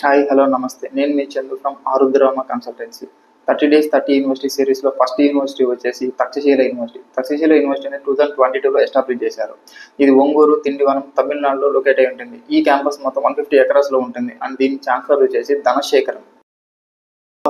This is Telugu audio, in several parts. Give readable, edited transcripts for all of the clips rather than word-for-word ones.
హాయ్ హలో నమస్తే. నేను మీ Chandu from Arudrama consultancy. 30 days 30 university సిరీస్లో ఫస్ట్ యూనివర్సిటీ వచ్చేసి తక్షశిల యూనివర్సిటీ. తక్షశిల యూనివర్సిటీ అనేది 2022లో ఎస్టాబ్లిష్ చేశారు. ఇది ఒంగూరు, తిండివనం, తమిళనాడులో లొకేట్ అయి ఉంటుంది. ఈ క్యాంపస్ మొత్తం 150 ఎకరాస్లో ఉంటుంది అండ్ దీని ఛాన్సలర్ వచ్చేసి Dhanasekaran.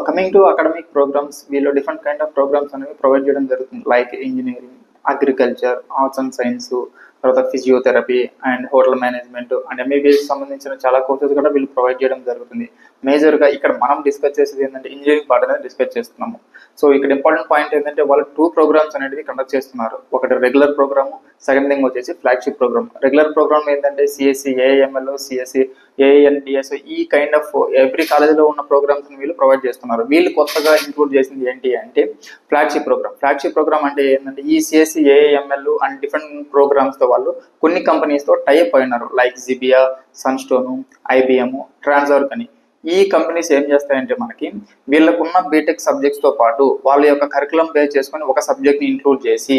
Coming to academic programmes, వీళ్ళు డిఫరెంట్ కైండ్ ఆఫ్ ప్రోగ్రామ్స్ అనేవి ప్రొవైడ్ చేయడం జరుగుతుంది. Like engineering, agriculture, arts and science, తర్వాత physiotherapy and hotel management and MBBS సంబంధించిన చాలా కోర్సెస్ కూడా వీళ్ళు ప్రొవైడ్ చేయడం జరుగుతుంది. మేజర్గా ఇక్కడ మనం డిస్కస్ చేసేది ఏంటంటే ఇంజనీరింగ్ పార్ట్ అనేది డిస్కస్ చేస్తున్నాము. సో ఇక్కడ ఇంపార్టెంట్ పాయింట్ ఏంటంటే వాళ్ళు 2 ప్రోగ్రామ్స్ అనేవి కండక్ట్ చేస్తున్నారు. ఒకటి రెగ్యులర్ ప్రోగ్రాము, సెకండ్ థింగ్ వచ్చేసి ఫ్లాగ్షిప్ ప్రోగ్రామ్. రెగ్యులర్ ప్రోగ్రామ్ ఏంటంటే సిఎస్సి, ఏఐఎంఎల్, సిఎస్సి, ఏఎన్డిఎస్, ఈ కైండ్ ఆఫ్ ఎవ్రీ కాలేజీలో ఉన్న ప్రోగ్రామ్స్ వీళ్ళు ప్రొవైడ్ చేస్తున్నారు. వీళ్ళు కొత్తగా ఇంక్లూడ్ చేసింది ఏంటి అంటే ఫ్లాగ్షిప్ ప్రోగ్రామ్. ఫ్లాగ్షిప్ ప్రోగ్రామ్ అంటే ఏంటంటే ఈ సిఎస్సి, ఏఐఎంఎల్ అండ్ డిఫరెంట్ ప్రోగ్రామ్స్తో వాళ్ళు కొన్ని కంపెనీస్తో టైప్ అయినారు. లైక్ జిబియా, సన్స్టోను, ఐబిఎం, ట్రాన్స్వర్క్ అని. ఈ కంపెనీస్ ఏం చేస్తాయంటే మనకి వీళ్ళకున్న బీటెక్ సబ్జెక్ట్స్తో పాటు వాళ్ళ యొక్క కరికులం బేస్ చేసుకొని ఒక సబ్జెక్ట్ని ఇంక్లూడ్ చేసి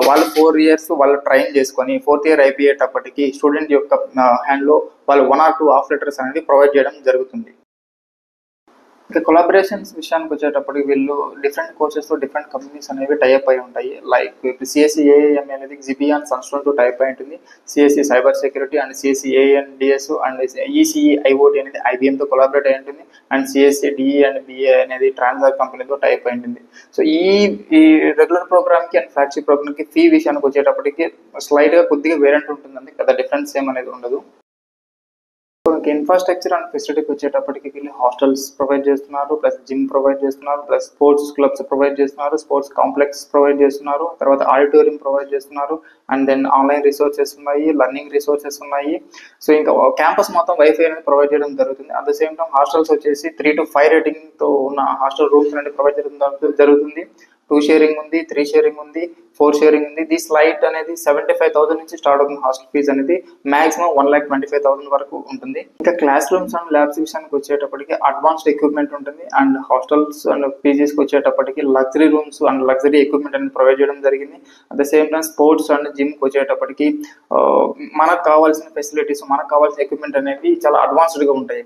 వాళ్ళు 4 ఇయర్స్ వాళ్ళు ట్రైన్ చేసుకొని 4th ఇయర్ అయిపోయేటప్పటికి స్టూడెంట్ యొక్క హ్యాండ్లో వాళ్ళు 1 or 2 ఆఫ్ లెటర్స్ అనేది ప్రొవైడ్ చేయడం జరుగుతుంది. ఇక కొలాబరేషన్స్ విషయానికి వచ్చేటప్పటికి వీళ్ళు డిఫరెంట్ కోర్సెస్తో డిఫరెంట్ కంపెనీస్ అనేవి టైప్ అయి ఉంటాయి. లైక్ ఇప్పుడు సిఎస్సి ఏఏఎం అనేది జిబియా అండ్ సన్స్టోన్తో టైప్ అయి ఉంటుంది. CSC cyber security and CSC ANDS and ECE IoT అనేది ఐబిఎంతో కొలాబరేట్ అయి ఉంటుంది. And CSC DE and BA అనేది ట్రాన్స్ఫర్ కంపెనీతో టైప్ అయి ఉంటుంది. సో ఈ రెగ్యులర్ ప్రోగ్రామ్కి అండ్ ఫ్లాగ్షిప్ ప్రోగ్రామ్కి ఫీ విషయానికి వచ్చేటప్పటికి స్లైట్గా కొద్దిగా వేరియంట్ ఉంటుందండి, కదా డిఫరెన్స్ ఏమనేది ఉండదు. ఇన్ఫ్రాస్ట్రక్చర్ అండ్ ఫెసిలిటీకి వచ్చేటప్పటికి వీళ్ళు హాస్టల్స్ ప్రొవైడ్ చేస్తున్నారు, ప్లస్ జిమ్ ప్రొవైడ్ చేస్తున్నారు, ప్లస్ స్పోర్ట్స్ క్లబ్స్ ప్రొవైడ్ చేస్తున్నారు, స్పోర్ట్స్ కాంప్లెక్స్ ప్రొవైడ్ చేస్తున్నారు, తర్వాత ఆడిటోరియం ప్రొవైడ్ చేస్తున్నారు, అండ్ దెన్ ఆన్లైన్ రిసోర్సెస్ ఉన్నాయి, లర్నింగ్ రిసోర్సెస్ ఉన్నాయి. సో ఇంకా క్యాంపస్ మొత్తం వైఫై అనేది ప్రొవైడ్ చేయడం జరుగుతుంది. At the same time hostels వచ్చేసి 3 to 5 రేటింగ్తో ఉన్న హాస్టల్ రూమ్స్ అనేది ప్రొవైడ్ చేయడం జరుగుతుంది. 2 షేరింగ్ ఉంది, 3 షేరింగ్ ఉంది, 4 షేరింగ్ ఉంది. ది స్లైట్ అనేది 75,000 నుంచి స్టార్ట్ అవుతుంది. హాస్టల్ ఫీజ్ అనేది మాక్సిమం 1,25,000 వరకు ఉంటుంది. ఇంకా క్లాస్ రూమ్స్ అండ్ ల్యాబ్స్ విషయానికి వచ్చేటప్పటికి అడ్వాన్స్డ్ ఎక్విప్మెంట్ ఉంటుంది. అండ్ హాస్టల్స్ అండ్ పీజీస్కి వచ్చేటప్పటికి luxury rooms and luxury equipment అనేది ప్రొవైడ్ చేయడం జరిగింది. At the same time sports and జిమ్కి వచ్చేటప్పటికి మనకు కావాల్సిన ఫెసిలిటీస్, మనకు కావాల్సిన ఎక్విప్మెంట్ అనేవి చాలా అడ్వాన్స్డ్గా ఉంటాయి.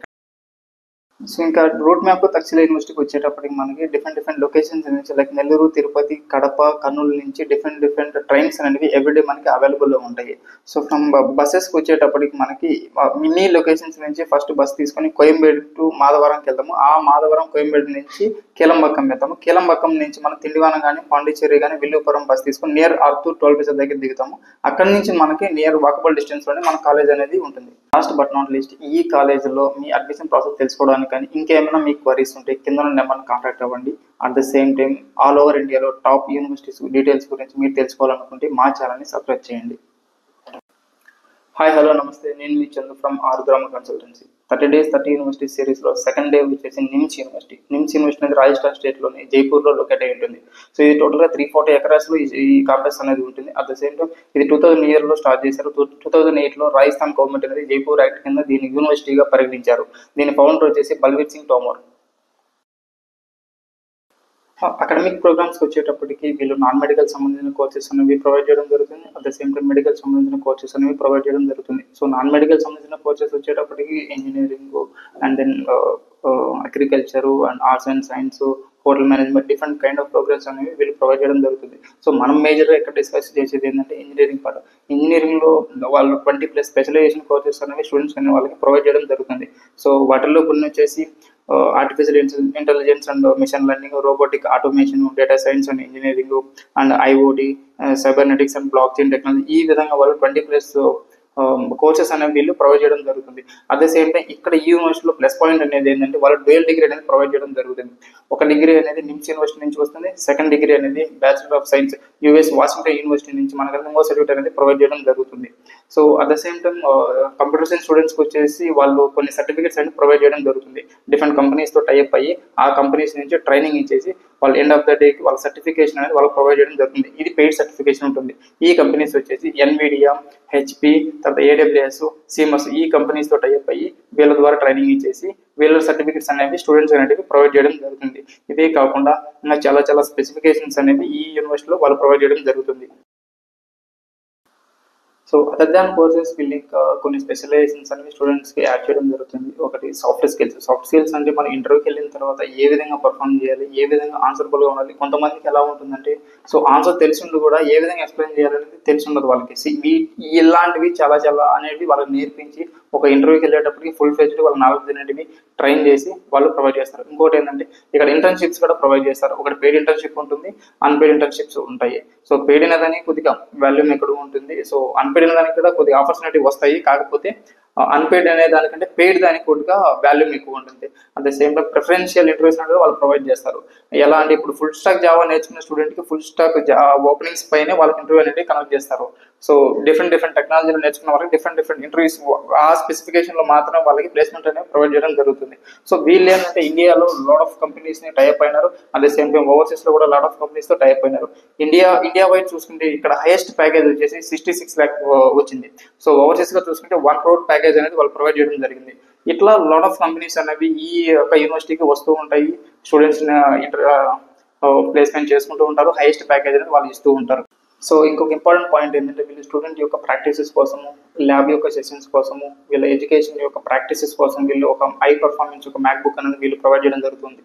సో ఇంకా రూట్ మ్యాప్ తక్షశిల యూనివర్సిటీకి వచ్చేటప్పటికి మనకి డిఫరెంట్ లొకేషన్స్ నుంచి లైక్ నెల్లూరు, తిరుపతి, కడప, కర్నూలు నుంచి డిఫరెంట్ ట్రైన్స్ అనేవి ఎవ్రీడే మనకి అవైలబుల్లో ఉంటాయి. సో ఫ్రమ్ బస్సెస్కి వచ్చేటప్పటికి మనకి ఇన్ని లొకేషన్స్ నుంచి ఫస్ట్ బస్ తీసుకొని కోయంబేడు టు మాధవరంకి వెళ్తాము. ఆ మాధవరం కోయంబేడు నుంచి కీలంబక్కం వెళ్తాము. కీలంబక్కం నుంచి మనం తిండివానం కానీ, పాండిచ్చేరి కానీ, విల్లుపురం బస్ తీసుకొని నియర్ ఆర్తూర్ టోల్ ప్లాజా దగ్గర దిగుతాము. అక్కడి నుంచి మనకి నియర్ వాకబుల్ డిస్టెన్స్లోనే మన కాలేజ్ అనేది ఉంటుంది. లాస్ట్ బట్ నాట్ లీస్ట్, ఈ కాలేజీలో మీ అడ్మిషన్ ప్రాసెస్ తెలుసుకోవడానికి కానీ ఇంకేమైనా మీకు క్వరీస్ ఉంటే కింద నెంబర్ని కాంటాక్ట్ అవ్వండి. At the same time all over ఇండియాలో టాప్ యూనివర్సిటీస్ డీటెయిల్స్ గురించి మీరు తెలుసుకోవాలనుకుంటే మా ఛానల్ని సబ్స్క్రైబ్ చేయండి. హాయ్ హలో నమస్తే. నేను మీ Chandu from Arudrama consultancy. 30 days 30 university సిరీస్లో సెకండ్ డే వచ్చేసి నిమ్స్ యూనివర్సిటీ. నిమ్స్ యూనివర్సిటీ అనేది రాజస్థాన్ స్టేట్లోని జైపూర్లో లొకేట్ అయి ఉంటుంది. సో ఇది టోటల్గా 340 ఎకరాస్లో ఈ క్యాంపస్ అనేది ఉంటుంది. అట్ ద సేమ్ టైం ఇది 2000 ఇయర్లో స్టార్ట్ చేశారు. 2008లో రాజస్థాన్ గవర్నమెంట్ అనేది జైపూర్ యాక్ట్ కింద దీన్ని యూనివర్సిటీగా పరిగణించారు. దీని ఫౌండర్ వచ్చేసి బల్వీర్ సింగ్ తోమర్. అకాడమిక్ ప్రోగ్రామ్స్కి వచ్చేటప్పటికి వీళ్ళు నాన్ మెడికల్ సంబంధించిన కోర్సెస్ అనేవి ప్రొవైడ్ చేయడం జరుగుతుంది. At the same time medical సంబంధించిన కోర్సెస్ అనేవి ప్రొవైడ్ చేయడం జరుగుతుంది. సో నాన్ మెడికల్ సంబంధించిన కోర్సెస్ వచ్చేటప్పటికి engineering and then agriculture and arts and science, hotel management, different kind of programmes అనేవి వీళ్ళు ప్రొవైడ్ చేయడం జరుగుతుంది. సో మనం మేజర్గా ఇక్కడ డిస్కస్ చేసేది ఏంటంటే ఇంజనీరింగ్ పార్ట్. ఇంజనీరింగ్లో వాళ్ళు 20+ స్పెషలైజేషన్ కోర్సెస్ అనేవి స్టూడెంట్స్ అనే వాళ్ళకి ప్రొవైడ్ చేయడం జరుగుతుంది. సో వాటిల్లో కొన్ని వచ్చేసి artificial intelligence and machine learning, robotic automation, data science and engineering and IoT, cybernetics and block chain technology, ఈ విధంగా వాళ్ళు 20+ కోర్సెస్ అనేవి వీళ్ళు ప్రొవైడ్ చేయడం జరుగుతుంది. అట్ ద సేమ్ టైం ఇక్కడ ఈ యూనివర్సిటీలో ప్లస్ పాయింట్ అనేది ఏంటంటే వాళ్ళు డ్యూయల్ డిగ్రీ అనేది ప్రొవైడ్ చేయడం జరుగుతుంది. ఒక డిగ్రీ అనేది నిమ్స్ యూనివర్సిటీ నుంచి వస్తుంది, సెకండ్ డిగ్రీ అనేది bachelor of science US Washington university నుంచి మనకి ఇంకో సర్టిఫికేట్ అనేది ప్రొవైడ్ చేయడం జరుగుతుంది. So at the same time computer science స్టూడెంట్స్కి వచ్చేసి వాళ్ళు కొన్ని సర్టిఫికేట్స్ అనేది ప్రొవైడ్ చేయడం జరుగుతుంది. డిఫరెంట్ కంపెనీస్తో టైప్ అయ్యి ఆ కంపెనీస్ నుంచి ట్రైనింగ్ ఇచ్చేసి వాళ్ళు ఎండ్ ఆఫ్ ద డేకి వాళ్ళ సర్టిఫికేషన్ అనేది వాళ్ళకి ప్రొవైడ్ చేయడం జరుగుతుంది. ఇది పెయిడ్ సర్టిఫికేషన్ ఉంటుంది. ఈ కంపెనీస్ వచ్చేసి ఎన్విడియా, హెచ్పి, తర్వాత ఏడబ్ల్యూఎస్, సిఎంఎస్, ఈ కంపెనీస్తో టైప్ అయ్యి వీళ్ళ ద్వారా ట్రైనింగ్ ఇచ్చేసి వీళ్ళ సర్టిఫికేట్స్ అనేవి స్టూడెంట్స్ అనేవి ప్రొవైడ్ చేయడం జరుగుతుంది. ఇదే కాకుండా ఇంకా చాలా స్పెసిఫికేషన్స్ అనేవి ఈ యూనివర్సిటీలో వాళ్ళు ప్రొవైడ్ చేయడం జరుగుతుంది. సో అదర్ దాన్ కోర్సెస్ వీళ్ళు ఇంకా కొన్ని స్పెషలైజేషన్స్ అనేవి స్టూడెంట్స్కి యాడ్ చేయడం జరుగుతుంది. ఒకటి సాఫ్ట్ స్కిల్స్ అంటే మనం ఇంటర్వ్యూకి వెళ్ళిన తర్వాత ఏ విధంగా పర్ఫామ్ చేయాలి, ఏ విధంగా ఆన్సర్బుల్గా ఉండాలి. కొంతమందికి ఎలా ఉంటుందంటే సో ఆన్సర్ తెలిసిండు కూడా ఏ విధంగా ఎక్స్ప్లెయిన్ చేయాలనేది తెలిసి ఉండదు వాళ్ళకి. ఇలాంటివి చాలా చాలా అనేవి వాళ్ళకి నేర్పించి ఒక ఇంటర్వ్యూకి వెళ్ళేటప్పటికి ఫుల్ ఫ్లెడ్జ్డ్ వాళ్ళ నాలెడ్జ్ అనేటివి ట్రైన్ చేసి వాళ్ళు ప్రొవైడ్ చేస్తారు. ఇంకోటి ఏంటంటే ఇక్కడ ఇంటర్న్షిప్స్ కూడా ప్రొవైడ్ చేస్తారు. ఒకటి పెయిడ్ ఇంటర్న్షిప్ ఉంటుంది, అన్పెయిడ్ ఇంటర్న్షిప్స్ ఉంటాయి. సో పెయిడ్ అనేదాన్ని కొద్దిగా వాల్యూమ్ ఎక్కడ ఉంటుంది, సో అన్పెయిడ్ అనేదానికి కూడా కొద్దిగా ఆపర్చునిటీ వస్తాయి. కాకపోతే అన్పెయిడ్ అనే దానికంటే పెయిడ్ దానికి కొద్దిగా వాల్యూమ్ ఎక్కువ ఉంటుంది. At the same time preferential interviews అనేది వాళ్ళు ప్రొవైడ్ చేస్తారు. ఎలా అంటే ఇప్పుడు ఫుల్ స్టాక్ జావా నేర్చుకున్న స్టూడెంట్కి ఫుల్ స్టాక్ ఓపెనింగ్స్ పైనే వాళ్ళకి ఇంటర్వ్యూ అనేది కండక్ట్ చేస్తారు. సో డిఫరెంట్ టెక్నాలజీలో నేర్చుకున్న వాళ్ళకి డిఫరెంట్ ఇంటర్వ్యూస్ ఆ స్పెసిఫికేషన్లో మాత్రమే వాళ్ళకి ప్లేస్మెంట్ అనేది ప్రొవైడ్ చేయడం జరుగుతుంది. సో వీళ్ళు ఏంటంటే ఇండియాలో లాట్ ఆఫ్ కంపెనీస్ని టైప్ అయినారు. అట్ ద సేమ్ టైం ఓవర్సీస్లో కూడా లాట్ ఆఫ్ కంపెనీస్తో టైప్ అయినారు. ఇండియా వైడ్ చూసుకుంటే ఇక్కడ హైయెస్ట్ ప్యాకేజ్ వచ్చేసి 66 lakh వచ్చింది. సో ఓవర్సీస్గా చూసుకుంటే 1 crore ప్యాకేజ్ అనేది వాళ్ళు ప్రొవైడ్ చేయడం జరిగింది. ఇట్లా లాట్ ఆఫ్ కంపెనీస్ అనేవి ఈ యొక్క యూనివర్సిటీకి వస్తూ ఉంటాయి. స్టూడెంట్స్ ప్లేస్మెంట్ చేసుకుంటూ ఉంటారు. హైయెస్ట్ ప్యాకేజ్ అనేది వాళ్ళు ఇస్తూ ఉంటారు. సో ఇంకొక ఇంపార్టెంట్ పాయింట్ ఏంటంటే వీళ్ళు స్టూడెంట్ యొక్క ప్రాక్టీసెస్ కోసము, ల్యాబ్ యొక్క సెషన్స్ కోసము, వీళ్ళ ఎడ్యుకేషన్ యొక్క ప్రాక్టీసెస్ కోసం వీళ్ళు ఒక హై పర్ఫార్మెన్స్ ఒక మ్యాక్బుక్ అనేది వీళ్ళు ప్రొవైడ్ చేయడం జరుగుతుంది.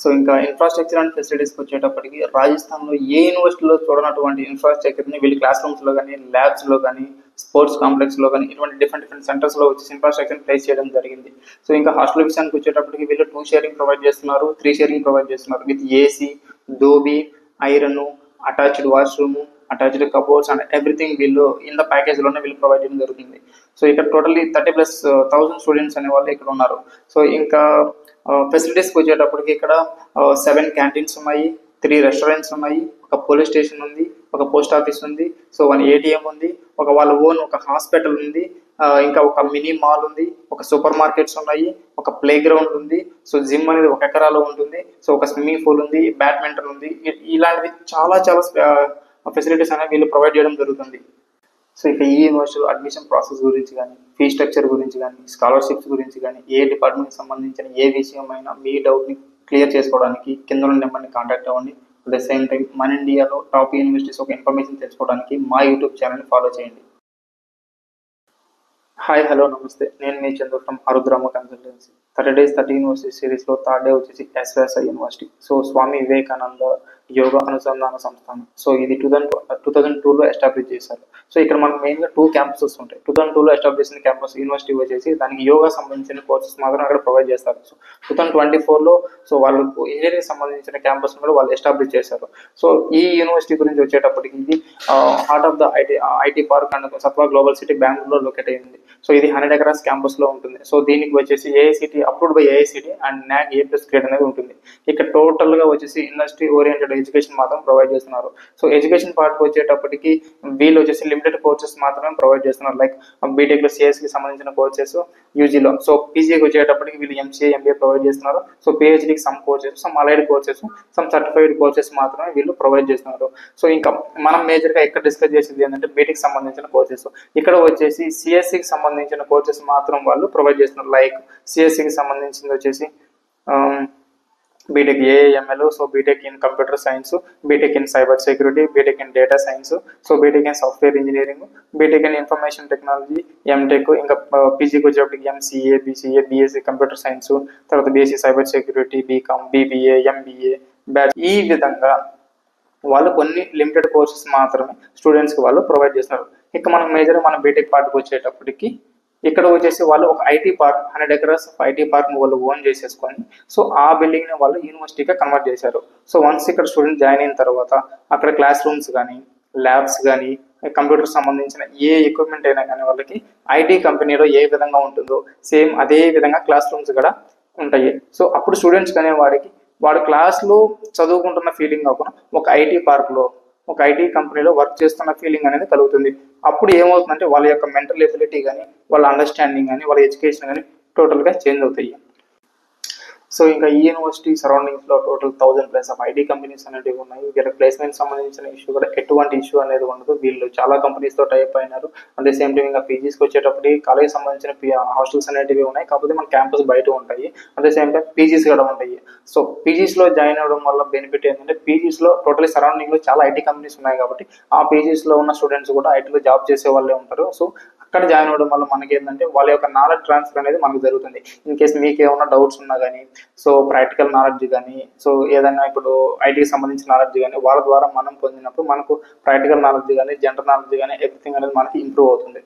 సో ఇంకా ఇన్ఫ్రాస్ట్రక్చర్ అండ్ ఫెసిలిటీస్కి వచ్చేటప్పటికి రాజస్థాన్లో ఏ యూనివర్సిటీలో చూడనటువంటి ఇన్ఫ్రాస్ట్రక్చర్ని వీళ్ళు క్లాస్ రూమ్స్లో కానీ, ల్యాబ్స్లో కానీ, స్పోర్ట్స్ కాంప్లెక్స్లో కానీ ఇటువంటి డిఫరెంట్ సెంటర్స్లో వచ్చేసి ఇన్ఫ్రాస్ట్రక్చర్ ప్లేస్ చేయడం జరిగింది. సో ఇంకా హాస్టల్ విషయానికి వచ్చేటప్పటికి వీళ్ళు 2 sharing ప్రొవైడ్ చేస్తున్నారు, 3 sharing ప్రొవైడ్ చేస్తున్నారు with AC, dhobi, iron, attached washroom, attached cupboards and everything వీళ్ళు ఇన్ ద ప్యాకేజ్లోనే వీళ్ళు ప్రొవైడ్ చేయడం జరుగుతుంది. సో ఇక్కడ టోటల్లీ 30,000+ స్టూడెంట్స్ అనే వాళ్ళు ఇక్కడ ఉన్నారు. సో ఇంకా ఫెసిలిటీస్కి వచ్చేటప్పటికి ఇక్కడ 7 క్యాంటీన్స్ ఉన్నాయి, 3 రెస్టారెంట్స్ ఉన్నాయి, ఒక పోలీస్ స్టేషన్ ఉంది, ఒక పోస్ట్ ఆఫీస్ ఉంది, సో 1 ATM ఉంది, వాళ్ళ ఓన్ ఒక హాస్పిటల్ ఉంది, ఇంకా ఒక మినీ మాల్ ఉంది, ఒక సూపర్ మార్కెట్స్ ఉన్నాయి, ఒక ప్లే గ్రౌండ్ ఉంది, సో జిమ్ అనేది 1 ఎకరాలో ఉంటుంది, సో ఒక స్విమ్మింగ్ పూల్ ఉంది, బ్యాడ్మింటన్ ఉంది. ఇలాంటివి చాలా ఫెసిలిటీస్ అనేవి వీళ్ళు ప్రొవైడ్ చేయడం జరుగుతుంది. సో ఇక ఈ యూనివర్సిటీలో అడ్మిషన్ ప్రాసెస్ గురించి కానీ, ఫీ స్ట్రక్చర్ గురించి కానీ, స్కాలర్షిప్స్ గురించి కానీ, ఏ డిపార్ట్మెంట్కి సంబంధించిన ఏ విషయమైనా మీ డౌట్ని క్లియర్ చేసుకోవడానికి కింద ఉన్న నెంబర్ని కాంటాక్ట్ అవ్వండి. అట్ ద సేమ్ టైం మన ఇండియాలో టాప్ యూనివర్సిటీస్ ఒక ఇన్ఫర్మేషన్ తెలుసుకోవడానికి మా యూట్యూబ్ ఛానల్ని ఫాలో చేయండి. హాయ్, హలో, నమస్తే. నేను మీ చంద్ర from Arudramma consultancy. 30 days 30 university సిరీస్లో 3rd day వచ్చేసి SSI university. So Swami Vivekananda yoga అనుసంధాన సంస్థానం. సో ఇది 2002లో ఎస్టాబ్లిష్ చేశారు. సో ఇక్కడ మనకు మెయిన్గా 2 క్యాంపసెస్ ఉంటాయి. 2002లో ఎస్టాబ్లిష్ చేసిన క్యాంపస్ యూనివర్సిటీ వచ్చేసి దానికి యోగా సంబంధించిన కోర్సెస్ మాత్రం అక్కడ ప్రొవైడ్ చేస్తారు. సో 2024లో సో వాళ్ళకు ఇంజనీరింగ్ సంబంధించిన క్యాంపస్ కూడా వాళ్ళు ఎస్టాబ్లిష్ చేశారు. సో ఈ యూనివర్సిటీ గురించి వచ్చేటప్పటికి ఇది heart of the IT park and Satva global city బెంగళూరులో లొకేట్ అయింది. సో ఇది 100 acres క్యాంపస్లో ఉంటుంది. సో దీనికి వచ్చేసి AICTE approved by AICTE and NAC A+ grade అనేది ఉంటుంది. ఇక్కడ టోటల్గా వచ్చేసి ఇండస్ట్రీ ఓరియంటెడ్ ఎడ్యుకేషన్ మాత్రం ప్రొవైడ్ చేస్తున్నారు. సో ఎడ్యుకేషన్ పార్ట్కి వచ్చేటప్పటికి వీళ్ళు వచ్చేసి లిమిటెడ్ కోర్సెస్ మాత్రమే ప్రొవైడ్ చేస్తున్నారు. లైక్ బీటెక్లో CSకి సంబంధించిన కోర్సెస్ యూజీలో. సో పీజీకి వచ్చేటప్పటికి వీళ్ళు MCA MBA ప్రొవైడ్ చేస్తున్నారు. సో PhDకి some courses, some allied courses, some certified courses మాత్రమే వీళ్ళు ప్రొవైడ్ చేస్తున్నారు. సో ఇంకా మనం మేజర్గా ఎక్కడ డిస్కస్ చేసేది ఏంటంటే బీటెక్ సంబంధించిన కోర్సెస్. ఇక్కడ వచ్చేసి CSకి సంబంధించిన కోర్సెస్ మాత్రం వాళ్ళు ప్రొవైడ్ చేస్తున్నారు. లైక్ CSకి సంబంధించింది వచ్చేసి BTech AIML, so BTech in computer science, BTech in cyber security, BTech in data science, so BTech in software engineering, BTech in information technology, MTech, ఇంకా పీజీకి వచ్చేటప్పటికి MCA, BCA, BSc computer science, తర్వాత BSc cyber security, BCom, BBA, MBA, batch. ఈ విధంగా వాళ్ళు కొన్ని లిమిటెడ్ కోర్సెస్ మాత్రమే స్టూడెంట్స్కి వాళ్ళు ప్రొవైడ్ చేస్తున్నారు. ఇక మనం మేజర్గా మన బీటెక్ పార్ట్కి వచ్చేటప్పటికి ఇక్కడ వచ్చేసి వాళ్ళు ఒక IT పార్క్ 100 acres IT పార్క్ని వాళ్ళు ఓన్ చేసేసుకొని సో ఆ బిల్డింగ్ని వాళ్ళు యూనివర్సిటీగా కన్వర్ట్ చేశారు. సో వన్స్ ఇక్కడ స్టూడెంట్ జాయిన్ అయిన తర్వాత అక్కడ క్లాస్ రూమ్స్ కానీ, ల్యాబ్స్ కానీ, కంప్యూటర్ సంబంధించిన ఏ ఎక్విప్మెంట్ అయినా కానీ వాళ్ళకి IT కంపెనీలో ఏ విధంగా ఉంటుందో సేమ్ అదే విధంగా క్లాస్ రూమ్స్ కూడా ఉంటాయి. సో అప్పుడు స్టూడెంట్స్ కానీ వాడు క్లాస్లో చదువుకుంటున్న ఫీలింగ్ కాకుండా ఒక IT పార్క్లో, ఒక IT కంపెనీలో వర్క్ చేస్తున్న ఫీలింగ్ అనేది కలుగుతుంది. అప్పుడు ఏమవుతుందంటే వాళ్ళ యొక్క మెంటల్ ఎబిలిటీ కానీ, వాళ్ళ అండర్స్టాండింగ్ కానీ, వాళ్ళ ఎడ్యుకేషన్ కానీ టోటల్గా చేంజ్ అవుతాయి. సో ఇంకా ఈ యూనివర్సిటీ సరౌండింగ్స్లో టోటల్ 1000+ ఆఫ్ ఐటీ కంపెనీస్ అనేవి ఉన్నాయి. వీళ్ళ ప్లేస్మెంట్ సంబంధించిన ఇష్యూ కూడా ఎటువంటి ఇష్యూ అనేది ఉండదు. వీళ్ళు చాలా కంపెనీస్తో టైప్ అయినారు. అట్ ద సేమ్ టైం ఇంకా పీజీస్కి వచ్చేటప్పటికి కాలేజ్ సంబంధించిన హాస్టల్స్ అనేటివి ఉన్నాయి, కాకపోతే మన క్యాంపస్ బయట ఉంటాయి. At the same time PGs కూడా ఉంటాయి. సో పీజీస్లో జాయిన్ అవ్వడం వల్ల బెనిఫిట్ ఏంటంటే పీజీస్లో టోటలీ సరౌండింగ్లో చాలా ఐటీ కంపెనీస్ ఉన్నాయి కాబట్టి ఆ పీజీస్లో ఉన్న స్టూడెంట్స్ కూడా ఐటీలో జాబ్ చేసే వాళ్ళే ఉంటారు. సో అక్కడ జాయిన్ అవ్వడం వల్ల మనకి ఏంటంటే వాళ్ళ యొక్క నాలెడ్జ్ ట్రాన్స్ఫర్ అనేది మనకు జరుగుతుంది. ఇన్ కేసు మీకు ఏమైనా డౌట్స్ ఉన్నా కానీ, సో ప్రాక్టికల్ నాలెడ్జ్ కానీ, సో ఏదైనా ఇప్పుడు ఐటీకి సంబంధించిన నాలెడ్జ్ కానీ వాళ్ళ ద్వారా మనం పొందినప్పుడు మనకు ప్రాక్టికల్ నాలెడ్జ్ కానీ, జనరల్ నాలెడ్జ్ కానీ ఎవ్రీథింగ్ అనేది మనకి ఇంప్రూవ్ అవుతుంది.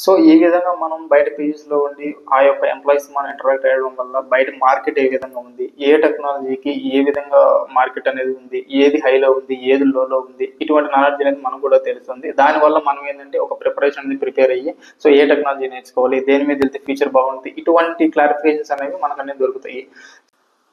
సో ఈ విధంగా మనం బయట పీజీస్లో ఉండి ఆ యొక్క ఎంప్లాయీస్ మనం ఇంటరాక్ట్ అయ్యడం వల్ల బయట మార్కెట్ ఏ విధంగా ఉంది, ఏ టెక్నాలజీకి ఏ విధంగా మార్కెట్ అనేది ఉంది, ఏది హైలో ఉంది, ఏది లోలో ఉంది, ఇటువంటి నాలెడ్జ్ అనేది మనకు కూడా తెలుస్తుంది. దానివల్ల మనం ఏంటంటే ఒక ప్రిపరేషన్ అనేది ప్రిపేర్ అయ్యి సో ఏ టెక్నాలజీ నేర్చుకోవాలి, దేని మీద వెళ్తే ఫ్యూచర్ బాగుంటుంది, ఇటువంటి క్లారిఫికేషన్స్ అనేవి మనకు అనేది దొరుకుతాయి.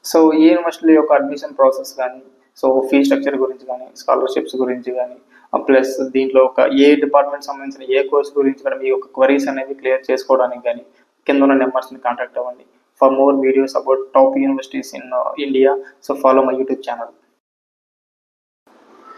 సో ఈ యూనివర్సిటీ యొక్క అడ్మిషన్ ప్రాసెస్ కానీ, సో ఫీ స్ట్రక్చర్ గురించి కానీ, స్కాలర్షిప్స్ గురించి కానీ, ప్లస్ దీంట్లో ఒక ఏ డిపార్ట్మెంట్ సంబంధించిన ఏ కోర్స్ గురించి కూడా మీ యొక్క క్వరీస్ అనేవి క్లియర్ చేసుకోవడానికి కానీ కింద ఉన్న నెంబర్స్ని కాంటాక్ట్ అవ్వండి. For more videos about top universities in India, so follow my YouTube channel.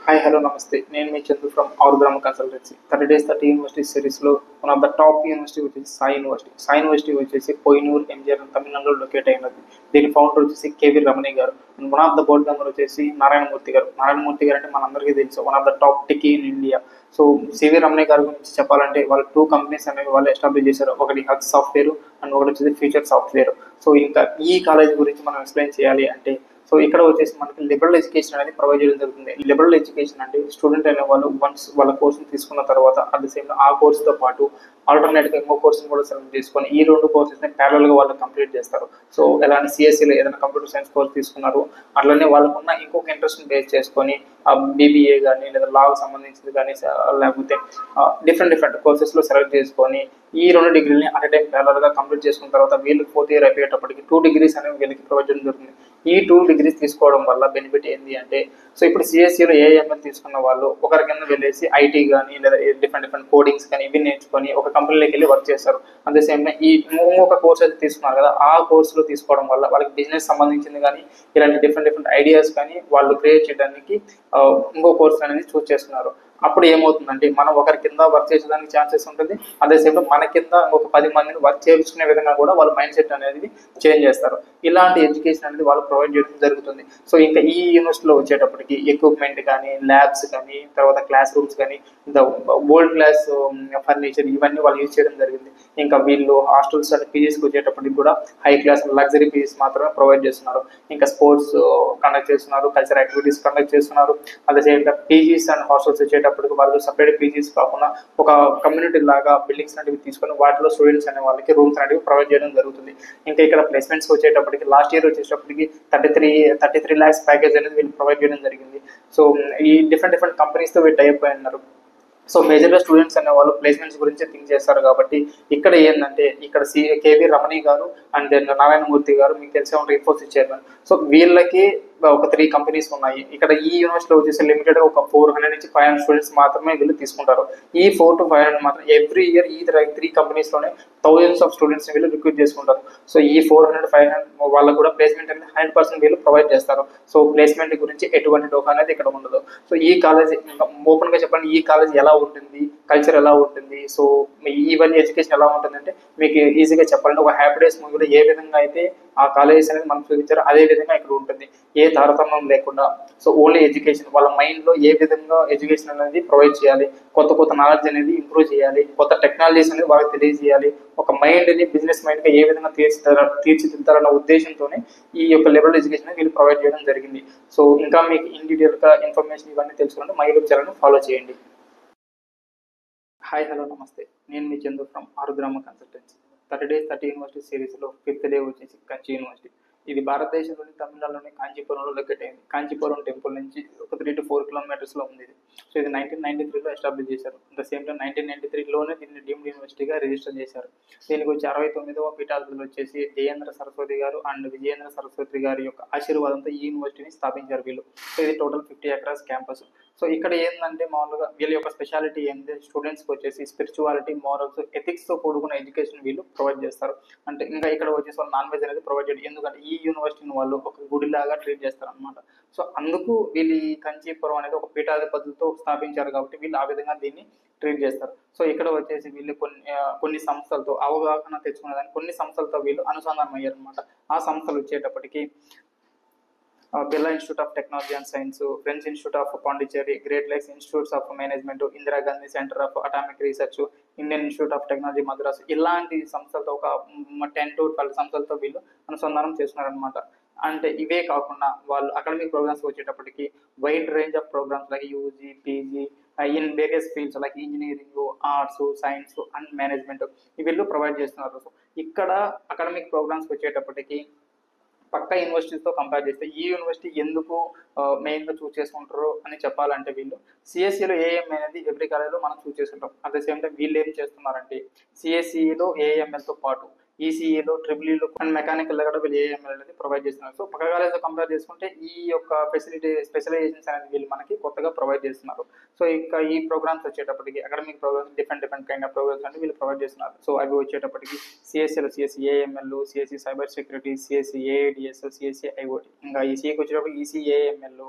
Hi hello నమస్తే, నేను మీ Chandu from Arugrama consultancy. 30 days 30 university సిరీస్లో one of the top university వచ్చేసి సాయి యూనివర్సిటీ. సాయి యూనివర్సిటీ వచ్చేసి పొయ్యూరు ఎంజిఆర్ తమిళనాడులో లొకేట్ అయినది. దీని ఫౌండర్ వచ్చేసి కేవీ రమణి గారు. And one of the board member వచ్చేసి నారాయణమూర్తి గారు. నారాయణమూర్తి గారు అంటే మనందరికీ తెలుసు, one of the top techie in India. So CV Ramani గారి గురించి చెప్పాలంటే వాళ్ళు 2 కంపెనీస్ అనేవి వాళ్ళు ఎస్టాబ్లిష్ చేశారు. ఒకటి హగ్ సాఫ్ట్వేర్ అండ్ ఒకటి వచ్చేసి ఫ్యూచర్ సాఫ్ట్వేర్. సో ఇంకా ఈ కాలేజ్ గురించి మనం ఎక్స్ప్లెయిన్ చేయాలి అంటే సో ఇక్కడ వచ్చేసి మనకి లిబరల్ ఎడ్యుకేషన్ అనేది ప్రొవైడ్ చేయడం జరుగుతుంది. లిబరల్ ఎడ్యుకేషన్ అంటే స్టూడెంట్ అనే వాళ్ళు వన్స్ వాళ్ళ కోర్సును తీసుకున్న తర్వాత అట్ ద సేమ్ ఆ కోర్సుతో పాటు ఆల్టర్నేట్గా ఇంకో కోర్సును కూడా సెలెక్ట్ చేసుకొని ఈ 2 కోర్సెస్ని ప్యారల్గా వాళ్ళు కంప్లీట్ చేస్తారు. సో ఎలాంటి సిఎస్సిలో ఏదైనా కంప్యూటర్ సైన్స్ కోర్స్ తీసుకున్నారు, అట్లనే వాళ్ళకున్న ఇంకొక ఇంట్రెస్ట్ని బేస్ చేసుకొని బీబీఏ కానీ లేదా లాకు సంబంధించింది కానీ లేకపోతే డిఫరెంట్ కోర్సెస్లో సెలెక్ట్ చేసుకొని ఈ 2 డిగ్రీలని అట్ టైం ప్యారల్గా కంప్లీట్ చేసుకున్న తర్వాత వీళ్ళకి 4th year అయిపోయేటప్పటికి 2 degrees అనేవి వీళ్ళకి ప్రొవైడ్ చేయడం జరుగుతుంది. ఈ 2 degrees తీసుకోవడం వల్ల బెనిఫిట్ ఏంటి అంటే సో ఇప్పుడు సిఎస్సిలో ఏఎంఎల్ తీసుకున్న వాళ్ళు ఒకరి కింద వెళ్ళేసి ఐటీ కానీ లేదా డిఫరెంట్ కోడింగ్స్ కానీ ఇవి నేర్చుకొని ఒక కంపెనీలోకి వెళ్ళి వర్క్ చేస్తారు. అట్ ద సేమ్ టైం ఈ ఇంకొక కోర్స్ అయితే తీసుకున్నారు కదా, ఆ కోర్సులో తీసుకోవడం వల్ల వాళ్ళకి బిజినెస్ సంబంధించింది కానీ ఇలాంటి డిఫరెంట్ ఐడియాస్ కానీ వాళ్ళు క్రియేట్ చేయడానికి ఇంకో కోర్స్ అనేది చూస్ చేస్తున్నారు. అప్పుడు ఏమవుతుందంటే మనం ఒకరి కింద వర్క్ చేసేదానికి ఛాన్సెస్ ఉంటుంది. అదే సేమ్ మన కింద ఒక 10 మందిని వర్క్ చేయించుకునే విధంగా కూడా వాళ్ళ మైండ్ సెట్ అనేది చేంజ్ చేస్తారు. ఇలాంటి ఎడ్యుకేషన్ అనేది వాళ్ళు ప్రొవైడ్ చేయడం జరుగుతుంది. సో ఇంకా ఈ యూనివర్సిటీలో వచ్చేటప్పటికి ఎక్విప్మెంట్ కానీ, ల్యాబ్స్ కానీ, తర్వాత క్లాస్ రూమ్స్ కానీ, వరల్డ్ క్లాస్ ఫర్నిచర్ ఇవన్నీ వాళ్ళు యూజ్ చేయడం జరిగింది. ఇంకా వీళ్ళు హాస్టల్స్ అండ్ పీజీస్కి వచ్చేటప్పటికి కూడా హై క్లాస్ లగ్జరీ పీజీస్ మాత్రమే ప్రొవైడ్ చేస్తున్నారు. ఇంకా స్పోర్ట్స్ కండక్ట్ చేస్తున్నారు, కల్చరల్ యాక్టివిటీస్ కండక్ట్ చేస్తున్నారు. అదే same time PGs and hostels వచ్చేటప్పటికి వాళ్ళు సపరేట్ పీజీస్ కాకుండా ఒక కమ్యూనిటీ లాగా బిల్డింగ్స్ అనేవి తీసుకొని వాటిలో స్టూడెంట్స్ అనే వాళ్ళకి రూమ్స్ అనేవి ప్రొవైడ్ చేయడం జరుగుతుంది. ఇంకా ఇక్కడ ప్లేస్మెంట్స్ వచ్చేటప్పటికి లాస్ట్ ఇయర్ వచ్చేటప్పటికి 33 lakhs ప్యాకేజ్ అనేది వీళ్ళు ప్రొవైడ్ చేయడం జరిగింది. సో ఈ డిఫరెంట్ కంపెనీస్తో వీళ్ళు టైప్ అయి ఉన్నారు. సో మేజర్గా స్టూడెంట్స్ అనే వాళ్ళు ప్లేస్మెంట్స్ గురించి థింక్ చేస్తారు కాబట్టి ఇక్కడ ఏంటంటే ఇక్కడ కేవీ రమణి గారు అండ్ దెన్ నారాయణమూర్తి గారు మీకు తెలిసే ఉంటారు, ఇన్ఫోసిస్ చైర్మన్. సో వీళ్ళకి ఒక 3 కంపెనీస్ ఉన్నాయి. ఇక్కడ ఈ యూనివర్సిటీలో వచ్చేసి లిమిటెడ్గా ఒక 400 నుంచి 500 స్టూడెంట్స్ మాత్రమే వీళ్ళు తీసుకుంటారు. ఈ 400 to 500 మాత్రం ఎవ్రీ ఇయర్ ఈ 3 కంపెనీస్లోనే thousands of స్టూడెంట్స్ వీళ్ళు రిక్రూట్ చేసుకుంటారు. సో ఈ 400-500 వాళ్ళకు కూడా ప్లేస్మెంట్ అనేది 100% వీళ్ళు ప్రొవైడ్ చేస్తారు. సో ప్లేస్మెంట్ గురించి ఎటువంటి డోకా అనేది ఇక్కడ ఉండదు. సో ఈ కాలేజ్ ఇంకా ఓపెన్గా చెప్పండి, ఈ కాలేజ్ ఎలా ఉంటుంది, కల్చర్ ఎలా ఉంటుంది, సో ఈవెన్ ఎడ్యుకేషన్ ఎలా ఉంటుందంటే మీకు ఈజీగా చెప్పాలంటే ఒక హ్యాపీ డేస్ మూవీలో ఏ విధంగా అయితే ఆ కాలేజెస్ అనేది మనకు చూపించారో అదే విధంగా ఇక్కడ ఉంటుంది. ఏ తారతమ్యం లేకుండా సో ఓన్లీ ఎడ్యుకేషన్, వాళ్ళ మైండ్లో ఏ విధంగా ఎడ్యుకేషన్ అనేది ప్రొవైడ్ చేయాలి, కొత్త నాలెడ్జ్ అనేది ఇంప్రూవ్ చేయాలి, కొత్త టెక్నాలజీస్ అనేది వాళ్ళకి తెలియజేయాలి, ఒక మైండ్ని బిజినెస్ మైండ్గా ఏ విధంగా తీర్చిదిద్దారన్న ఉద్దేశంతోనే ఈ యొక్క లెవెల్ ఎడ్యుకేషన్ వీళ్ళు ప్రొవైడ్ చేయడం జరిగింది. సో ఇంకా మీకు ఇన్ డీటెయిల్గా ఇన్ఫర్మేషన్ ఇవన్నీ తెలుసుకుంటే మై యూట్యూబ్ ఛానల్ని ఫాలో చేయండి. హాయ్ హలో నమస్తే, నేను మీ Chandu from Arugrama consultancy. 30 days 30 university సిరీస్లో 5th day వచ్చేసి కంచి యూనివర్సిటీ. ఇది భారతదేశంలోని తమిళనాడులోని కాంచీపురంలో లొకేట్ అయింది. కాంచీపురం టెంపుల్ నుంచి ఒక 3 to 4 kilometers ఉంది ఇది. సో ఇది 1993లో ఎస్టాబ్లిష్ చేశారు. అట్ ద సేమ్ టైం 1993లోనే దీన్ని డీమ్డ్ యూనివర్సిటీగా రిజిస్టర్ చేశారు. దీనికి వచ్చి 69వ పీఠాధిపతులు వచ్చేసి జయేంద్ర సరస్వతి గారు అండ్ విజయేంద్ర సరస్వతి గారి యొక్క ఆశీర్వాదంతో ఈ యూనివర్సిటీని స్థాపించారు వీళ్ళు. సో ఇది టోటల్ 50 acres క్యాంపస్. సో ఇక్కడ ఏంటంటే మామూలుగా వీళ్ళ యొక్క స్పెషాలిటీ ఏంటి, స్టూడెంట్స్కి వచ్చేసి స్పిరిచువాలిటీ, మోరల్స్, ఎథిక్స్తో కూడుకున్న ఎడ్యుకేషన్ వీళ్ళు ప్రొవైడ్ చేస్తారు. అంటే ఇంకా ఇక్కడ వచ్చేసి వాళ్ళు నాన్ వెజ్ అనేది ప్రొవైడ్ చేయడం, ఎందుకంటే ఈ యూనివర్సిటీని వాళ్ళు ఒక గుడిలాగా ట్రీట్ చేస్తారు అనమాట. సో అందుకు వీళ్ళు ఈ కంచీపురం అనేది ఒక పీఠాధిపతులతో స్థాపించారు కాబట్టి వీళ్ళు ఆ విధంగా దీన్ని ట్రీట్ చేస్తారు. సో ఇక్కడ వచ్చేసి వీళ్ళు కొన్ని సంస్థలతో అవగాహన తెచ్చుకునేదాన్ని కొన్ని సంస్థలతో వీళ్ళు అనుసంధానం అయ్యారు అనమాట. ఆ సంస్థలు వచ్చేటప్పటికి Birla institute of technology and science, French institute of Pondicherry, great lakes institutes of management, Indira Gandhi centre of atomic research, Indian institute of technology Madras, ఇలాంటి సంస్థలతో ఒక 10 to 12 సంస్థలతో వీళ్ళు అనుసంధానం చేస్తున్నారనమాట. అంటే ఇవే కాకుండా వాళ్ళు అకాడమిక్ ప్రోగ్రామ్స్ వచ్చేటప్పటికి wide range of programs like UG, PG in various fields like engineering, arts, science and management వీళ్ళు ప్రొవైడ్ చేస్తున్నారు. సో ఇక్కడ అకాడమిక్ ప్రోగ్రామ్స్ వచ్చేటప్పటికి పక్క యూనివర్సిటీస్తో కంపేర్ చేస్తే ఈ యూనివర్సిటీ ఎందుకు మెయిన్గా చూస్ చేసుకుంటారు అని చెప్పాలంటే, వీళ్ళు సిఎస్సిలో ఏఎం అనేది ఎవ్రీ కాలేజ్లో మనం చూస్ చేసుకుంటాం. అట్ ద సేమ్ టైం వీళ్ళు ఏం చేస్తున్నారంటే సిఎస్సిలో ఏఎంఎల్తో పాటు ఈసీఈలో, ట్రిపుల్ఈలో అండ్ మెకానికల్లో కూడా వీళ్ళు ఏఎంఎల్ అనేది ప్రొవైడ్ చేస్తున్నారు. సో పక్క కాలేజ్తో కంపేర్ చేసుకుంటే ఈ యొక్క స్పెషలైజేషన్స్ అనేది వీళ్ళు మనకి కొత్తగా ప్రొవైడ్ చేస్తున్నారు. సో ఇంకా ఈ ప్రోగ్రామ్స్ వచ్చేటప్పటికి academic programmes different kind of programmes అంటే వీళ్ళు ప్రొవైడ్ చేస్తున్నారు. సో అవి వచ్చేటప్పటికి సిఎస్సిలో CSE AML, CSE cyber security, CSE AIDS, CSE IOT. ఇంకా ఈసీఈకి వచ్చేటప్పటికి ECAML,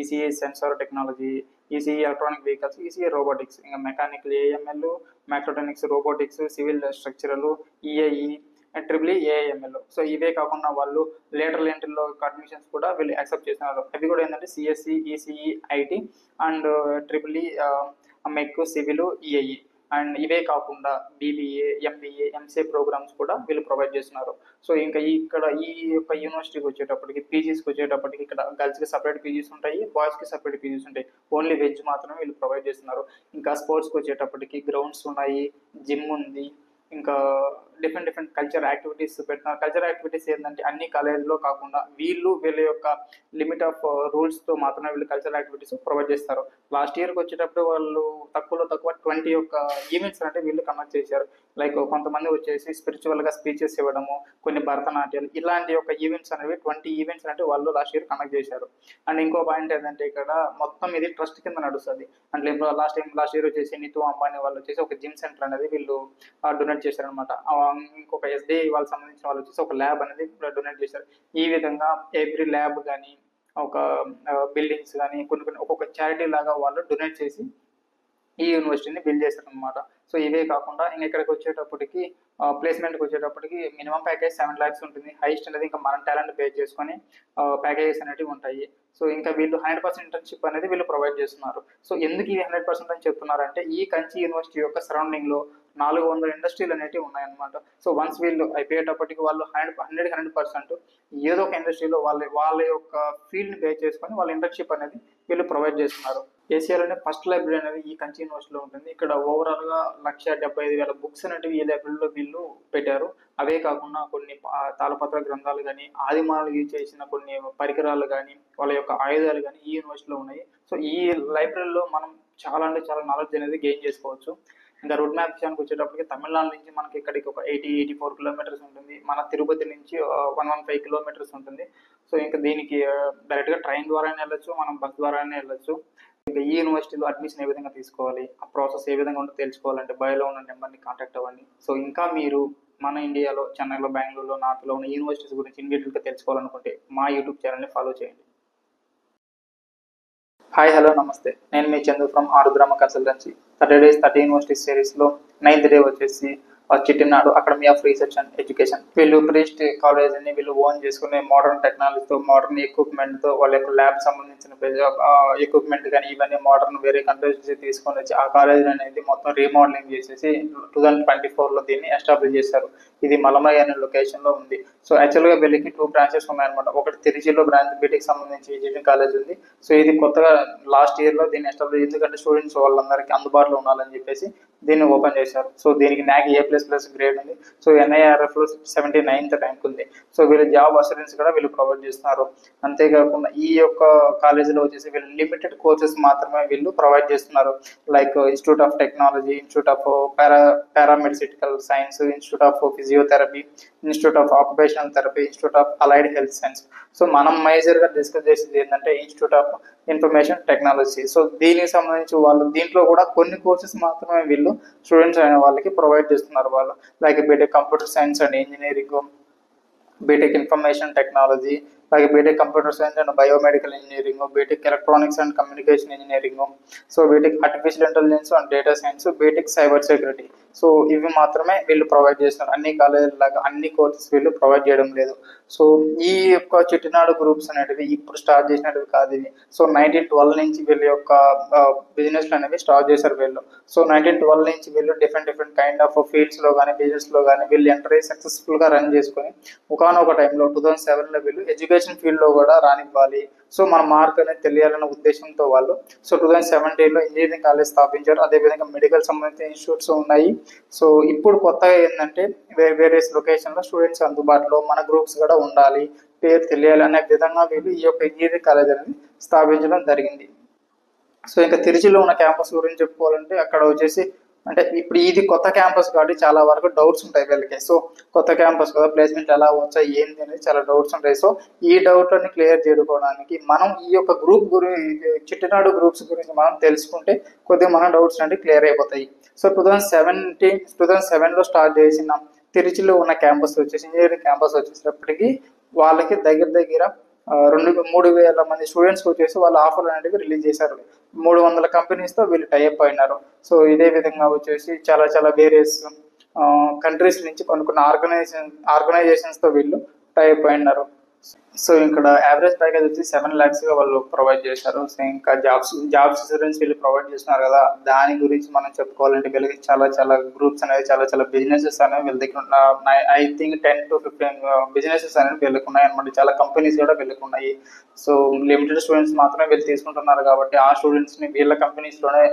ECE sensor technology, ECE electronic vehicles, ECE robotics, ఇంకా mechanical AML, mechatronics, robotics, civil structural, EIE, triple AML. So ఇవే కాకుండా వాళ్ళు లేటరల్ ఎంట్రీలో అడ్మిషన్స్ కూడా వీళ్ళు యాక్సెప్ట్ చేస్తున్నారు. అవి కూడా ఏంటంటే CSC, ECE, IT and triple mech, civil, EIE. And ఇవే కాకుండా బీబీఏ, ఎంబీఏ, ఎంసీఏ ప్రోగ్రామ్స్ కూడా వీళ్ళు ప్రొవైడ్ చేస్తున్నారు. సో ఇంకా ఇక్కడ ఈ యొక్క యూనివర్సిటీకి వచ్చేటప్పటికి పీజీస్కి వచ్చేటప్పటికి ఇక్కడ గర్ల్స్కి సపరేట్ పీజీస్ ఉంటాయి, బాయ్స్కి సపరేట్ పీజీస్ ఉంటాయి. ఓన్లీ వెజ్ మాత్రమే వీళ్ళు ప్రొవైడ్ చేస్తున్నారు. ఇంకా స్పోర్ట్స్కి వచ్చేటప్పటికి గ్రౌండ్స్ ఉన్నాయి, జిమ్ ఉంది, ఇంకా డిఫరెంట్ కల్చర్ యాక్టివిటీస్ పెడుతున్నారు. కల్చర్ యాక్టివిటీస్ ఏంటంటే అన్ని కాలేజ్లో కాకుండా వీళ్ళ యొక్క లిమిట్ ఆఫ్ రూల్స్తో మాత్రమే వీళ్ళు కల్చర్ యాక్టివిటీస్ ప్రొవైడ్ చేస్తారు. లాస్ట్ ఇయర్కి వచ్చేటప్పుడు వాళ్ళు తక్కువ 20 యొక్క ఈవెంట్స్ అంటే వీళ్ళు కండక్ట్ చేశారు. లైక్ కొంతమంది వచ్చేసి స్పిరిచువల్గా స్పీచెస్ ఇవ్వడము, కొన్ని భరతనాట్యాలు, ఇలాంటి యొక్క ఈవెంట్స్ అనేవి 20 ఈవెంట్స్ అంటే వాళ్ళు లాస్ట్ ఇయర్ కండక్ట్ చేశారు. అండ్ ఇంకో పాయింట్ ఏంటంటే ఇక్కడ మొత్తం ఇది ట్రస్ట్ కింద నడుస్తుంది. అంటే లాస్ట్ ఇయర్ వచ్చేసి నీతూ అంబానీ వాళ్ళు వచ్చేసి ఒక జిమ్ సెంటర్ అనేది వీళ్ళు డొనేట్ చేశారనమాట. ఇంకొక ఎస్డిఐ వాళ్ళకి సంబంధించిన వాళ్ళు వచ్చేసి ఒక ల్యాబ్ అనేది డొనేట్ చేశారు. ఈ విధంగా ఎవ్రీ ల్యాబ్ కానీ ఒక బిల్డింగ్స్ కానీ కొన్ని ఒక్కొక్క చారిటీ లాగా వాళ్ళు డొనేట్ చేసి ఈ యూనివర్సిటీని బిల్డ్ చేశారనమాట. సో ఇవే కాకుండా ఇంకా ఇక్కడికి వచ్చేటప్పటికి ప్లేస్మెంట్కి వచ్చేటప్పటికి మినిమం ప్యాకేజ్ 7 lakhs ఉంటుంది. హైయెస్ట్ అనేది ఇంకా మనం టాలెంట్ పే చేసుకొని ప్యాకేజెస్ అనేవి ఉంటాయి. సో ఇంకా వీళ్ళు 100% ఇంటర్న్షిప్ అనేది వీళ్ళు ప్రొవైడ్ చేస్తున్నారు. సో ఎందుకు ఇది 100% అని చెప్తున్నారంటే ఈ కంచి యూనివర్సిటీ యొక్క సరౌండింగ్లో 400 ఇండస్ట్రీలు అనేవి ఉన్నాయన్నమాట. సో వన్స్ వీళ్ళు అయిపోయేటప్పటికి వాళ్ళు 100% ఏదో ఒక ఇండస్ట్రీలో వాళ్ళ యొక్క ఫీల్డ్ని బే చేసుకొని వాళ్ళ ఇంటర్న్షిప్ అనేది వీళ్ళు ప్రొవైడ్ చేస్తున్నారు. ఏషియాలోనే ఫస్ట్ లైబ్రరీ అనేది ఈ కంచి యూనివర్సిటీలో ఉంటుంది. ఇక్కడ ఓవరాల్గా 175,000 బుక్స్ అనేవి ఈ లైబ్రరీలో వీళ్ళు పెట్టారు. అవే కాకుండా కొన్ని తాళపత్ర గ్రంథాలు కానీ, ఆదిమానవులు యూజ్ చేసిన కొన్ని పరికరాలు కానీ, వాళ్ళ యొక్క ఆయుధాలు కానీ ఈ యూనివర్సిటీలో ఉన్నాయి. సో ఈ లైబ్రరీలో మనం చాలా నాలెడ్జ్ అనేది గెయిన్ చేసుకోవచ్చు. ఇంకా రోడ్ మ్యాప్ విషయానికి వచ్చేటప్పటికి తమిళనాడు నుంచి మనకి ఇక్కడికి ఒక 84 kilometers ఉంటుంది. మన తిరుపతి నుంచి 115 kilometers ఉంటుంది. సో ఇంకా దీనికి డైరెక్ట్గా ట్రైన్ ద్వారానే వెళ్ళొచ్చు, మనం బస్ ద్వారానే వెళ్ళొచ్చు. ఇంకా ఈ యూనివర్సిటీలో అడ్మిషన్ ఏ విధంగా తీసుకోవాలి, ఆ ప్రాసెస్ ఏ విధంగా ఉందో తెలుసుకోవాలంటే బయోలో ఉన్న నెంబర్ని కాంటాక్ట్ అవ్వండి. సో ఇంకా మీరు మన ఇండియాలో చెన్నైలో, బెంగళూరులో, నార్త్లో ఉన్న యూనివర్సిటీస్ గురించి ఇన్ డీటెయిల్గా తెలుసుకోవాలనుకుంటే మా యూట్యూబ్ ఛానల్ని ఫాలో చేయండి. హాయ్, హలో, నమస్తే. నేను మీ Chandu from Arudrama consultancy. 30 days 30 universities సిరీస్లో 9th day వచ్చేసి Chettinad academy of research and education. వీళ్ళు ప్రీస్ట్ కాలేజ్ని వీళ్ళు ఓన్ చేసుకునే మోడర్న్ టెక్నాలజీతో, మోడర్న్ ఎక్విప్మెంట్తో, వాళ్ళ యొక్క ల్యాబ్ సంబంధించిన ఎక్విప్మెంట్ కానీ ఇవన్నీ మోడర్న్ వేరే కంట్రీస్ నుంచి తీసుకొని వచ్చి ఆ కాలేజ్ అనేది మొత్తం రీమోడలింగ్ చేసేసి 2024లో దీన్ని ఎస్టాబ్లిష్ చేశారు. ఇది మలమయ్య అనే లొకేషన్లో ఉంది. సో యాక్చువల్గా వీళ్ళకి 2 branches ఉన్నాయన్నమాట. ఒకటి తిరుచిలో బ్రాంచ్ బీటెక్ సంబంధించి ఇంజనీరింగ్ కాలేజ్ ఉంది. సో ఇది కొత్తగా లాస్ట్ ఇయర్లో దీన్ని ఎస్టాబ్లిష్, ఎందుకంటే స్టూడెంట్స్ వాళ్ళందరికీ అందుబాటులో ఉండాలని చెప్పేసి దీన్ని ఓపెన్ చేశారు. సో దీనికి NAAC A++ గ్రేడ్ ఉంది. సో NIRFలో 79th ర్యాంక్ ఉంది. సో వీళ్ళు జాబ్ అసూరెన్స్ కూడా వీళ్ళు ప్రొవైడ్ చేస్తున్నారు. అంతేకాకుండా ఈ యొక్క కాలేజీలో వచ్చేసి వీళ్ళు లిమిటెడ్ కోర్సెస్ మాత్రమే వీళ్ళు ప్రొవైడ్ చేస్తున్నారు. Like institute of technology, institute of paramedical science, institute of physiotherapy, institute of occupational therapy, institute of allied health science. So మనం మేజర్గా డిస్కస్ చేసేది ఏంటంటే institute of information technology. So దీనికి సంబంధించి వాళ్ళు దీంట్లో కూడా కొన్ని కోర్సెస్ మాత్రమే వీళ్ళు స్టూడెంట్స్ అయిన వాళ్ళకి ప్రొవైడ్ చేస్తున్నారు. వాళ్ళు like BTech computer science and engineering, BTech information technology, అలాగే BTech computer science and biomedical engineering, BTech electronics and communication engineering, so BTech artificial intelligence and data science, BTech cyber security. So ఇవి మాత్రమే వీళ్ళు ప్రొవైడ్ చేస్తున్నారు. అన్ని కాలేజీల లాగా అన్ని కోర్సెస్ వీళ్ళు ప్రొవైడ్ చేయడం లేదు. సో ఈ యొక్క చిట్టినాడు గ్రూప్స్ అనేటివి ఇప్పుడు స్టార్ట్ చేసినవి కాదు ఇవి. సో 1912 నుంచి వీళ్ళ యొక్క బిజినెస్లు అనేవి స్టార్ట్ చేశారు వీళ్ళు. సో 1912 నుంచి వీళ్ళు డిఫరెంట్ కైండ్ ఆఫ్ ఫీల్డ్స్లో కానీ బిజినెస్లో కానీ వీళ్ళు ఎంటర్ అయ్యి సక్సెస్ఫుల్గా రన్ చేసుకొని ఒకనొక టైంలో 2007లో వీళ్ళు ఎడ్యుకేషన్ ఫీల్డ్లో కూడా రానివ్వాలి, సో మన మార్క్ అనేది తెలియాలన్న ఉద్దేశంతో వాళ్ళు సో 2017లో ఇంజనీరింగ్ కాలేజ్ స్థాపించారు. అదేవిధంగా మెడికల్ సంబంధించిన ఇన్స్టిట్యూట్స్ ఉన్నాయి. సో ఇప్పుడు కొత్తగా ఏంటంటే వేరియస్ లొకేషన్లో స్టూడెంట్స్ అందుబాటులో మన గ్రూప్స్ కూడా ఉండాలి, పేరు తెలియాలి అనే విధంగా వీళ్ళు ఈ యొక్క ఇంజనీరింగ్ కాలేజ్ అనేది స్థాపించడం జరిగింది. సో ఇంకా తిరుచిలో ఉన్న క్యాంపస్ గురించి చెప్పుకోవాలంటే అక్కడ వచ్చేసి అంటే ఇప్పుడు ఇది కొత్త క్యాంపస్ కాబట్టి చాలా వరకు డౌట్స్ ఉంటాయి వీళ్ళకి. సో కొత్త క్యాంపస్ కదా, ప్లేస్మెంట్ ఎలా వచ్చాయి ఏంటి అనేది చాలా డౌట్స్ ఉంటాయి. సో ఈ డౌట్లన్నీ క్లియర్ చేసుకోవడానికి మనం ఈ యొక్క గ్రూప్ చిట్టినాడు గ్రూప్స్ గురించి మనం తెలుసుకుంటే కొద్దిగా మన డౌట్స్ అంటే క్లియర్ అయిపోతాయి. సో 2007లో స్టార్ట్ చేసిన తిరుచిలో ఉన్న క్యాంపస్ వచ్చేసి ఇంజనీరింగ్ క్యాంపస్ వచ్చేటప్పటికి వాళ్ళకి దగ్గర 3,000 మంది స్టూడెంట్స్ వచ్చేసి వాళ్ళ ఆఫర్లు అనేవి రిలీజ్ చేశారు. 300 కంపెనీస్తో వీళ్ళు టైఅప్ అయినారు. సో ఇదే విధంగా వచ్చేసి చాలా వేరియస్ కంట్రీస్ నుంచి కొన్ని ఆర్గనైజేషన్స్తో వీళ్ళు టైఅప్ అయినారు. సో ఇక్కడ యావరేజ్ ప్యాకేజ్ వచ్చి 7 lakhs వాళ్ళు ప్రొవైడ్ చేశారు. సో ఇంకా జాబ్స్ ఇన్సూరెన్స్ వీళ్ళు ప్రొవైడ్ చేస్తున్నారు కదా, దాని గురించి మనం చెప్పుకోవాలంటే వీళ్ళకి చాలా గ్రూప్స్ అనేవి చాలా బిజినెసెస్ అనేవి వీళ్ళ దగ్గర ఐ థింక్ 10 to 15 బిజినెసెస్ అనేవి వీళ్ళకి ఉన్నాయి అనమాట. చాలా కంపెనీస్ కూడా వీళ్ళకి ఉన్నాయి. సో లిమిటెడ్ స్టూడెంట్స్ మాత్రమే వీళ్ళు తీసుకుంటున్నారు కాబట్టి ఆ స్టూడెంట్స్ని వీళ్ళ కంపెనీస్లోనే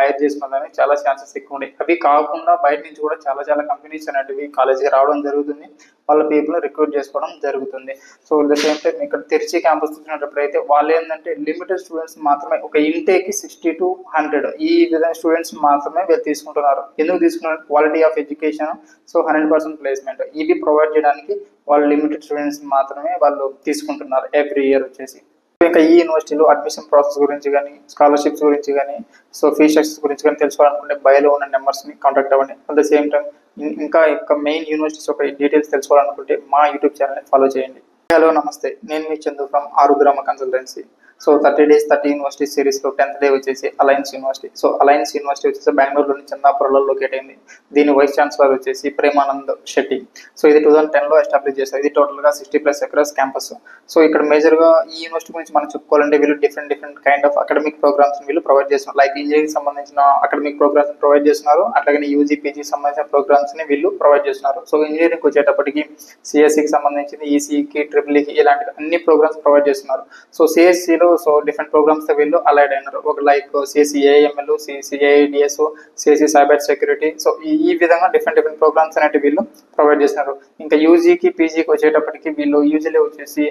హైర్ చేసుకోవడానికి చాలా ఛాన్సెస్ ఎక్కువ ఉన్నాయి. అవి కాకుండా బయట నుంచి కూడా చాలా కంపెనీస్ అనేటివి కాలేజీకి రావడం జరుగుతుంది, వాళ్ళ పీపుల్ రిక్రూట్ చేసుకోవడం జరుగుతుంది. సో ద సేమ్ టైం ఇక్కడ తిరుచి క్యాంపస్ చూసినప్పుడు అయితే వాళ్ళు ఏంటంటే లిమిటెడ్ స్టూడెంట్స్ మాత్రమే, ఒక ఇంటేక్కి 60 to 100 ఈ విధంగా స్టూడెంట్స్ మాత్రమే వీళ్ళు తీసుకుంటున్నారు. ఎందుకు తీసుకున్నారు? Quality of education, so 100% placement ఇవి ప్రొవైడ్ చేయడానికి వాళ్ళు లిమిటెడ్ స్టూడెంట్స్ మాత్రమే వాళ్ళు తీసుకుంటున్నారు ఎవ్రీ ఇయర్ వచ్చేసి. ఇంకా ఈ యూనివర్సిటీలో అడ్మిషన్ ప్రాసెస్ గురించి కానీ, స్కాలర్షిప్స్ గురించి కానీ, సో ఫీ స్ట్రక్చర్స్ గురించి కానీ తెలుసుకోవాలనుకుంటే బయోలో ఉన్న నెంబర్స్ని కాంటాక్ట్ అవ్వండి. అట్ ద సేమ్ టైం ఇంకా మెయిన్ యూనివర్సిటీస్ యొక్క డీటెయిల్స్ తెలుసుకోవాలనుకుంటే మా యూట్యూబ్ ఛానల్ని ఫాలో చేయండి. హలో నమస్తే, నేను మీ Chandu from Arugrama consultancy. So 30 days 30 university సిరీస్లో 10th డే వచ్చేసి alliance university. So alliance university వచ్చేసి బెంగళూరులోని చందాపురంలో లొకేట్ అయింది. దీని వైస్ ఛాన్సలర్ వచ్చేసి ప్రేమానంద్ శెట్టి. సో ఇది 2010లో ఎస్టాబ్లిష్ చేశారు. ఇది టోటల్గా 60+ acres క్యాంపస్. సో ఇక్కడ మేజర్గా ఈ యూనివర్సిటీ గురించి మనం చెప్పుకోవాలంటే వీళ్ళు different kind of academic programmes వీళ్ళు ప్రొవైడ్ చేస్తున్నారు. లైక్ ఇంజనీరింగ్ సంబంధించిన అకాడమిక్ ప్రోగ్రామ్స్ ప్రొవైడ్ చేస్తున్నారు, అట్లాగే యూజీ పీజీ సంబంధించిన ప్రోగ్రామ్స్ని వీళ్ళు ప్రొవైడ్ చేస్తున్నారు. సో ఇంజనీరింగ్ వచ్చేటప్పటికి సిఎస్సికి సంబంధించింది, ఈసీకి, ట్రిపుల్ఈకి ఇలాంటి అన్ని ప్రోగ్రామ్స్ ప్రొవైడ్ చేస్తున్నారు. సో సిఎస్సిలో సో డిఫరెంట్ ప్రోగ్రామ్స్ తో వీళ్ళు అలైడ్ అయినారు. ఒక like CSC AML, CSC AIDS, CSC cyber security. So ఈ విధంగా డిఫరెంట్ ప్రోగ్రామ్స్ అనేవి వీళ్ళు ప్రొవైడ్ చేస్తున్నారు. ఇంకా యూజీకి పీజీకి వచ్చేటప్పటికి వీళ్ళు యూజీలో వచ్చేసి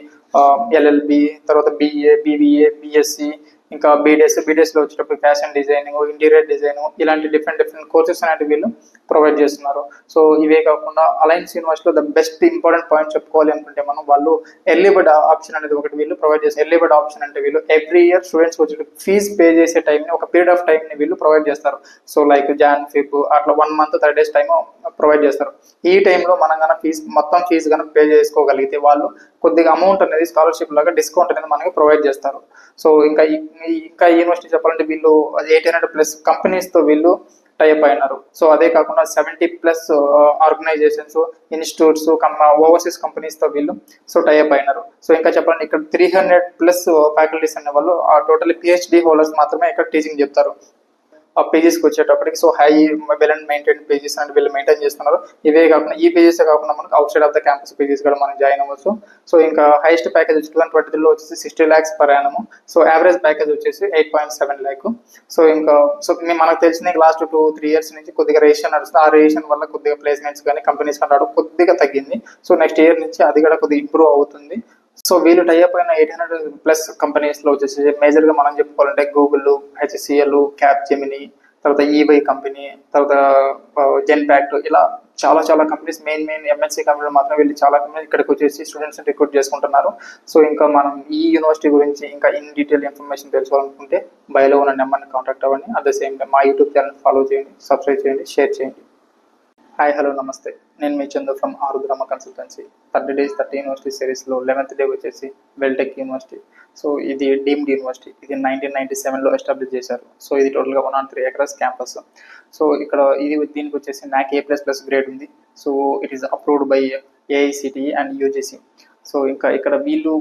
ఎల్ఎల్బి, తర్వాత బిఏ, బీబీఏ, బిఎస్సి, ఇంకా బీడీఎస్లో వచ్చేటప్పుడు ఫ్యాషన్ డిజైనింగ్, ఇంటీరియర్ డిజైన్ ఇలాంటి డిఫరెంట్ కోర్సెస్ అనేవి వీళ్ళు ప్రొవైడ్ చేస్తున్నారు. సో ఇవే కాకుండా అలయన్స్ యూనివర్సిటీలో ద బెస్ట్ ఇంపార్టెంట్ పాయింట్ చెప్పుకోవాలి అనుకుంటే మనం వాళ్ళు ఎర్లీ బర్డ్ ఆప్షన్ అనేది ఒకటి వీళ్ళు ప్రొవైడ్ చేస్తారు. ఎర్లీ బర్డ్ ఆప్షన్ అంటే వీళ్ళు ఎవ్రీ ఇయర్ స్టూడెంట్స్ వచ్చి ఫీజ్ పే చేసే టైంని ఒక పీరియడ్ ఆఫ్ టైంని వీళ్ళు ప్రొవైడ్ చేస్తారు. సో లైక్ జాన్, ఫిబ్ అట్లా 1 month 30 days టైం ప్రొవైడ్ చేస్తారు. ఈ టైంలో మనం కనుక మొత్తం ఫీజు కనుక పే చేసుకోగలిగితే వాళ్ళు కొద్దిగా అమౌంట్ అనేది స్కాలర్షిప్ లాగా డిస్కౌంట్ అనేది మనకి ప్రొవైడ్ చేస్తారు. సో ఇంకా యూనివర్సిటీ చెప్పాలంటే వీళ్ళు 800+ కంపెనీస్తో వీళ్ళు టైప్ అయినారు. సో అదే కాకుండా 70+ ఆర్గనైజేషన్స్, ఇన్స్టిట్యూట్స్, ఓవర్సీస్ కంపెనీస్తో వీళ్ళు సో టైప్ అయినారు. సో ఇంకా చెప్పాలంటే ఇక్కడ 300+ ఫ్యాకల్టీస్ అనే వాళ్ళు టోటల్లీ పిహెచ్డి హోల్డర్స్ మాత్రమే ఇక్కడ టీచింగ్ చెప్తారు. ఆ పేజెస్కి వచ్చేటప్పటికి so high well and maintain pages అంటే వీళ్ళు మెయింటైన్ చేస్తున్నారు. ఇవే కాకుండా ఈ పేజెస్ కాకుండా మనకు out side of the campus pages కూడా మనం జాయిన్ అవ్వచ్చు. సో ఇంకా హైయెస్ట్ ప్యాకేజ్ వచ్చి 2023లో వచ్చేసి 60 lakhs per annum. So average package వచ్చేసి 8.7 lakh. సో ఇంకా మనకు తెలిసిన లాస్ట్ 2-3 years నుంచి కొద్దిగా రేషన్ నడుస్తుంది. ఆ రేషన్ వల్ల కొద్దిగా ప్లేస్మెంట్స్ కానీ కంపెనీస్ కానీ రావడం కొద్దిగా తగ్గింది. సో నెక్స్ట్ ఇయర్ నుంచి అది కూడా కొద్దిగా ఇంప్రూవ్ అవుతుంది. సో వీళ్ళు టైఅప్ అయిన 800+ కంపెనీస్లో వచ్చేసి మేజర్గా మనం చెప్పుకోవాలంటే గూగుల్, హెచ్సిఎల్, క్యాప్ జెమిని, తర్వాత ఈవై కంపెనీ, తర్వాత జెన్పాక్ట్ ఇలా చాలా చాలా కంపెనీస్ మెయిన్ ఎంఎన్సీ కంపెనీలు మాత్రం వెళ్ళి చాలా కంపెనీస్ ఇక్కడికి వచ్చేసి స్టూడెంట్స్ రిక్రూట్ చేసుకుంటున్నారు. సో ఇంకా మనం ఈ యూనివర్సిటీ గురించి ఇంకా ఇన్ డీటెయిల్ ఇన్ఫర్మేషన్ తెలుసుకోవాలనుకుంటే బయోలో ఉన్న నెంబర్ని కాంటాక్ట్ అవ్వండి. అట్ ద సేమ్ టైం మా యూట్యూబ్ ఛానల్ ఫాలో చేయండి, సబ్స్క్రైబ్ చేయండి, షేర్ చేయండి. హాయ్ హలో నమస్తే, నేను మీ Chandu from Arudrama consultancy. 30 days 30 university సిరీస్లో 11th డే వచ్చేసి వెల్టెక్ యూనివర్సిటీ. సో ఇది డీమ్డ్ యూనివర్సిటీ. ఇది 1997లో ఎస్టాబ్లిష్ చేశారు. సో ఇది టోటల్గా 103 acres క్యాంపస్. సో ఇక్కడ దీనికి వచ్చేసి NAC A++ గ్రేడ్ ఉంది. So it is approved by AICTE and UGC. So ఇంకా ఇక్కడ వీళ్ళు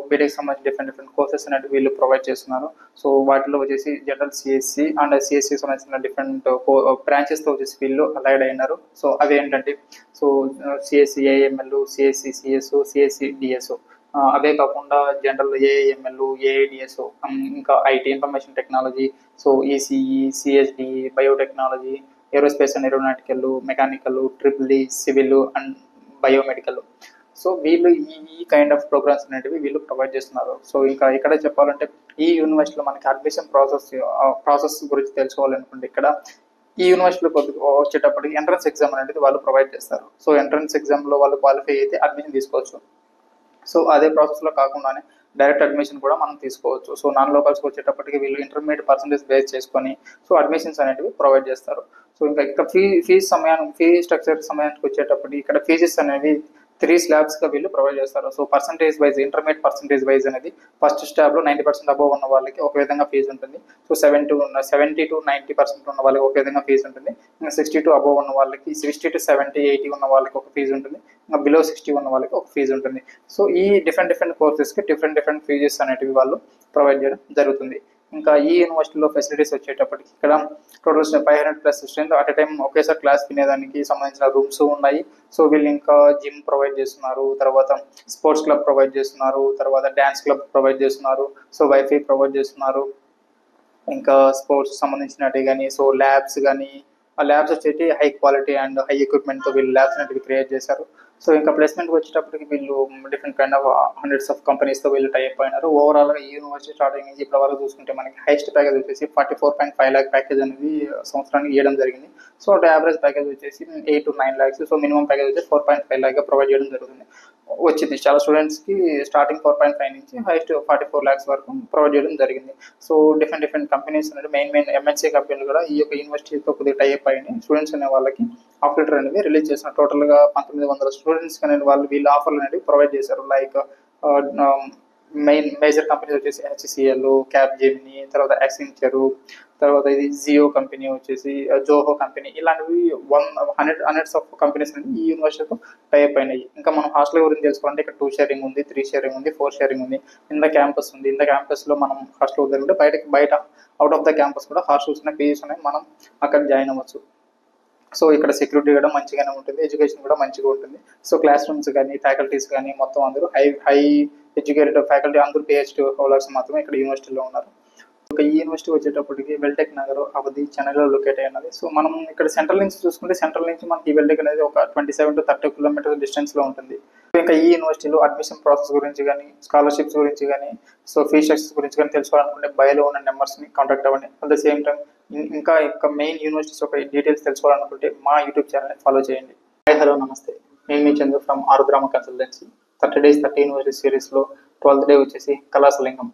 బీటెక్ సంబంధించి డిఫరెంట్ కోర్సెస్ అనేవి వీళ్ళు ప్రొవైడ్ చేస్తున్నారు. సో వాటిలో వచ్చేసి జనరల్ సిఎస్సి అండ్ సిఎస్సి సంబంధించిన డిఫరెంట్ బ్రాంచెస్తో వచ్చేసి వీళ్ళు అలైడ్ అయినారు. సో అవి ఏంటంటే so CSE AML, CSE CS, CSE DS, అవే కాకుండా జనరల్ ఏఎంఎల్, ఏఐడిఎస్, ఇంకా IT information technology, so ECE, CSD, biotechnology, aerospace and aeronautical, mechanical, triple civil and biomedical. So వీళ్ళు ఈ కైండ్ ఆఫ్ ప్రోగ్రామ్స్ అనేటివి వీళ్ళు ప్రొవైడ్ చేస్తున్నారు. సో ఇంకా ఇక్కడ చెప్పాలంటే ఈ యూనివర్సిటీలో మనకి అడ్మిషన్ ప్రాసెస్ గురించి తెలుసుకోవాలనుకుంటే ఇక్కడ ఈ యూనివర్సిటీలో వచ్చేటప్పటికి ఎంట్రన్స్ ఎగ్జామ్ అనేది వాళ్ళు ప్రొవైడ్ చేస్తారు. సో ఎంట్రన్స్ ఎగ్జామ్లో వాళ్ళు క్వాలిఫై అయితే అడ్మిషన్ తీసుకోవచ్చు. సో అదే ప్రాసెస్లో కాకుండానే డైరెక్ట్ అడ్మిషన్ కూడా మనం తీసుకోవచ్చు. సో నాన్ లోకల్స్కి వచ్చేటప్పటికి వీళ్ళు ఇంటర్మీడియట్ పర్సెంటేజ్ బేస్ చేసుకొని సో అడ్మిషన్స్ అనేటివి ప్రొవైడ్ చేస్తారు. సో ఇంకా ఇక్కడ ఫీ స్ట్రక్చర్ సమయానికి వచ్చేటప్పటికి ఇక్కడ ఫీజెస్ అనేవి 3 స్లాబ్స్గా వీళ్ళు ప్రొవైడ్ చేస్తారు. So percentage wise, intermediate percentage wise అనేది ఫస్ట్ స్టాబ్లో 90% అబోవ్ ఉన్న వాళ్ళకి ఒక విధంగా ఫీజు ఉంటుంది. సో 70 to 90% ఉన్న వాళ్ళకి ఒక విధంగా ఫీజు ఉంటుంది. ఇంకా 60 to అబోవ్ ఉన్న వాళ్ళకి, 60 to 70, 80 ఉన్న వాళ్ళకి ఒక ఫీజు ఉంటుంది. ఇంకా బిలో 60 ఉన్న వాళ్ళకి ఒక ఫీజు ఉంటుంది. సో ఈ డిఫరెంట్ కోర్సెస్కి డిఫరెంట్ ఫీజెస్ అనేటివి వాళ్ళు ప్రొవైడ్ చేయడం జరుగుతుంది. ఇంకా ఈ యూనివర్సిటీలో ఫెసిలిటీస్ వచ్చేటప్పటికి ఇక్కడ total 500+ strength at a time ఒకేసారి క్లాస్ వినేదానికి సంబంధించిన రూమ్స్ ఉన్నాయి. సో వీళ్ళు ఇంకా జిమ్ ప్రొవైడ్ చేస్తున్నారు, తర్వాత స్పోర్ట్స్ క్లబ్ ప్రొవైడ్ చేస్తున్నారు, తర్వాత డ్యాన్స్ క్లబ్ ప్రొవైడ్ చేస్తున్నారు, సో వైఫై ప్రొవైడ్ చేస్తున్నారు. ఇంకా స్పోర్ట్స్ సంబంధించినట్టు కానీ సో ల్యాబ్స్ కానీ, ఆ ల్యాబ్స్ వచ్చేసి హై క్వాలిటీ అండ్ హై ఎక్విప్మెంట్తో వీళ్ళు ల్యాబ్స్ అనేవి క్రియేట్ చేశారు. సో ఇంకా ప్లేస్మెంట్కి వచ్చేటప్పటికి వీళ్ళు different kind of hundreds of కంపెనీస్తో వీళ్ళు టైప్ అయినారు. ఓవరాల్గా ఈ యూనివర్సిటీ స్టార్టింగ్ నుంచి ఇప్పటి వరకు చూసుకుంటే మనకి హైయెస్ట్ ప్యాకేజ్ వచ్చేసి 44.5 lakh ప్యాకేజ్ అనేది సంవత్సరానికి ఇవ్వడం జరిగింది. సో యావరేజ్ ప్యాకేజ్ వచ్చేసి 8 to 9 lakhs. So minimum package వచ్చేసి 4.5 lakh ప్రొవైడ్ చేయడం జరుగుతుంది. వచ్చింది చాలా స్టూడెంట్స్కి స్టార్టింగ్ 4.5 నుంచి హైయెస్ట్ 44 lakhs వరకు ప్రొవైడ్ చేయడం జరిగింది. సో డిఫరెంట్ కంపెనీస్ అనేది మెయిన్ ఎంఎన్సీ కంపెనీలు కూడా ఈ యొక్క యూనివర్సిటీతో కొద్దిగా టైప్ అయినాయి. స్టూడెంట్స్ అనే వాళ్ళకి ఆఫర్ లెటర్ అనేది రిలీజ్ చేసిన టోటల్గా 1900 స్టూడెంట్స్ అనేది వీళ్ళు ఆఫర్లు అనేవి ప్రొవైడ్ చేశారు. లైక్ మేజర్ కంపెనీస్ వచ్చేసి HCL, క్యాప్జెమిని, తర్వాత యాక్సెంచర్, తర్వాత ఇది జియో కంపెనీ వచ్చేసి జోహో కంపెనీ, ఇలాంటివి హండ్రెడ్స్ ఆఫ్ కంపెనీస్ అనేది ఈ యూనివర్సిటీతో టైప్ అయినాయి. ఇంకా మనం హాస్టల్ గురించి తెలుసుకోవాలంటే ఇక్కడ 2 sharing ఉంది, 3 sharing ఉంది, 4 sharing ఉంది. ఇన్ ద క్యాంపస్ ఉంది. ఇన్ ద క్యాంపస్లో మనం హాస్టల్ వద్దంటే బయట అవుట్ ఆఫ్ ద క్యాంపస్ కూడా హాస్టల్స్ ఉన్నాయి, పీజీస్ ఉన్నాయి, మనం అక్కడ జాయిన్ అవ్వచ్చు. సో ఇక్కడ సెక్యూరిటీ కూడా మంచిగానే ఉంటుంది, ఎడ్యుకేషన్ కూడా మంచిగా ఉంటుంది. సో క్లాస్ రూమ్స్ కానీ, ఫ్యాకల్టీస్ కానీ మొత్తం అందరూ హై ఎడ్యుకేటెడ్ ఫ్యాకల్టీ, అందరూ PhD హోల్డర్స్ మాత్రమే ఇక్కడ యూనివర్సిటీలో ఉన్నారు. ఒక ఈ యూనివర్సిటీ వచ్చేటప్పటికి వెల్టెక్ నగర్ అవధి చెన్నైలో లొకేట్ అయినది. సో మనం ఇక్కడ సెంట్రల్ నుంచి చూసుకుంటే సెంట్రల్ నుంచి మనకి వెల్టెక్ అనేది ఒక 27 to 30 kilometers డిస్టెన్స్లో ఉంటుంది. ఇంకా ఈ యూనివర్సిటీలో అడ్మిషన్ ప్రాసెస్ గురించి కానీ, స్కాలర్షిప్స్ గురించి కానీ, సో ఫీ స్ట్రక్చర్స్ గురించి కానీ తెలుసుకోవాలనుకుంటే బయోలో ఉన్న నెంబర్స్ని కాంటాక్ట్ అవ్వండి. అట్ ద సేమ్ టైం ఇంకా మెయిన్ యూనివర్సిటీస్ ఒక డీటెయిల్స్ తెలుసుకోవాలనుకుంటే మా యూట్యూబ్ ఛానల్ని ఫాలో చేయండి. హాయ్ హలో నమస్తే, నేను మీ Chandu from Arudrama consultancy. 30 days 30 university సిరీస్లో 12th డే వచ్చేసి కళాసలింగం.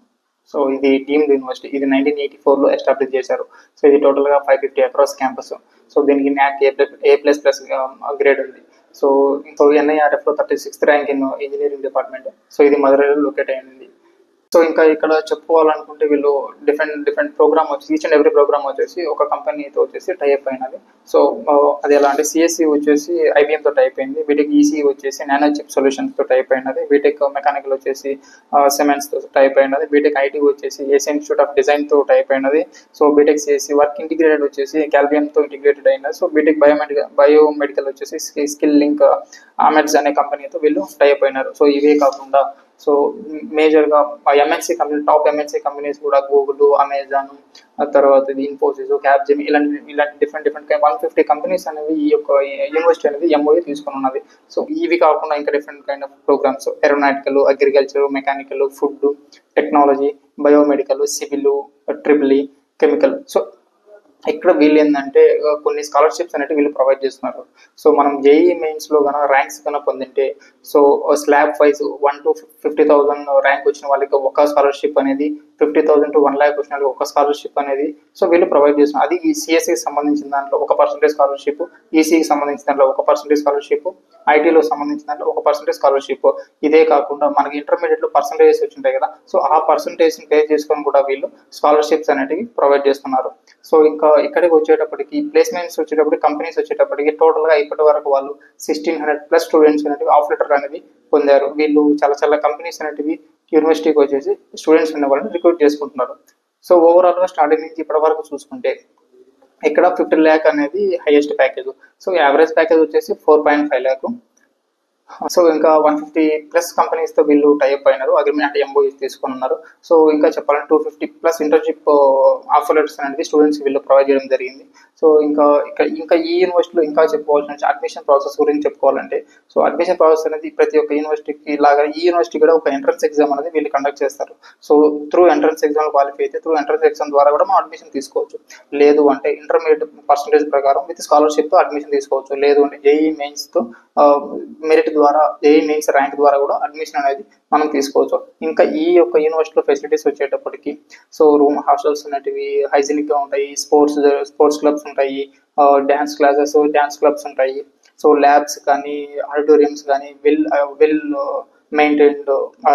సో ఇది డీమ్డ్ యూనివర్సిటీ. ఇది 1984లో ఎస్టాబ్లిష్ చేశారు. సో ఇది టోటల్గా 550 acres క్యాంపస్. సో దీనికి NAC A++ గ్రేడ్ ఉంది. సో NIRFలో 36th rank in engineering department. So ఇది మధురైలో లొకేట్ అయింది. సో ఇంకా ఇక్కడ చెప్పుకోవాలనుకుంటే వీళ్ళు డిఫరెంట్ ప్రోగ్రామ్ వచ్చి ఈచ్ అండ్ ఎవ్రీ ప్రోగ్రామ్ వచ్చేసి ఒక కంపెనీతో వచ్చేసి టైప్ అయినది. సో అది ఎలా అంటే సిఎస్సి వచ్చేసి IBMతో టైప్ అయింది, బీటెక్ ఈసీ వచ్చేసి నానో చిప్ సొల్యూషన్స్తో టైప్ అయినది, బీటెక్ మెకానికల్ వచ్చేసి సిమెంట్స్తో టైప్ అయినది, బీటెక్ ఐటీ వచ్చేసి ఏషియన్ ఇన్స్టిట్యూట్ ఆఫ్ డిజైన్తో టైప్ అయినది. So BTech CSC work integrated వచ్చేసి క్యాల్వియంతో ఇంటిగ్రేటెడ్ అయినది. సో బీటెక్ బయోమెడికల్ వచ్చేసి స్కిల్ లింక్ ఆమెడ్స్ అనే కంపెనీతో వీళ్ళు టైప్ అయినారు. సో ఇవే కాకుండా సో మేజర్గా MNC company, top MNC companies కూడా గూగుల్, అమెజాన్, తర్వాత ఇన్ఫోసిస్, క్యాప్జెమిని, ఇలాంటి డిఫరెంట్ 150 కంపెనీస్ అనేవి ఈ యొక్క యూనివర్సిటీ అనేది MOU తీసుకొని ఉన్నది. సో ఇవి కాకుండా ఇంకా different kind of programs aeronautical, agriculture, mechanical, food technology, biomedical, civil, triple chemical, so ఇక్కడ వీళ్ళు ఏంటంటే కొన్ని స్కాలర్షిప్స్ అనేవి వీళ్ళు ప్రొవైడ్ చేస్తున్నారు. సో మనం జేఈ మెయిన్స్లో కనుక ర్యాంక్స్ కనుక పొందింటే so slab wise 1 to 50,000 rank వచ్చిన వాళ్ళకి ఒక స్కాలర్షిప్ అనేది, 50,000 to 1 lakh వచ్చిన వాళ్ళకి ఒక స్కాలర్షిప్ అనేది సో వీళ్ళు ప్రొవైడ్ చేస్తున్నారు. అది ఈ సిఎస్సికి సంబంధించిన దాంట్లో 1% స్కాలర్షిప్, ఈసీకి సంబంధించిన దాంట్లో 1% స్కాలర్షిప్, ఐటీలో సంబంధించిన దాంట్లో 1% స్కాలర్షిప్. ఇదే కాకుండా మనకి ఇంటర్మీడియట్లో పర్సంటేజెస్ వచ్చింటాయి కదా, సో ఆ పర్సంటేజ్ని పే చేసుకొని కూడా వీళ్ళు స్కాలర్షిప్స్ అనేటివి ప్రొవైడ్ చేస్తున్నారు. సో ఇంకా ఇక్కడికి వచ్చేటప్పటికి ప్లేస్మెంట్స్ వచ్చేటప్పటికి కంపెనీస్ వచ్చేటప్పటికి టోటల్గా ఇప్పటి వరకు వాళ్ళు 1600+ స్టూడెంట్స్ అనేవి ఆఫ్ లెటర్ అనేది పొందారు. వీళ్ళు చాలా కంపెనీస్ అనేటివి యూనివర్సిటీకి వచ్చేసి స్టూడెంట్స్ అనే వాళ్ళని రిక్రూట్ చేసుకుంటున్నారు. సో ఓవరాల్గా స్టార్టింగ్ నుంచి ఇప్పటి వరకు చూసుకుంటే ఇక్కడ 50 lakh అనేది highest package. So average package వచ్చేసి 4.5 lakh. సో ఇంకా 150+ కంపెనీస్తో వీళ్ళు టైప్ అయినారు, అగ్రిమెంట్ అంటే ఎంఓయూస్ తీసుకొని ఉన్నారు. సో ఇంకా చెప్పాలంటే 250+ ఇంటర్న్షిప్ ఆఫర్ లెటర్స్ అనేది స్టూడెంట్స్ వీళ్ళు ప్రొవైడ్ చేయడం జరిగింది. సో ఇంకా ఈ యూనివర్సిటీలో ఇంకా చెప్పుకోవాల్సిన అడ్మిషన్ ప్రాసెస్ గురించి చెప్పుకోవాలంటే, సో అడ్మిషన్ ప్రాసెస్ అనేది ప్రతి ఒక్క యూనివర్సిటీకి లాగా ఈ యూనివర్సిటీ కూడా ఒక ఎంట్రన్స్ ఎగ్జామ్ అనేది వీళ్ళు కండక్ట్ చేస్తారు. So through entrance exam qualify అయితే త్రూ ఎంట్రన్స్ ఎగ్జామ్ ద్వారా కూడా మనం అడ్మిషన్ తీసుకోవచ్చు. లేదు అంటే ఇంటర్మీడియట్ పర్సంటేజ్ ప్రకారం విత్ స్కాలర్షిప్తో అడ్మిషన్ తీసుకోవచ్చు. లేదు అంటే జేఈ మెయిన్స్తో మెరిట్ ద్వారా, జేఈ మెయిన్స్ ర్యాంక్ ద్వారా కూడా అడ్మిషన్ అనేది మనం తీసుకోవచ్చు. ఇంకా ఈ యొక్క యూనివర్సిటీలో ఫెసిలిటీస్ వచ్చేటప్పటికి సో రూమ్ హాస్టల్స్ అనేటివి హైజీనిక్గా ఉంటాయి, స్పోర్ట్స్ క్లబ్స్ ఉంటాయి, డ్యాన్స్ క్లబ్స్ ఉంటాయి. సో ల్యాబ్స్ కానీ ఆడిటోరియంస్ కానీ వెల్ మెయింటైన్డ్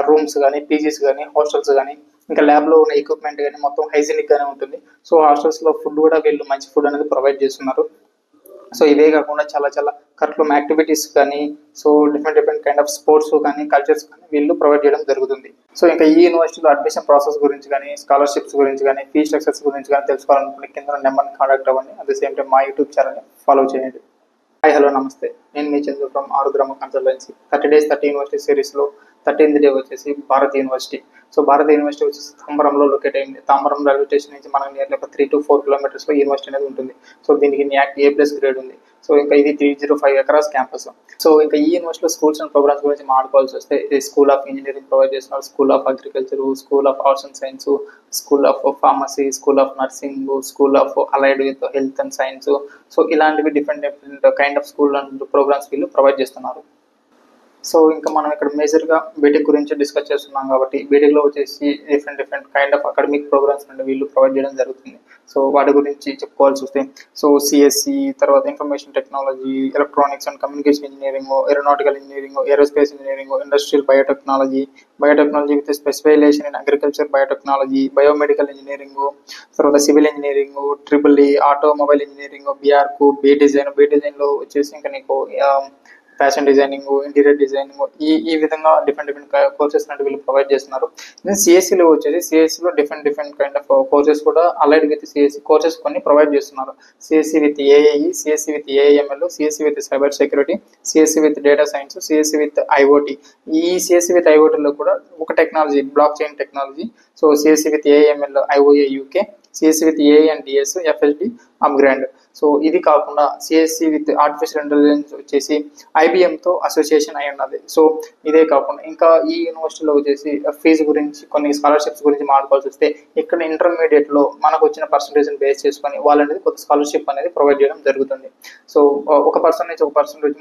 రూమ్స్ కానీ, పీజీస్ కానీ, హాస్టల్స్ కానీ, ఇంకా ల్యాబ్లో ఉన్న ఎక్విప్మెంట్ కానీ మొత్తం హైజీనిక్గానే ఉంటుంది. సో హాస్టల్స్లో ఫుడ్ కూడా వీళ్ళు మంచి ఫుడ్ అనేది ప్రొవైడ్ చేస్తున్నారు. సో ఇవే కాకుండా చాలా కరికులం యాక్టివిటీస్ కానీ, so different kind of sports కానీ, కల్చర్స్ కానీ వీళ్ళు ప్రొవైడ్ చేయడం జరుగుతుంది. సో ఇంకా ఈ యూనివర్సిటీలో అడ్మిషన్ ప్రాసెస్ గురించి కానీ, స్కాలర్షిప్స్ గురించి కానీ, ఫీ స్ట్రక్చర్స్ గురించి కానీ తెలుసుకోవాలనుకుంటే కింద నెంబర్ని కాంటాక్ట్ అవ్వండి. అట్ ద సేమ్ టైం మా యూట్యూబ్ ఛానల్ని ఫాలో చేయండి. హాయ్ హలో నమస్తే, నేను మీ చంద్ర from Arudrama consultancy. 30 days 30 university సిరీస్లో 13th డే వచ్చేసి Bharat university. So Bharat university వచ్చేసి తాంబరంలో లొకేట్ అయింది. తాంబరం రైల్వే స్టేషన్ నుంచి మనకు నియర్లీ ఒక 3 to 4 kilometers యూనివర్సిటీ అనేది ఉంటుంది. సో దీనికి NAAC A+ గ్రేడ్ ఉంది. సో ఇంకా ఇది 305 acres క్యాంపస్. సో ఇంకా ఈ యూనివర్సిటీలో స్కూల్స్ అండ్ ప్రోగ్రామ్స్ గురించి మాట్లాడుకోవాల్సి వస్తే స్కూల్ ఆఫ్ ఇంజనీరింగ్ ప్రొవైడ్ చేస్తున్నారు, school of agriculture, school of arts and science, school of pharmacy, school of nursing, school of allied with health and science. So ఇలాంటివి different kind of school and programs వీళ్ళు ప్రొవైడ్ చేస్తున్నారు. సో ఇంకా మనం ఇక్కడ మేజర్గా బీటెక్ గురించి డిస్కస్ చేస్తున్నాం కాబట్టి బీటెక్లో వచ్చేసి different kind of academic programs నుండి వీళ్ళు ప్రొవైడ్ చేయడం జరుగుతుంది. సో వాటి గురించి చెప్పుకోవాల్సి వస్తే సో సిఎస్సి, తర్వాత information technology, electronics and communication engineering, aeronautical engineering, aerospace engineering, industrial biotechnology with specialization in agriculture biotechnology, biomedical engineering, తర్వాత civil engineering, EEE, automobile engineering, B డిజైన్లో వచ్చేసి ఇంకా నీకు ఫ్యాషన్ డిజైనింగ్, ఇంటీరియర్ డిజైనింగ్, ఈ విధంగా డిఫరెంట్ కోర్సెస్ అంటే వీళ్ళు ప్రొవైడ్ చేస్తున్నారు. సిఎస్సిలో వచ్చేసి సిఎస్సిలో డిఫరెంట్ కైండ్ ఆఫ్ కోర్సెస్ కూడా అలైడ్ విత్ సిఎస్సి కోర్సెస్ కొన్ని ప్రొవైడ్ చేస్తున్నారు. CSC with AIE, CSC with AIML, CSC with cyber security, CSC with data science, CSC with IoT. ఈ సిఎస్సి విత్ ఐఓటీలో కూడా ఒక technology block chain technology. So CSC with AIML IOA UK, CSC with AI and DS FSD upgrade. So ఇది కాకుండా సిఎస్సి విత్ ఆర్టిఫిషియల్ ఇంటెలిజెన్స్ వచ్చేసి ఐబిఎంతో అసోసియేషన్ అయి ఉన్నది. సో ఇదే కాకుండా ఇంకా ఈ యూనివర్సిటీలో వచ్చేసి ఫీజు గురించి, కొన్ని స్కాలర్షిప్స్ గురించి మాట్లాడుకోవాల్సి వస్తే ఇక్కడ ఇంటర్మీడియట్లో మనకు వచ్చిన పర్సంటేజ్ని బేస్ చేసుకొని వాళ్ళనేది కొత్త స్కాలర్షిప్ అనేది ప్రొవైడ్ చేయడం జరుగుతుంది. సో ఒక పర్సంటేజ్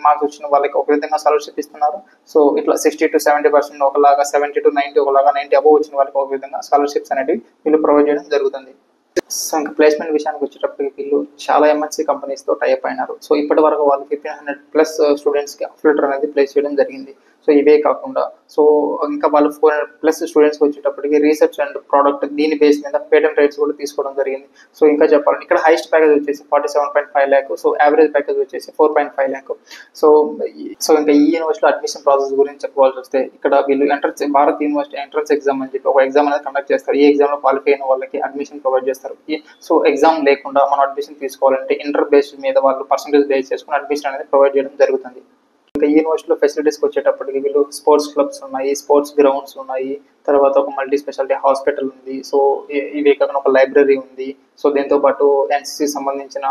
మార్క్స్ వచ్చిన వాళ్ళకి ఒక విధంగా స్కాలర్షిప్ ఇస్తున్నారు. సో ఇట్లా 60 to 70% ఒకలాగా, 70 to 90 ఒకలాగా, 90 above వచ్చిన వాళ్ళకి ఒక విధంగా స్కాలర్షిప్స్ అనేవి వీళ్ళు ప్రొవైడ్ చేయడం జరుగుతుంది. సో ఇంకా ప్లేస్మెంట్ విషయానికి వచ్చేటప్పటికి వీళ్ళు చాలా ఎంఎన్సీ కంపెనీస్తో టైప్ అయినారు. సో ఇప్పటి వరకు వాళ్ళు 1500+ స్టూడెంట్స్కి ఆఫర్ లెటర్ అనేది ప్లేస్ చేయడం జరిగింది. సో ఇవే కాకుండా సో ఇంకా వాళ్ళు 400+ స్టూడెంట్స్కి వచ్చేటప్పటికి రీసెర్చ్ అండ్ ప్రోడక్ట్ దీని బేస్ మీద పేటెంట్ రైట్స్ కూడా తీసుకోవడం జరిగింది. సో ఇంకా చెప్పాలంటే ఇక్కడ హైయెస్ట్ ప్యాకేజ్ వచ్చేసి 47.5 lakh. సో యావరేజ్ ప్యాకేజ్ వచ్చేసి 4.5 lakh. సో ఇంకా ఈ యూనివర్సిటీలో అడ్మిషన్ ప్రాసెస్ గురించి చెప్పుకోవాల్సి వస్తే ఇక్కడ వీళ్ళు భారత్ యూనివర్సిటీ ఎంట్రన్స్ ఎగ్జామ్ అని చెప్పి ఒక ఎగ్జామ్ అనేది కండక్ట్ చేస్తారు. ఈ ఎగ్జామ్లో క్వాలిఫై అయిన వాళ్ళకి అడ్మిషన్ ప్రొవైడ్ చేస్తారు. సో ఎగ్జామ్ లేకుండా మనం అడ్మిషన్ తీసుకోవాలంటే ఇంటర్ బేస్డ్ మీద వాళ్ళు పర్సంటేజ్ బేస్ చేసుకుని అడ్మిషన్ అనేది ప్రొవైడ్ చేయడం జరుగుతుంది. ఇంకా ఈ యూనివర్సిటీలో ఫెసిలిటీస్కి వచ్చేటప్పటికి వీళ్ళు స్పోర్ట్స్ క్లబ్స్ ఉన్నాయి, స్పోర్ట్స్ గ్రౌండ్స్ ఉన్నాయి, తర్వాత ఒక మల్టీ స్పెషాలిటీ హాస్పిటల్ ఉంది. సో ఇవే కాకుండా ఒక లైబ్రరీ ఉంది. సో దీంతో పాటు ఎన్సిసి సంబంధించిన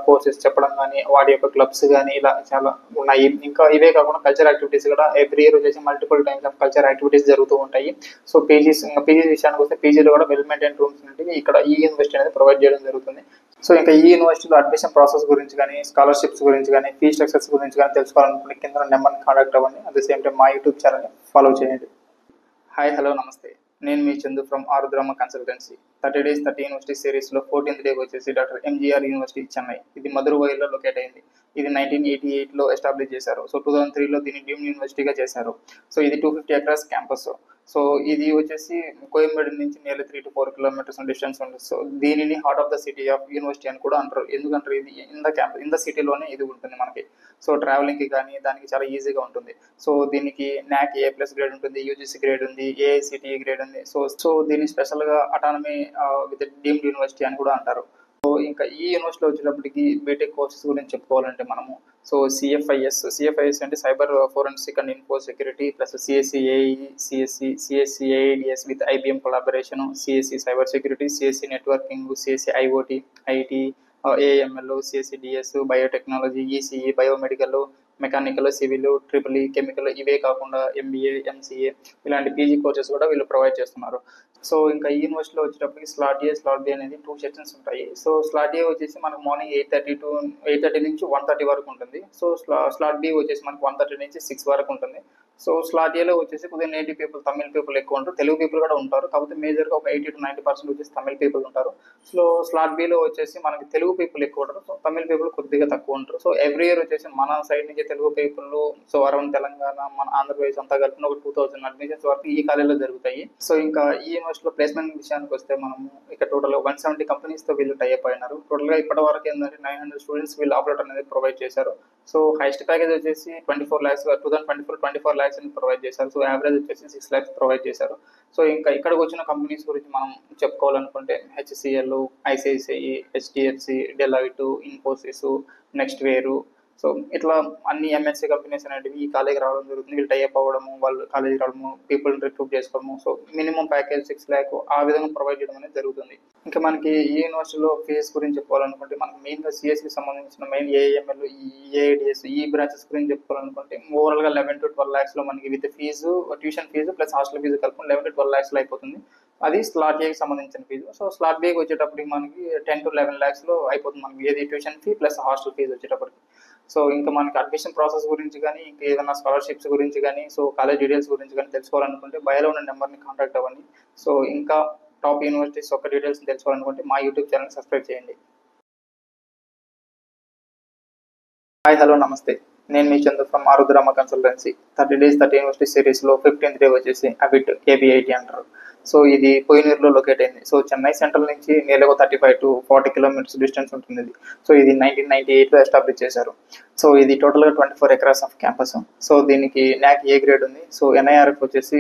కోర్సెస్ చెప్పడం కానీ, వాటి యొక్క క్లబ్స్ కానీ ఇలా చాలా ఉన్నాయి. ఇంకా ఇవే కాకుండా కల్చర్ యాక్టివిటీస్ కూడా ఎవ్రీ ఇయర్ వచ్చేసి multiple times of culture activities జరుగుతూ ఉంటాయి. సో పీజీ విషయానికి వస్తే పీజీలో కూడా వెల్ మెయింటైన్ రూమ్స్ అనేవి ఇక్కడ ఈ యూనివర్సిటీ అనేది ప్రొవైడ్ చేయడం జరుగుతుంది. సో ఇంకా ఈ యూనివర్సిటీలో అడ్మిషన్ ప్రాసెస్ గురించి కానీ, స్కాలర్షిప్స్ గురించి కానీ, ఫీ స్ట్రక్చర్స్ గురించి కానీ తెలుసుకోవాలనుకుంటే కింద నెంబర్ని కాంటాక్ట్ అవ్వండి. అట్ ద సేమ్ టైం మా యూట్యూబ్ ఛానల్ని ఫాలో చేయండి. హాయ్ హలో నమస్తే, నేను మీ Chandu from Arudrama consultancy. 30 days 30 university సిరీస్లో 14th డే వచ్చేసి డాక్టర్ ఎంజీఆర్ యూనివర్సిటీ చెన్నై. ఇది మధురవాయిలో లొకేట్ అయింది. ఇది 1988లో ఎస్టాబ్లిష్ చేశారు. సో 2003లో దీన్ని డీమ్డ్ యూనివర్సిటీగా చేశారు. సో ఇది 250 acres క్యాంపస్. సో ఇది వచ్చేసి కోయంబేడు నుంచి నియర్లీ 3 to 4 kilometers డిస్టెన్స్ ఉంటుంది. సో దీనిని heart of the city of university అని కూడా అంటారు. ఎందుకంటారు, ఇది ఇన్ ద సిటీలోనే ఇది ఉంటుంది మనకి. సో ట్రావెలింగ్కి కానీ దానికి చాలా ఈజీగా ఉంటుంది. సో దీనికి NAC A+ గ్రేడ్ ఉంటుంది, UGC గ్రేడ్ ఉంది, AICTE గ్రేడ్ ఉంది. సో దీన్ని స్పెషల్గా అటానమీ విత్ డీమ్డ్ యూనివర్సిటీ అని కూడా అంటారు. సో ఇంకా ఈ యూనివర్సిటీలో వచ్చేటప్పటికి బీటెక్ కోర్సెస్ గురించి చెప్పుకోవాలంటే మనము సో సిఎఫ్ఐఎస్ అంటే cyber forensic and info security, plus CSCAE, CSCAIDS with IBM collaboration, CSC cyber security, CSC networking, CSC IoT, IT, AML, CSCDS, biotechnology, ECE, biomedical, mechanical, civil, triple chemical, ఇవే కాకుండా MBA, MCA ఇలాంటి పీజీ కోర్సెస్ కూడా వీళ్ళు ప్రొవైడ్ చేస్తున్నారు. సో ఇంకా ఈ యూనివర్సిటీలో వచ్చేటప్పటికి స్లాట్ ఏ, స్లాట్ బి అనేది 2 సెక్షన్స్ ఉంటాయి. సో స్లాట్ ఏ వచ్చేసి మనకు మార్నింగ్ 8:30 నుంచి 1:30 వరకు ఉంటుంది. సో స్లాట్ బి వచ్చేసి మనకు 1:30 నుంచి 6 వరకు ఉంటుంది. సో స్లాట్ ఏలో వచ్చేసి కొద్దిగా నేటివ్ పీపుల్, తమిళ్ పీపుల్ ఎక్కువ ఉంటారు, తెలుగు పీపుల్ కూడా ఉంటారు. కాకపోతే మేజర్గా ఒక 80 to 90% వచ్చేసి తమిళ్ పీపుల్ ఉంటారు. సో స్లాట్ బిలో వచ్చేసి మనకి తెలుగు పీపుల్ ఎక్కువ ఉంటారు, సో తమిళ్ పీపుల్ కొద్దిగా తక్కువ ఉంటారు. సో ఎవ్రీ ఇయర్ వచ్చేసి మన సైడ్ నుంచి Telugu people, so around Telangana, మన ఆంధ్రప్రదేశ్ అంతా కలిపిన ఒక 2000 అడ్మిషన్స్ వరకు ఈ కాలేజీలో జరుగుతాయి. సో ఇంకా ఈ యూనివర్సిటీలో ప్లేస్మెంట్ విషయానికి వస్తే మనము ఇక్కడ టోటల్ 170 కంపెనీస్తో వీళ్ళు టైప్ అయినారు. టోటల్గా ఇప్పటి వరకు ఏంటంటే 900 స్టూడెంట్స్ వీళ్ళు ఆఫర్ అనేది ప్రొవైడ్ చేశారు. సో హైయెస్ట్ ప్యాకేజ్ వచ్చేసి 24 lakhs, 24 lakhs అని ప్రొవైడ్ చేశారు. సో యావరేజ్ వచ్చేసి 6 lakhs ప్రొవైడ్ చేశారు. సో ఇంకా ఇక్కడికి వచ్చిన కంపెనీస్ గురించి మనం చెప్పుకోవాలనుకుంటే HCL, ICICI, HDFC, Deloitte, Infosys, next వేరు, సో ఇట్లా అన్ని MNC కంపెనీస్ అనేటివి ఈ కాలేజీకి రావడం జరుగుతుంది. వీళ్ళు టైప్ అవ్వడము, వాళ్ళు కాలేజీకి రావడము, పీపుల్ రిక్రూట్ చేసుకోవడము, సో మినిమం ప్యాకేజ్ 6 lakh ఆ విధంగా ప్రొవైడ్ చేయడం అనేది జరుగుతుంది. ఇంకా మనకి ఈ యూనివర్సిటీలో ఫీజు గురించి చెప్పుకోవాలనుకుంటే మనకి మెయిన్గా సిఎస్సికి సంబంధించిన మెయిన్ AML, AIDS ఈ బ్రాంచెస్ గురించి చెప్పుకోవాలనుకుంటే ఓవరాల్గా 11 to 12 lakhsలో మనకి with fees, tuition fees plus hostel fees కలుపుకొని 11 to 12 lakhsలో అయిపోతుంది. అది స్లాట్ ఏకి సంబంధించిన ఫీజు. సో స్లాట్ బికి వచ్చేటప్పటికి మనకి 10 to 11 lakhsలో అయిపోతుంది మనకి, ఏది tuition fee plus hostel fees వచ్చేటప్పటికి. సో ఇంకా మనకి అడ్మిషన్ ప్రాసెస్ గురించి కానీ, ఇంకా ఏదైనా స్కాలర్షిప్స్ గురించి కానీ, సో కాలేజ్ డీటెయిల్స్ గురించి కానీ తెలుసుకోవాలనుకుంటే బయోలో ఉన్న నెంబర్ని కాంటాక్ట్ అవ్వండి. సో ఇంకా టాప్ యూనివర్సిటీస్ యొక్క డీటెయిల్స్ తెలుసుకోవాలనుకుంటే మా యూట్యూబ్ ఛానల్ సబ్స్క్రైబ్ చేయండి. హాయ్ హలో నమస్తే, నేను మీ Chandu from Arudrama consultancy. 30 days 30 university సిరీస్లో 15th డే వచ్చేసి అబిట్ ABIT అంటారు. సో ఇది పొయ్యూరులో లొకేట్ అయింది. సో చెన్నై సెంట్రల్ నుంచి నియర్లీ 35 to 40 kilometers డిస్టెన్స్ ఉంటుంది ఇది. సో ఇది 1998లో ఎస్టాబ్లిష్ చేశారు. సో ఇది టోటల్గా 24 acres ఆఫ్ క్యాంపస్. సో దీనికి NAC A గ్రేడ్ ఉంది. సో NIRF వచ్చేసి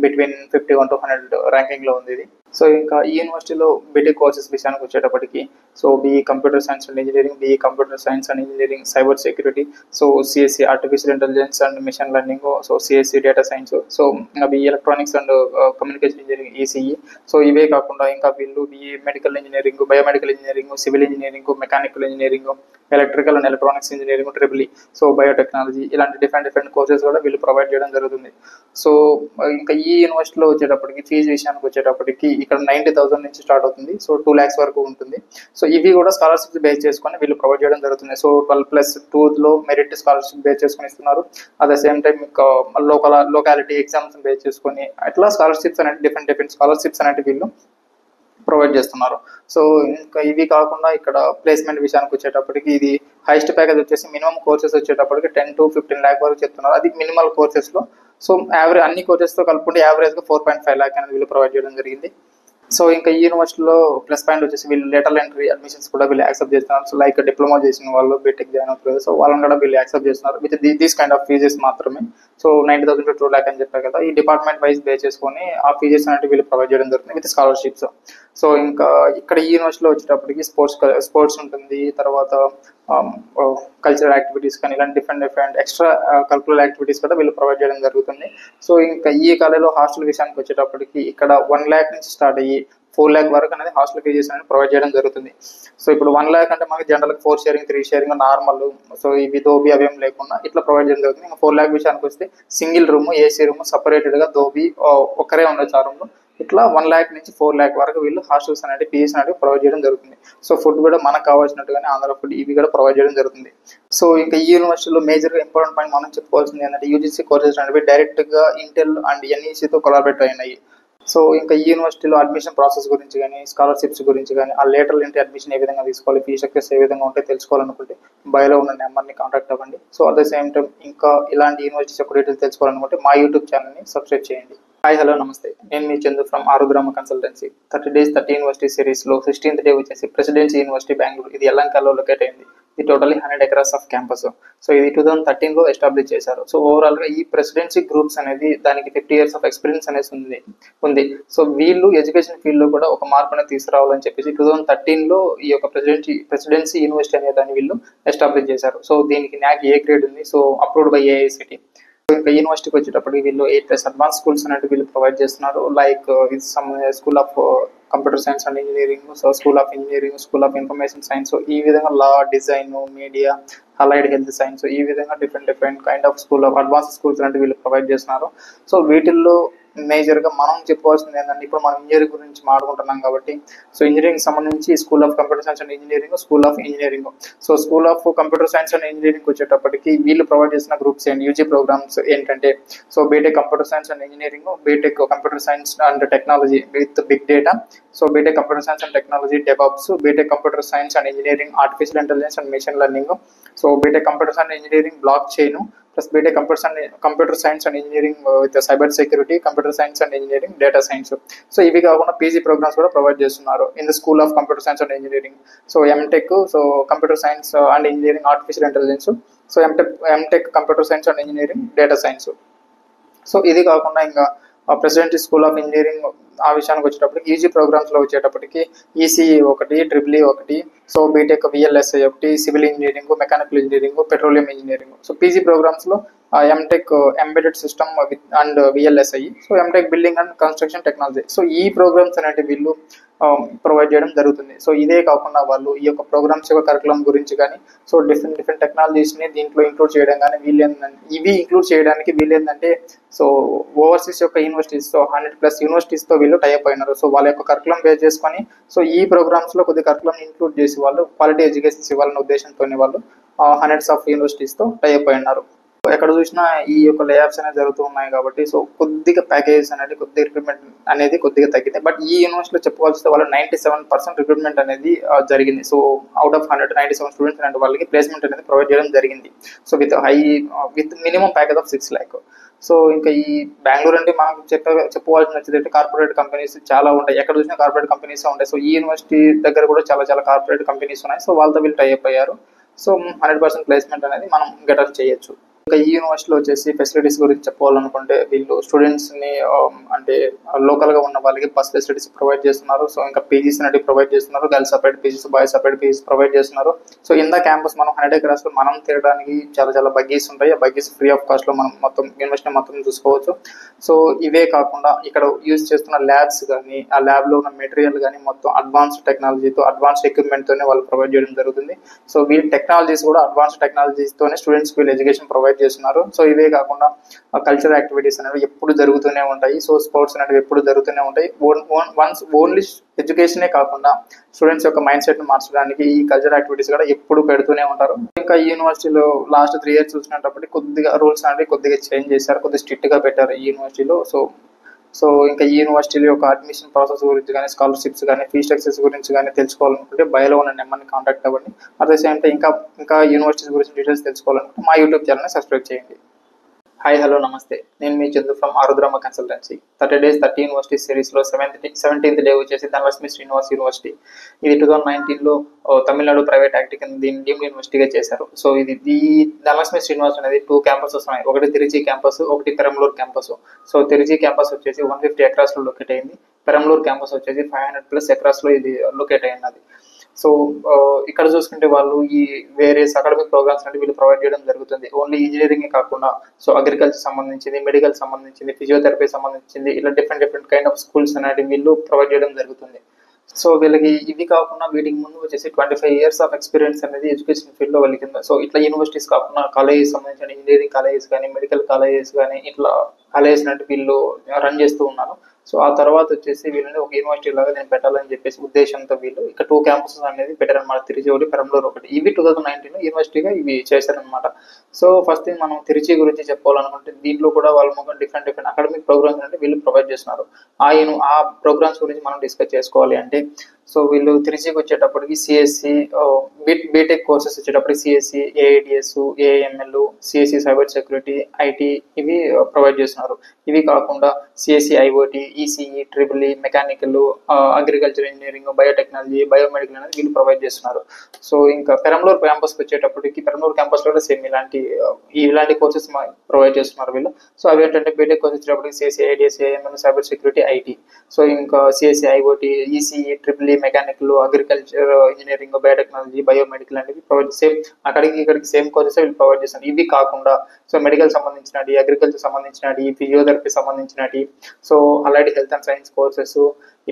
బిట్వీన్ 51 to 100 ర్యాంకింగ్లో ఉంది ఇది. సో ఇంకా ఈ యూనివర్సిటీలో బీటెక్ కోర్సెస్ విషయానికి వచ్చేటప్పటికి so BE computer science and engineering, BE computer science and engineering, cyber security, so CSC artificial intelligence and machine learning, so CSC data science, so BE electronics and communication engineering ECE. So ఇవే కాకుండా ఇంకా వీళ్ళు BE medical engineering, biomedical engineering, civil engineering, mechanical engineering, electrical and electronics engineering, triple E, so biotechnology ఇలాంటి డిఫరెంట్ కోర్సెస్ కూడా వీళ్ళు ప్రొవైడ్ చేయడం జరుగుతుంది. సో ఇంకా ఈ యూనివర్సిటీలో వచ్చేటప్పటికి ఫీజు విషయానికి వచ్చేటప్పటికి ఇక్కడ 90,000 నుంచి స్టార్ట్ అవుతుంది. సో 2 lakhs వరకు ఉంటుంది. సో ఇవి కూడా స్కాలర్షిప్స్ బేస్ చేసుకొని వీళ్ళు ప్రొవైడ్ చేయడం జరుగుతుంది. సో 12+2లో మెరిట్ స్కాలర్షిప్ బేస్ చేసుకొని ఇస్తున్నారు. At the same time locality exams base చేసుకొని అట్లా స్కాలర్షిప్స్ అనేవి డిఫరెంట్ స్కాలర్షిప్స్ అనేవి వీళ్ళు ప్రొవైడ్ చేస్తున్నారు. సో ఇంకా ఇవి కాకుండా ఇక్కడ ప్లేస్మెంట్ విషయానికి వచ్చేటప్పటికి ఇది హైయెస్ట్ ప్యాకేజ్ వచ్చేసి మినిమం కోర్సెస్ వచ్చేటప్పటికి 10 to 15 lakh వరకు చెప్తున్నారు. అది మినిమల్ కోర్సెస్లో. సో అన్ని కోర్సెస్తో కలుపుకుంటే యావరేజ్గా 4.5 lakh అనేది వీళ్ళు ప్రొవైడ్ చేయడం జరిగింది. సో ఇంకా ఈ యూనివర్సిటీలో ప్లస్ పాయింట్ వచ్చేసి వీళ్ళు లేటరల్ ఎంట్రీ అడ్మిషన్స్ కూడా వీళ్ళు యాక్సెప్ట్ చేస్తున్నారు. సో లైక్ డిప్లొమా చేసిన వాళ్ళు, బీటెక్ జాయిన్ అవుతారు, సో వాళ్ళని కూడా వీళ్ళు యాక్సెప్ట్ చేస్తున్నారు with these kind of fees మాత్రమే. సో 90,000 to 2 lakh అని చెప్పారు కదా, ఈ డిపార్ట్మెంట్ వైజ్ బేస్ చేసుకొని ఆ ఫీజెస్ అనేవి వీళ్ళు ప్రొవైడ్ చేయడం జరుగుతుంది విత్ స్కాలర్షిప్స్. సో ఇంకా ఇక్కడ ఈ యూనివర్సిటీలో వచ్చేటప్పటికి స్పోర్ట్స్ ఉంటుంది, తర్వాత కల్చరల్ యాక్టివిటీస్ కానీ ఇలాంటి డిఫరెంట్ ఎక్స్ట్రా కల్చరల్ యాక్టివిటీస్ కూడా వీళ్ళు ప్రొవైడ్ చేయడం జరుగుతుంది. సో ఇంకా ఈ కాలేజీలో హాస్టల్ విషయానికి వచ్చేటప్పటికి ఇక్కడ 1 lakh నుంచి స్టార్ట్ అయ్యి 4 lakh వరకు అనేది హాస్టల్ ఫీజెస్ అనేది ప్రొవైడ్ చేయడం జరుగుతుంది. సో ఇప్పుడు 1 lakh అంటే మనకి జనరల్గా 4 sharing 3 sharing నార్మల్, సో ఇవి దోబీ అవేం లేకుండా ఇట్లా ప్రొవైడ్ చేయడం జరుగుతుంది. ఇంకా 4 lakh విషయానికి వస్తే సింగిల్ రూమ్, AC రూమ్, సపరేటెడ్గా దోబీ ఒకరే ఉండొచ్చు ఆ రూమ్లో, ఇట్లా 1 lakh నుంచి 4 lakh వరకు వీళ్ళు హాస్టల్స్ అనేది పీజీస్ అనేవి ప్రొవైడ్ చేయడం జరుగుతుంది. సో ఫుడ్ కూడా మనకు కావాల్సినట్టుగానే ఆంధ్ర ఫుడ్ ఇవి కూడా ప్రొవైడ్ చేయడం జరుగుతుంది. సో ఇంకా ఈ యూనివర్సిటీలో మేజర్గా ఇంపార్టెంట్ పాయింట్ మనం చెప్పుకోవాల్సింది ఏంటంటే యూజీసీ కోర్సెస్ అనేవి డైరెక్ట్గా ఇంటెల్ అండ్ ఎన్ఈసీతో కొలాబరేట్ అయినాయి. సో ఇంకా ఈ యూనివర్సిటీలో అడ్మిషన్ ప్రాసెస్ గురించి కానీ స్కాలర్షిప్స్ గురించి కానీ ఆ లేటరల్ ఎంట్రీ అడ్మిషన్ ఏ విధంగా తీసుకోవాలి, ఫీ స్ట్రక్చర్స్ ఏ విధంగా ఉంటే తెలుసుకోవాలనుకుంటే బయోలో ఉన్న నెంబర్ని కాంటాక్ట్ అవ్వండి. So at the same time ఇంకా ఇలాంటి యూనివర్సిటీస్ యొక్క డీటెయిల్స్ తెలుసుకోవాలనుకుంటే మా యూట్యూబ్ ఛానల్ని సబ్స్క్రైబ్ చేయండి. హాయ్ హలో నమస్తే, నేను మీ Chandu from Arudrama consultancy. 30 days 30 university సిరీస్లో 16th డే వచ్చేసి ప్రెసిడెన్సీ యూనివర్సిటీ బెంగళూరు. ఇది ఎల్లంకల్లో లొకేట్ అయింది. ఇది totally 100 acres of campus. So ఇది 2013లో ఎస్టాబ్లిష్ చేశారు. సో ఓవరాల్గా ఈ ప్రెసిడెన్సీ గ్రూప్స్ అనేది దానికి 50 years ఆఫ్ ఎక్స్పీరియన్స్ అనేది ఉంది. సో వీళ్ళు ఎడ్యుకేషన్ ఫీల్డ్లో కూడా ఒక మార్పు అనేది తీసుకురావాలని చెప్పేసి 2013లో ఈ యొక్క ప్రెసిడెన్సీ యూనివర్సిటీ అనే దాన్ని వీళ్ళు ఎస్టాబ్లిష్ చేశారు. సో దీనికి NAAC A గ్రేడ్ ఉంది. So approved by AICTE. ఇంకా యూనివర్సిటీకి వచ్చేటప్పటికి వీళ్ళు 8+ అడ్వాన్స్ స్కూల్స్ అనేవి వీళ్ళు ప్రొవైడ్ చేస్తున్నారు. Like school of computer science and engineering, so school of engineering, school of information science, ఈ విధంగా law, design, media, allied health science, ఈ విధంగా different kind of school of advance schools అనేవి వీళ్ళు ప్రొవైడ్ చేస్తున్నారు. సో వీటిల్లో మేజర్గా మనం చెప్పుకోవాల్సింది ఏంటంటే ఇప్పుడు మనం ఇంజనీరింగ్ గురించి మాట్లాడుకుంటున్నాం కాబట్టి సో ఇంజనీరింగ్ సంబంధించి school of computer science and engineering, school of engineering. So school of computer science and engineering వచ్చేటప్పటికి వీళ్ళు ప్రొవైడ్ చేసిన గ్రూప్స్ అండ్ యూజీ ప్రోగ్రామ్స్ ఏంటంటే so B Tech computer science and engineering, B Tech computer science and technology with big data, so B Tech computer science and technology DevOps, B Tech computer science and engineering artificial intelligence and machine learning, so B Tech computer science and engineering block chain, plus B Tech computer science and engineering with cyber security, computer science and engineering, data science. So ఇవి కాకుండా పీజీ ప్రోగ్రామ్స్ కూడా ప్రొవైడ్ చేస్తున్నారు in the school of computer science and engineering. So M Tech, so computer science and engineering artificial intelligence, so M Tech computer science and engineering data science. So ఇది కాకుండా ఇంకా ప్రెసిడెన్సీ స్కూల్ ఆఫ్ ఇంజనీరింగ్ ఆ విషయానికి వచ్చేటప్పటికి ఈజీ ప్రోగ్రామ్స్లో వచ్చేటప్పటికి ఈసీఈ ఒకటి, ట్రిపుల్ ఒకటి, సో బీటెక్ VLSI ఒకటి, civil engineering, mechanical engineering, petroleum engineering. So PG ప్రోగ్రామ్స్లో MTech embedded system and VLSI, so MTech building and construction technology. So ఈ ప్రోగ్రామ్స్ అనేవి వీళ్ళు ప్రొవైడ్ చేయడం జరుగుతుంది. సో ఇదే కాకుండా వాళ్ళు ఈ యొక్క ప్రోగ్రామ్స్ యొక్క కరికులం గురించి కానీ సో డిఫరెంట్ టెక్నాలజీస్ని దీంట్లో ఇంక్లూడ్ చేయడం కానీ ఇవి ఇంక్లూడ్ చేయడానికి వీళ్ళేంటంటే సో ఓవర్సీస్ యొక్క యూనివర్సిటీస్, సో 100+ యూనివర్సిటీస్తో వీళ్ళు టైప్ అయినారు. సో వాళ్ళ యొక్క కరికులం బేస్ చేసుకొని సో ఈ ప్రోగ్రామ్స్లో కొద్ది కరికులం ఇంక్లూడ్ చేసి వాళ్ళు క్వాలిటీ ఎడ్యుకేషన్స్ ఇవ్వాలనే ఉద్దేశంతో వాళ్ళు 100s ఆఫ్ యూనివర్సిటీస్తో టైప్ అయినారు. ఎక్కడ చూసినా ఈ యొక్క లేఆఫ్స్ అనేది జరుగుతూ ఉన్నాయి కాబట్టి సో కొద్దిగా ప్యాకేజెస్ అనేది కొద్దిగా రిక్రూట్మెంట్ అనేది కొద్దిగా తగ్గింది. బట్ ఈ యూనివర్సిటీలో చెప్పుకోవాల్సి వాళ్ళు 97% రిక్రూట్మెంట్ అనేది జరిగింది. సో అవుట్ ఆఫ్ 197 స్టూడెంట్స్ అంటే వాళ్ళకి ప్లేస్మెంట్ అనేది ప్రొవైడ్ చేయడం జరిగింది. So with minimum package of 6 lakh. So ఇంకా ఈ బెంగళూరు అంటే మనం చెప్పుకోవాల్సిన వచ్చేది కార్పొరేట్ కంపెనీస్ చాలా ఉంటాయి. ఎక్కడ చూసినా కార్పొరేట్ కంపెనీస్ ఉంటాయి. సో ఈ యూనివర్సిటీ దగ్గర కూడా చాలా కార్పొరేట్ కంపెనీస్ ఉన్నాయి. సో వాళ్ళతో వీళ్ళు టైప్ అయ్యారు. సో 100% ప్లేస్మెంట్ అనేది మనం గెటర్ చేయొచ్చు. ఇంకా ఈ యూనివర్సిటీలో వచ్చేసి ఫెసిలిటీస్ గురించి చెప్పుకోవాలనుకుంటే వీళ్ళు స్టూడెంట్స్ని అంటే లోకల్గా ఉన్న వాళ్ళకి బస్ ఫెసిలిటీస్ ప్రొవైడ్ చేస్తున్నారు. సో ఇంకా పీజీస్ అనేవి ప్రొవైడ్ చేస్తున్నారు. Girls separate PGs, boys separate PGs provide చేస్తున్నారు. సో ఇన్ ద క్యాంపస్ మనం 100 acres మనం తిరగడానికి చాలా బగ్గీస్ ఉంటాయి. ఆ బగ్గీస్ ఫ్రీ ఆఫ్ కాస్ట్లో మనం మొత్తం యూనివర్సిటీ మొత్తం చూసుకోవచ్చు. సో ఇవే కాకుండా ఇక్కడ యూజ్ చేస్తున్న ల్యాబ్స్ కానీ ఆ ల్యాబ్లో ఉన్న మెటీరియల్ కానీ మొత్తం అడ్వాన్స్డ్ టెక్నాలజీతో అడ్వాన్స్డ్ ఎక్విప్మెంట్తోనే వాళ్ళు ప్రొవైడ్ చేయడం జరుగుతుంది. సో వీళ్ళ టెక్నాలజీస్ కూడా అడ్వాన్స్డ్ టెక్నాలజీస్తోనే స్టూడెంట్స్కి వీళ్ళు ఎడ్యుకేషన్ ప్రొవైడ్ చేస్తున్నారు. సో ఇవే కాకుండా కల్చరల్ యాక్టివిటీస్ అనేవి ఎప్పుడు జరుగుతూనే ఉంటాయి. సో స్పోర్ట్స్ అనేవి ఎప్పుడు జరుగుతూనే ఉంటాయి. ఓన్లీ ఎడ్యుకేషనే కాకుండా స్టూడెంట్స్ యొక్క మైండ్ సెట్ని మార్చడానికి ఈ కల్చరల్ యాక్టివిటీస్ కూడా ఎప్పుడు పెడుతూనే ఉంటారు. ఇంకా ఈ యూనివర్సిటీలో లాస్ట్ 3 years చూసినప్పటికీ కొద్దిగా రూల్స్ అనేవి కొద్దిగా చేంజ్ చేశారు, కొద్దిగా స్ట్రిక్ట్గా పెట్టారు ఈ యూనివర్సిటీలో. సో ఇంకా ఈ యూనివర్సిటీలో యొక్క అడ్మిషన్ ప్రాసెస్ గురించి కానీ స్కాలర్షిప్స్ కానీ ఫీ స్ట్రక్చర్స్ గురించి కానీ తెలుసుకోవాలనుకుంటే బయోలో ఉన్న నెంబర్ని కాంటాక్ట్ అవ్వండి. అట్ ద సేమ్ టైం ఇంకా యూనివర్సిటీస్ గురించి డీటెయిల్స్ తెలుసుకోవాలనుకుంటే మా యూట్యూబ్ ఛానల్ని సబ్స్క్రైబ్ చేయండి. హాయ్ హలో నమస్తే, నేను మీ Chandu from Arudrama consultancy. 30 days 30 university సిరీస్లో 17th డే వచ్చేసి ధనలక్ష్మి శ్రీనివాస్ యూనివర్సిటీ. ఇది 2019లో తమిళనాడు ప్రైవేట్ యాక్ట్ కింద దీన్ని డీమ్డ్ యూనివర్సిటీగా చేశారు. సో ఈ ధనలక్ష్మి శ్రీనివాస్ అనేది 2 campuses ఉన్నాయి. ఒకటి తిరుచి క్యాంపస్, ఒకటి Perambalur campus. So Trichy campus వచ్చేసి 150 acres లొకేట్ అయింది. పెరంబలూరు క్యాంపస్ వచ్చేసి 500+ acres ఇది లొకేట్ అయినది. సో ఇక్కడ చూసుకుంటే వాళ్ళు ఈ వేరియస్ అకాడమిక్ ప్రోగ్రామ్స్ అంటే వీళ్ళు ప్రొవైడ్ చేయడం జరుగుతుంది. ఓన్లీ ఇంజనీరింగ్ కాకుండా సో అగ్రికల్చర్ సంబంధించింది, మెడికల్ సంబంధించింది, ఫిజియోథెరపీ సంబంధించింది, ఇలా డిఫరెంట్ కైండ్ ఆఫ్ స్కూల్స్ అనేవి వీళ్ళు ప్రొవైడ్ చేయడం జరుగుతుంది. సో వీళ్ళకి ఇవి కాకుండా వీటికి ముందు వచ్చేసి 25 years ఆఫ్ ఎక్స్పీరియన్స్ అనేది ఎడ్యుకేషన్ ఫీల్డ్లో వాళ్ళకి కింద. సో ఇట్లా యూనివర్సిటీస్ కాకుండా కాలేజెస్ సంబంధించిన ఇంజనీరింగ్ కాలేజెస్ కానీ మెడికల్ కాలేజెస్ కానీ ఇట్లా కాలేజెస్ అంటే వీళ్ళు రన్ చేస్తూ ఉన్నారు. సో ఆ తర్వాత వచ్చేసి వీళ్ళని ఒక యూనివర్సిటీ లాగా నేను పెట్టాలని చెప్పేసి ఉద్దేశంతో వీళ్ళు ఇక్కడ 2 క్యాంపసెస్ అనేది పెట్టారనమాట. తిరుచి ఒకటి, పెరంబలూరు ఒకటి. ఇవి 2019 యూనివర్సిటీగా ఇవి చేశారనమాట. సో ఫస్ట్ థింగ్ మనం తిరుచి గురించి చెప్పుకోవాలనుకుంటే దీంట్లో కూడా వాళ్ళు మొత్తం డిఫరెంట్ అకాడమిక్ ప్రోగ్రామ్స్ అంటే వీళ్ళు ప్రొవైడ్ చేస్తున్నారు. ఆ ప్రోగ్రామ్స్ గురించి మనం డిస్కస్ చేసుకోవాలి అంటే సో వీళ్ళు తిరుచికి వచ్చేటప్పటికి సిఎస్సి బీటెక్ కోర్సెస్ వచ్చేటప్పటికి CSE, AIDS, AML, CSE cyber security, IT ఇవి ప్రొవైడ్ చేస్తున్నారు. ఇవి కాకుండా CSE IoT, ECE, triple mechanical, agriculture engineering, biotechnology, biomedical అనేది వీళ్ళు ప్రొవైడ్ చేస్తున్నారు. సో ఇంకా పెరంబలూరు క్యాంపస్కి వచ్చేటప్పటికి పెరంబలూరు క్యాంపస్లో కూడా సేమ్ ఇలాంటి కోర్సెస్ ప్రొవైడ్ చేస్తున్నారు వీళ్ళు. సో అవి ఏంటంటే బీటెక్ కోర్స్ వచ్చేటప్పటికి CSC, IDS, AML, cyber security, IT. So ఇంకా CSC IoT, ECE, triple mechanical, agriculture engineering, biotechnology, biomedical అనేవి ప్రొవైడ్ సేమ్ ఇక్కడికి సేమ్ కోర్సెస్ వీళ్ళు ప్రొవైడ్ చేస్తారు. ఇవి కాకుండా సో మెడికల్ సంబంధించినవి, అగ్రికల్చర్ సంబంధించినవి, ఫిజియోథెరపీ సంబంధించినవి, సో అలాంటి హెల్త్ అండ్ సైన్స్ కోర్సెస్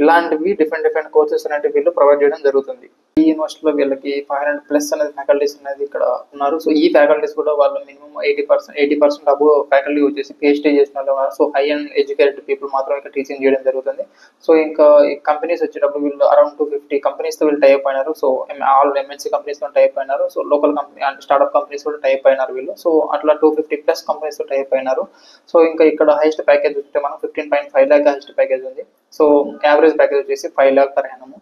ఇలాంటివి డిఫరెంట్ కోర్సెస్ అనేవి వీళ్ళు ప్రొవైడ్ చేయడం జరుగుతుంది. ఈ యూనివర్సిటీలో వీళ్ళకి 500+ అనేది ఫ్యాకల్టీస్ అనేది ఇక్కడ ఉన్నారు. సో ఈ ఫ్యాకల్టీస్ కూడా వాళ్ళు మినిమం 80% అబో ఫ్యాకల్టీ వచ్చేసి పిహెచ్డీ చేసిన వాళ్ళు ఉన్నారు. So high and educated people మాత్రం ఇక్కడ టీచింగ్ చేయడం జరుగుతుంది. సో ఇంకా కంపెనీస్ వచ్చేటప్పుడు వీళ్ళు అరౌండ్ 250 కంపెనీస్తో వీళ్ళు టైప్ అయినారు. సో ఆల్ ఎంఎన్సీ కంపెనీస్తో టైప్ అయినారు. So local company and startup companies కూడా టైప్ అయినారు వీళ్ళు. సో అట్లా 250+ కంపెనీస్తో టైప్ అయినారు. సో ఇంకా ఇక్కడ హైయెస్ట్ ప్యాకేజ్ ఉంటే మనం 15.5 lakh హైయెస్ట్ ప్యాకేజ్ ఉంది. సో యావరేజ్ ప్యాకేజ్ వచ్చేసి 5 lakh per annum.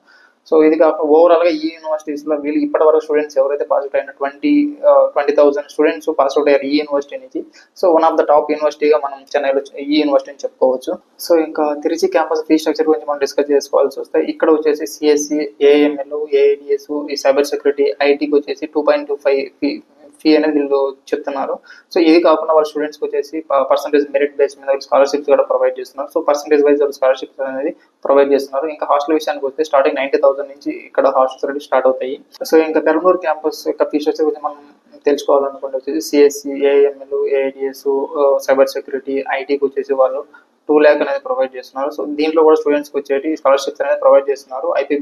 సో ఇది కాకుండా ఓవరాల్గా ఈ యూనివర్సిటీస్లో వీళ్ళు ఇప్పటి వరకు స్టూడెంట్స్ ఎవరైతే పాస్ అవుట్ అయినా 20,000 స్టూడెంట్స్ పాస్ అవుట్ అయ్యారు ఈ యూనివర్సిటీ నుంచి. So one of the top యూనివర్సిటీగా మనం చెన్నైలో ఈ యూనివర్సిటీని చెప్పుకోవచ్చు. సో ఇంకా తిరుచి క్యాంపస్ ఫీ స్ట్రక్చర్ గురించి మనం డిస్కస్ చేసుకోవాల్సి వస్తే ఇక్కడ వచ్చేసి సిఎస్సి, ఏఎంఎల్, ఏఐడిఎస్, ఈ సైబర్ సెక్యూరిటీ, ఐటీకి వచ్చేసి 2.25 ఫీ అనేది వీళ్ళు చెప్తున్నారు. సో ఇది కాకుండా వాళ్ళ స్టూడెంట్స్కి వచ్చేసి పర్సంటేజ్ మెరిట్ బేస్ మీద స్కాలర్షిప్స్ కూడా ప్రొవైడ్ చేస్తున్నారు. సో పర్సంటేజ్ వైజ్ స్కాలర్షిప్స్ అనేది ప్రొవైడ్ చేస్తున్నారు. ఇంకా హాస్టల్ విషయానికి వస్తే స్టార్టింగ్ 90,000 నుంచి ఇక్కడ హాస్టల్స్ అనేది స్టార్ట్ అవుతాయి. సో ఇంకా పెరంబలూరు క్యాంపస్ యొక్క ఫీచర్స్ గురించి మనం తెలుసుకోవాలనుకుంటే వచ్చేసి CSC, AML, AIDS, cyber security, ఐటీకి వచ్చేసి వాళ్ళు 2 lakh అనేది ప్రొవైడ్ చేస్తున్నారు. సో దీంట్లో కూడా స్టూడెంట్స్కి వచ్చేటి స్కాలర్షిప్స్ అనేది ప్రొవైడ్ చేస్తున్నారు. ఐపీ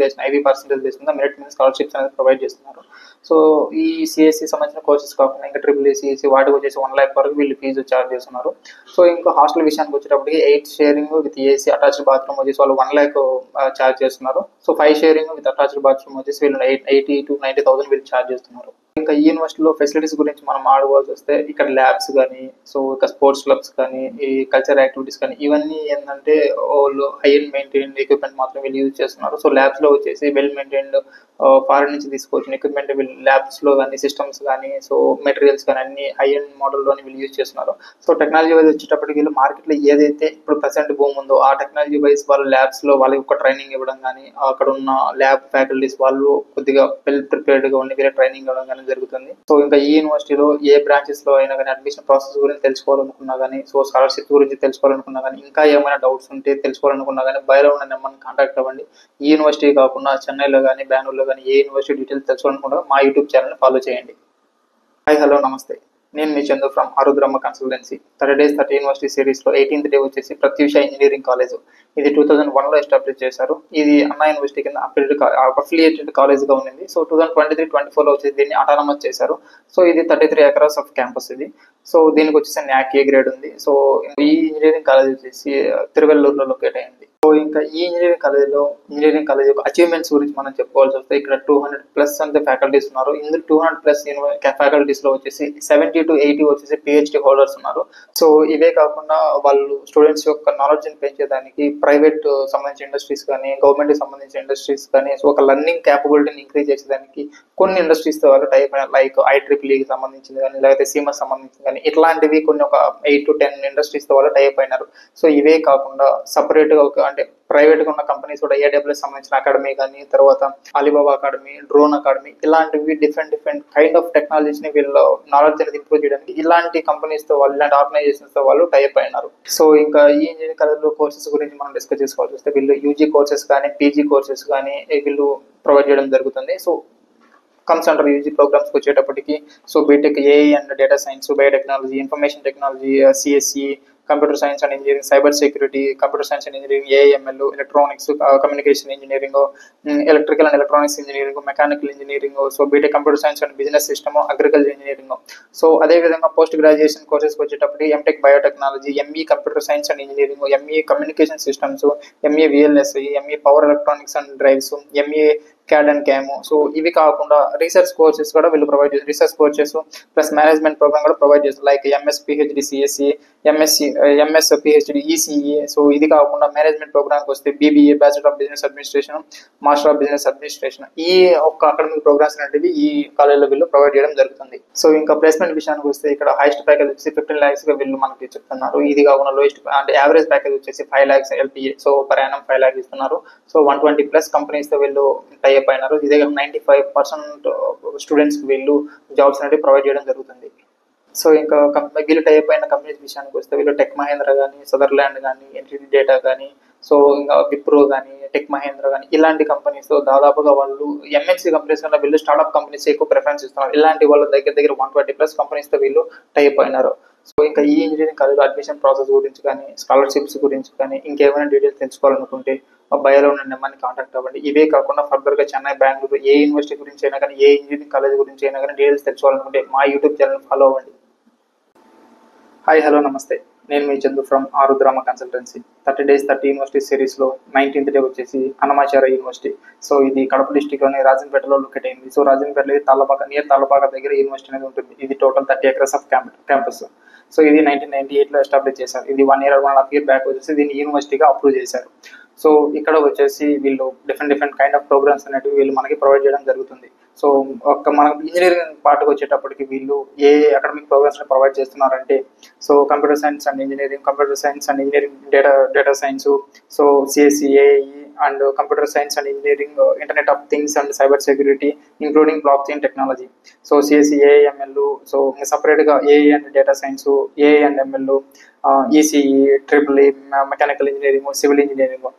పర్సెంటేజ్ బేస్ మీద మెరిట్ మీద స్కాలర్షిప్స్ అనేది ప్రొవైడ్ చేస్తున్నారు. సో ఈ సిఎస్సి సంబంధించిన కోర్సెస్ కాకుండా ఇంకా ట్రిపుల్ సిఎస్సి వాటికి వచ్చేసి 1 lakh వరకు వీళ్ళు ఫీజు ఛార్జ్ చేస్తున్నారు. సో ఇంకా హాస్టల్ విషయానికి వచ్చేటప్పటికి 8 sharing with AC attached bathroom వచ్చేసి వాళ్ళు 1 lakh ఛార్జ్ చేస్తున్నారు. So 5 sharing with attached bathroom వచ్చేసి వీళ్ళు 80 to 90,000 వీళ్ళు ఛార్జ్ చేస్తున్నారు. ఇంకా ఈ యూనివర్సిటీలో ఫెసిలిటీస్ గురించి మనం ఆడుకోవాల్సి వస్తే ఇక్కడ ల్యాబ్స్ కానీ, సో ఇక స్పోర్ట్స్ క్లబ్స్ కానీ, ఈ కల్చర్ యాక్టివిటీస్ కానీ ఇవన్నీ ఏంటంటే వాళ్ళు హై అండ్ మెయింటైన్డ్ ఎక్విప్మెంట్ మాత్రం వీళ్ళు యూజ్ చేస్తున్నారు. సో ల్యాబ్స్లో వచ్చేసి వెల్ మెయింటైన్డ్ ఫారెన్ నుంచి తీసుకొచ్చిన ఎక్విప్మెంట్ వీళ్ళు ల్యాబ్స్లో కానీ, సిస్టమ్స్ కానీ, సో మెటీరియల్స్ కానీ అన్ని హై అండ్ మోడల్లోని వీళ్ళు యూజ్ చేస్తున్నారు. సో టెక్నాలజీ వైజ్ వచ్చేటప్పటికి వీళ్ళు మార్కెట్లో ఏదైతే ఇప్పుడు ప్రెసెంట్ భూమి ఉందో ఆ టెక్నాలజీ వైజ్ వాళ్ళు ల్యాబ్స్లో వాళ్ళకి ఒక ట్రైనింగ్ ఇవ్వడం కానీ, అక్కడ ఉన్న ల్యాబ్ ఫ్యాకల్టీస్ వాళ్ళు కొద్దిగా వెల్ ప్రిపేర్డ్గా ఉండి వీళ్ళ ట్రైనింగ్ ఇవ్వడం కానీ జరుగుతుంది. సో ఇంకా ఈ యూనివర్సిటీలో ఏ బ్రాంచెస్లో అయినా కానీ అడ్మిషన్ ప్రాసెస్ గురించి తెలుసుకోవాలనుకున్నా కానీ, సో స్కాలర్షిప్ గురించి తెలుసుకోవాలనుకున్నా కానీ, ఇంకా ఏమైనా డౌట్స్ ఉంటే తెలుసుకోవాలనుకున్నా కానీ బయలో ఉన్న నెంబర్ని కాంటాక్ట్ అవ్వండి. ఈ యూనివర్సిటీ కాకుండా చెన్నైలో కానీ, బెంగళూరులో కానీ ఏ యూనివర్సిటీ డీటెయిల్స్ తెలుసుకోవాలనుకుంటే మా యూట్యూబ్ ఛానల్ని ఫాలో చేయండి. హాయ్, హలో, నమస్తే. నేను మీ Chandu from Arudramma consultancy. 30 days 30 university సిరీస్లో 18th డే వచ్చేసి ప్రత్యూష ఇంజనీరింగ్ కాలేజ్. ఇది 2001లో ఎస్టాబ్లిష్ చేశారు. ఇది అన్నా యూనివర్సిటీ కింద అఫిలియేటెడ్ కాలేజ్గా ఉంది. సో 2023-24లో వచ్చేసి దీన్ని అటానమస్ చేశారు. సో ఇది 33 acres ఆఫ్ క్యాంపస్ ఇది. సో దీనికి వచ్చేసి NAC A గ్రేడ్ ఉంది. సో ఈ ఇంజనీరింగ్ కాలేజ్ వచ్చేసి తిరువెల్లూరులో లొకేట్ అయింది. సో ఇంకా ఈ ఇంజనీరింగ్ కాలేజ్ యొక్క అచీవ్మెంట్స్ గురించి మనం చెప్పుకోవాల్సి వస్తే ఇక్కడ 200+ అంతే ఫ్యాకల్టీస్ ఉన్నారు. ఇందులో 200+ ఫ్యాకల్టీస్లో వచ్చేసి 70 to 80 వచ్చేసి PhD హోల్డర్స్ ఉన్నారు. సో ఇవే కాకుండా వాళ్ళు స్టూడెంట్స్ యొక్క నాలెడ్జ్ని పెంచేదానికి ప్రైవేట్ సంబంధించిన ఇండస్ట్రీస్ కానీ, గవర్నమెంట్కి సంబంధించిన ఇండస్ట్రీస్ కానీ, సో ఒక లర్నింగ్ క్యాపబిలిటీని ఇంక్రీజ్ చేసేదానికి కొన్ని ఇండస్ట్రీస్తో వాళ్ళు టైప్ అయిన లైక్ IEEEకి సంబంధించింది కానీ, లేకపోతే సీమస్ సంబంధించింది కానీ ఇట్లాంటివి కొన్ని ఒక 8 to 10 ఇండస్ట్రీస్తో వాళ్ళు టైప్ అయినారు. సో ఇవే కాకుండా సపరేట్గా అంటే ప్రైవేట్గా ఉన్న కంపెనీస్ కూడా AWS సంబంధించిన అకాడమీ కానీ, తర్వాత అలీబాబా అకాడమీ, డ్రోన్ అకాడమీ ఇలాంటివి డిఫరెంట్ కైండ్ ఆఫ్ టెక్నాలజీస్ని వీళ్ళు నాలెడ్జ్ అనేది ఇంప్రూవ్ చేయడానికి ఇలాంటి కంపెనీస్తో వాళ్ళు, ఇలాంటి ఆర్గనైజేషన్స్తో వాళ్ళు టైప్ అయినారు. సో ఇంకా ఈ ఇంజనీరింగ్ కాలేజ్లో కోర్సెస్ గురించి మనం డిస్కస్ చేసుకోవాల్సి వస్తే వీళ్ళు UG కోర్సెస్ కానీ, PG కోర్సెస్ కానీ వీళ్ళు ప్రొవైడ్ చేయడం జరుగుతుంది. సో కమ్స్ అండర్ UG ప్రోగ్రామ్స్కి వచ్చేటప్పటికి so B Tech AI and data science, biotechnology, information technology, CSE, computer science and engineering, cyber security, computer science and engineering, AML, electronics, communication engineering, electrical and electronics engineering, mechanical engineering, so B Tech computer science and business system, agriculture engineering. So అదేవిధంగా పోస్ట్ గ్రాడ్యుయేషన్ కోర్సెస్కి వచ్చేటప్పటికి M Tech biotechnology, ME computer science and engineering, ME communication systems, ME VLSI, ME power electronics and drives, ME CAD and CAM. So ఇవి కాకుండా రీసెర్చ్ కోర్సెస్ కూడా వీళ్ళు ప్రొవైడ్ చేస్తారు. Research courses plus management program కూడా ప్రొవైడ్ చేస్తారు, like MS PhD CSE, MS PhD ECE. So ఇది కాకుండా మేనేజ్మెంట్ ప్రోగ్రామ్కి వస్తే BBA, bachelor of business administration, master of business administration, ఈ ఒక్క అకాడమిక్ ప్రోగ్రామ్స్ అనేవి ఈ కాలేజీలో వీళ్ళు ప్రొవైడ్ చేయడం జరుగుతుంది. సో ఇంకా ప్లేస్మెంట్ విషయానికి వస్తే ఇక్కడ హైయెస్ట్ ప్యాకేజ్ వచ్చేసి 15 lakhs గా వీళ్ళు మనకి చెప్తున్నారు. ఇది కాకుండా లోయెస్ట్ అంటే యావరేజ్ ప్యాకేజ్ వచ్చేసి 5 lakhs LPA. So per annum 5 lakhs ఇస్తున్నారు. సో 120+ కంపెనీస్ తో వీళ్ళు టైఅప్ అయినారు. ఇదే 95% స్టూడెంట్స్ వీళ్ళు జాబ్స్ అనేవి ప్రొవైడ్ చేయడం జరుగుతుంది. సో ఇంకా వీళ్ళు టైప్ అయిన కంపెనీస్ విషయానికి వస్తే వీళ్ళు టెక్ మహేంద్ర కానీ, సదర్లాండ్ కానీ, ఎన్టీటీ డేటా కానీ, సో ఇంకా విప్రో కానీ, టెక్ మహేంద్ర కానీ, ఇలాంటి కంపెనీస్ దాదాపుగా వాళ్ళు ఎంఎన్సీ కంపెనీస్ కన్నా వీళ్ళు స్టార్ట్అప్ కంపెనీస్ ఎక్కువ ప్రిఫరెన్స్ ఇస్తున్నారు. ఇలాంటి వాళ్ళ దగ్గర 120+ కంపెనీస్తో వీళ్ళు టైప్ అయినారు. సో ఇంకా ఈ ఇంజనీరింగ్ కాలేజ్ అడ్మిషన్ ప్రాసెస్ గురించి కానీ, స్కాలర్షిప్స్ గురించి కానీ, ఇంకేమైనా డీటెయిల్స్ తెలుసుకోవాలనుకుంటే మా బయోలో ఉన్న నెంబర్ని కాంటాక్ట్ అవ్వండి. ఇవే కాకుండా ఫర్దర్గా చెన్నై, బెంగళూరు ఏ యూనివర్సిటీ గురించి అయినా కానీ, ఏ ఇంజనీరింగ్ కాలేజ్ గురించి అయినా కానీ డీటెయిల్స్ తెలుసుకోవాలనుకుంటే మా యూట్యూబ్ ఛానల్ ఫాలో అవ్వండి. హాయ్, హలో, నమస్తే. నేను మీ Chandu from Arudrama consultancy. 30 days 30 university సిరీస్లో 19th డే వచ్చేసి అన్నమాచార్య యూనివర్సిటీ. సో ఇది కడప డిస్టిక్లోని రాజంపేటలో లొకేట్ అయింది. సో రాజంపేటలో తాళ్ళపాక నియర్ తాళ్ళపాక దగ్గర యూనివర్సిటీ అనేది ఉంటుంది. ఇది total 30 acres of campus. So ఇది 1998లో ఎస్టాబ్లిష్ చేశారు. ఇది 1 year 1.5 year బ్యాక్ వచ్చేసి దీన్ని యూనివర్సిటీగా అప్రూవ్ చేశారు. సో ఇక్కడ వచ్చేసి వీళ్ళు డిఫరెంట్ కైండ్ ఆఫ్ ప్రోగ్రామ్స్ అనేవి వీళ్ళు మనకి ప్రొవైడ్ చేయడం జరుగుతుంది. సో మనం ఇంజనీరింగ్ పార్ట్కి వచ్చేటప్పటికి వీళ్ళు ఏ అకాడమిక్ ప్రోగ్రామ్స్ ప్రొవైడ్ చేస్తున్నారంటే, so computer science and engineering, data science, so CSC, AI and computer science and engineering, internet of things and cyber security including block chain technology. So CSC, AIML, so సపరేట్గా AI and data science, AI and ML, ECE, triple mechanical engineering, civil engineering.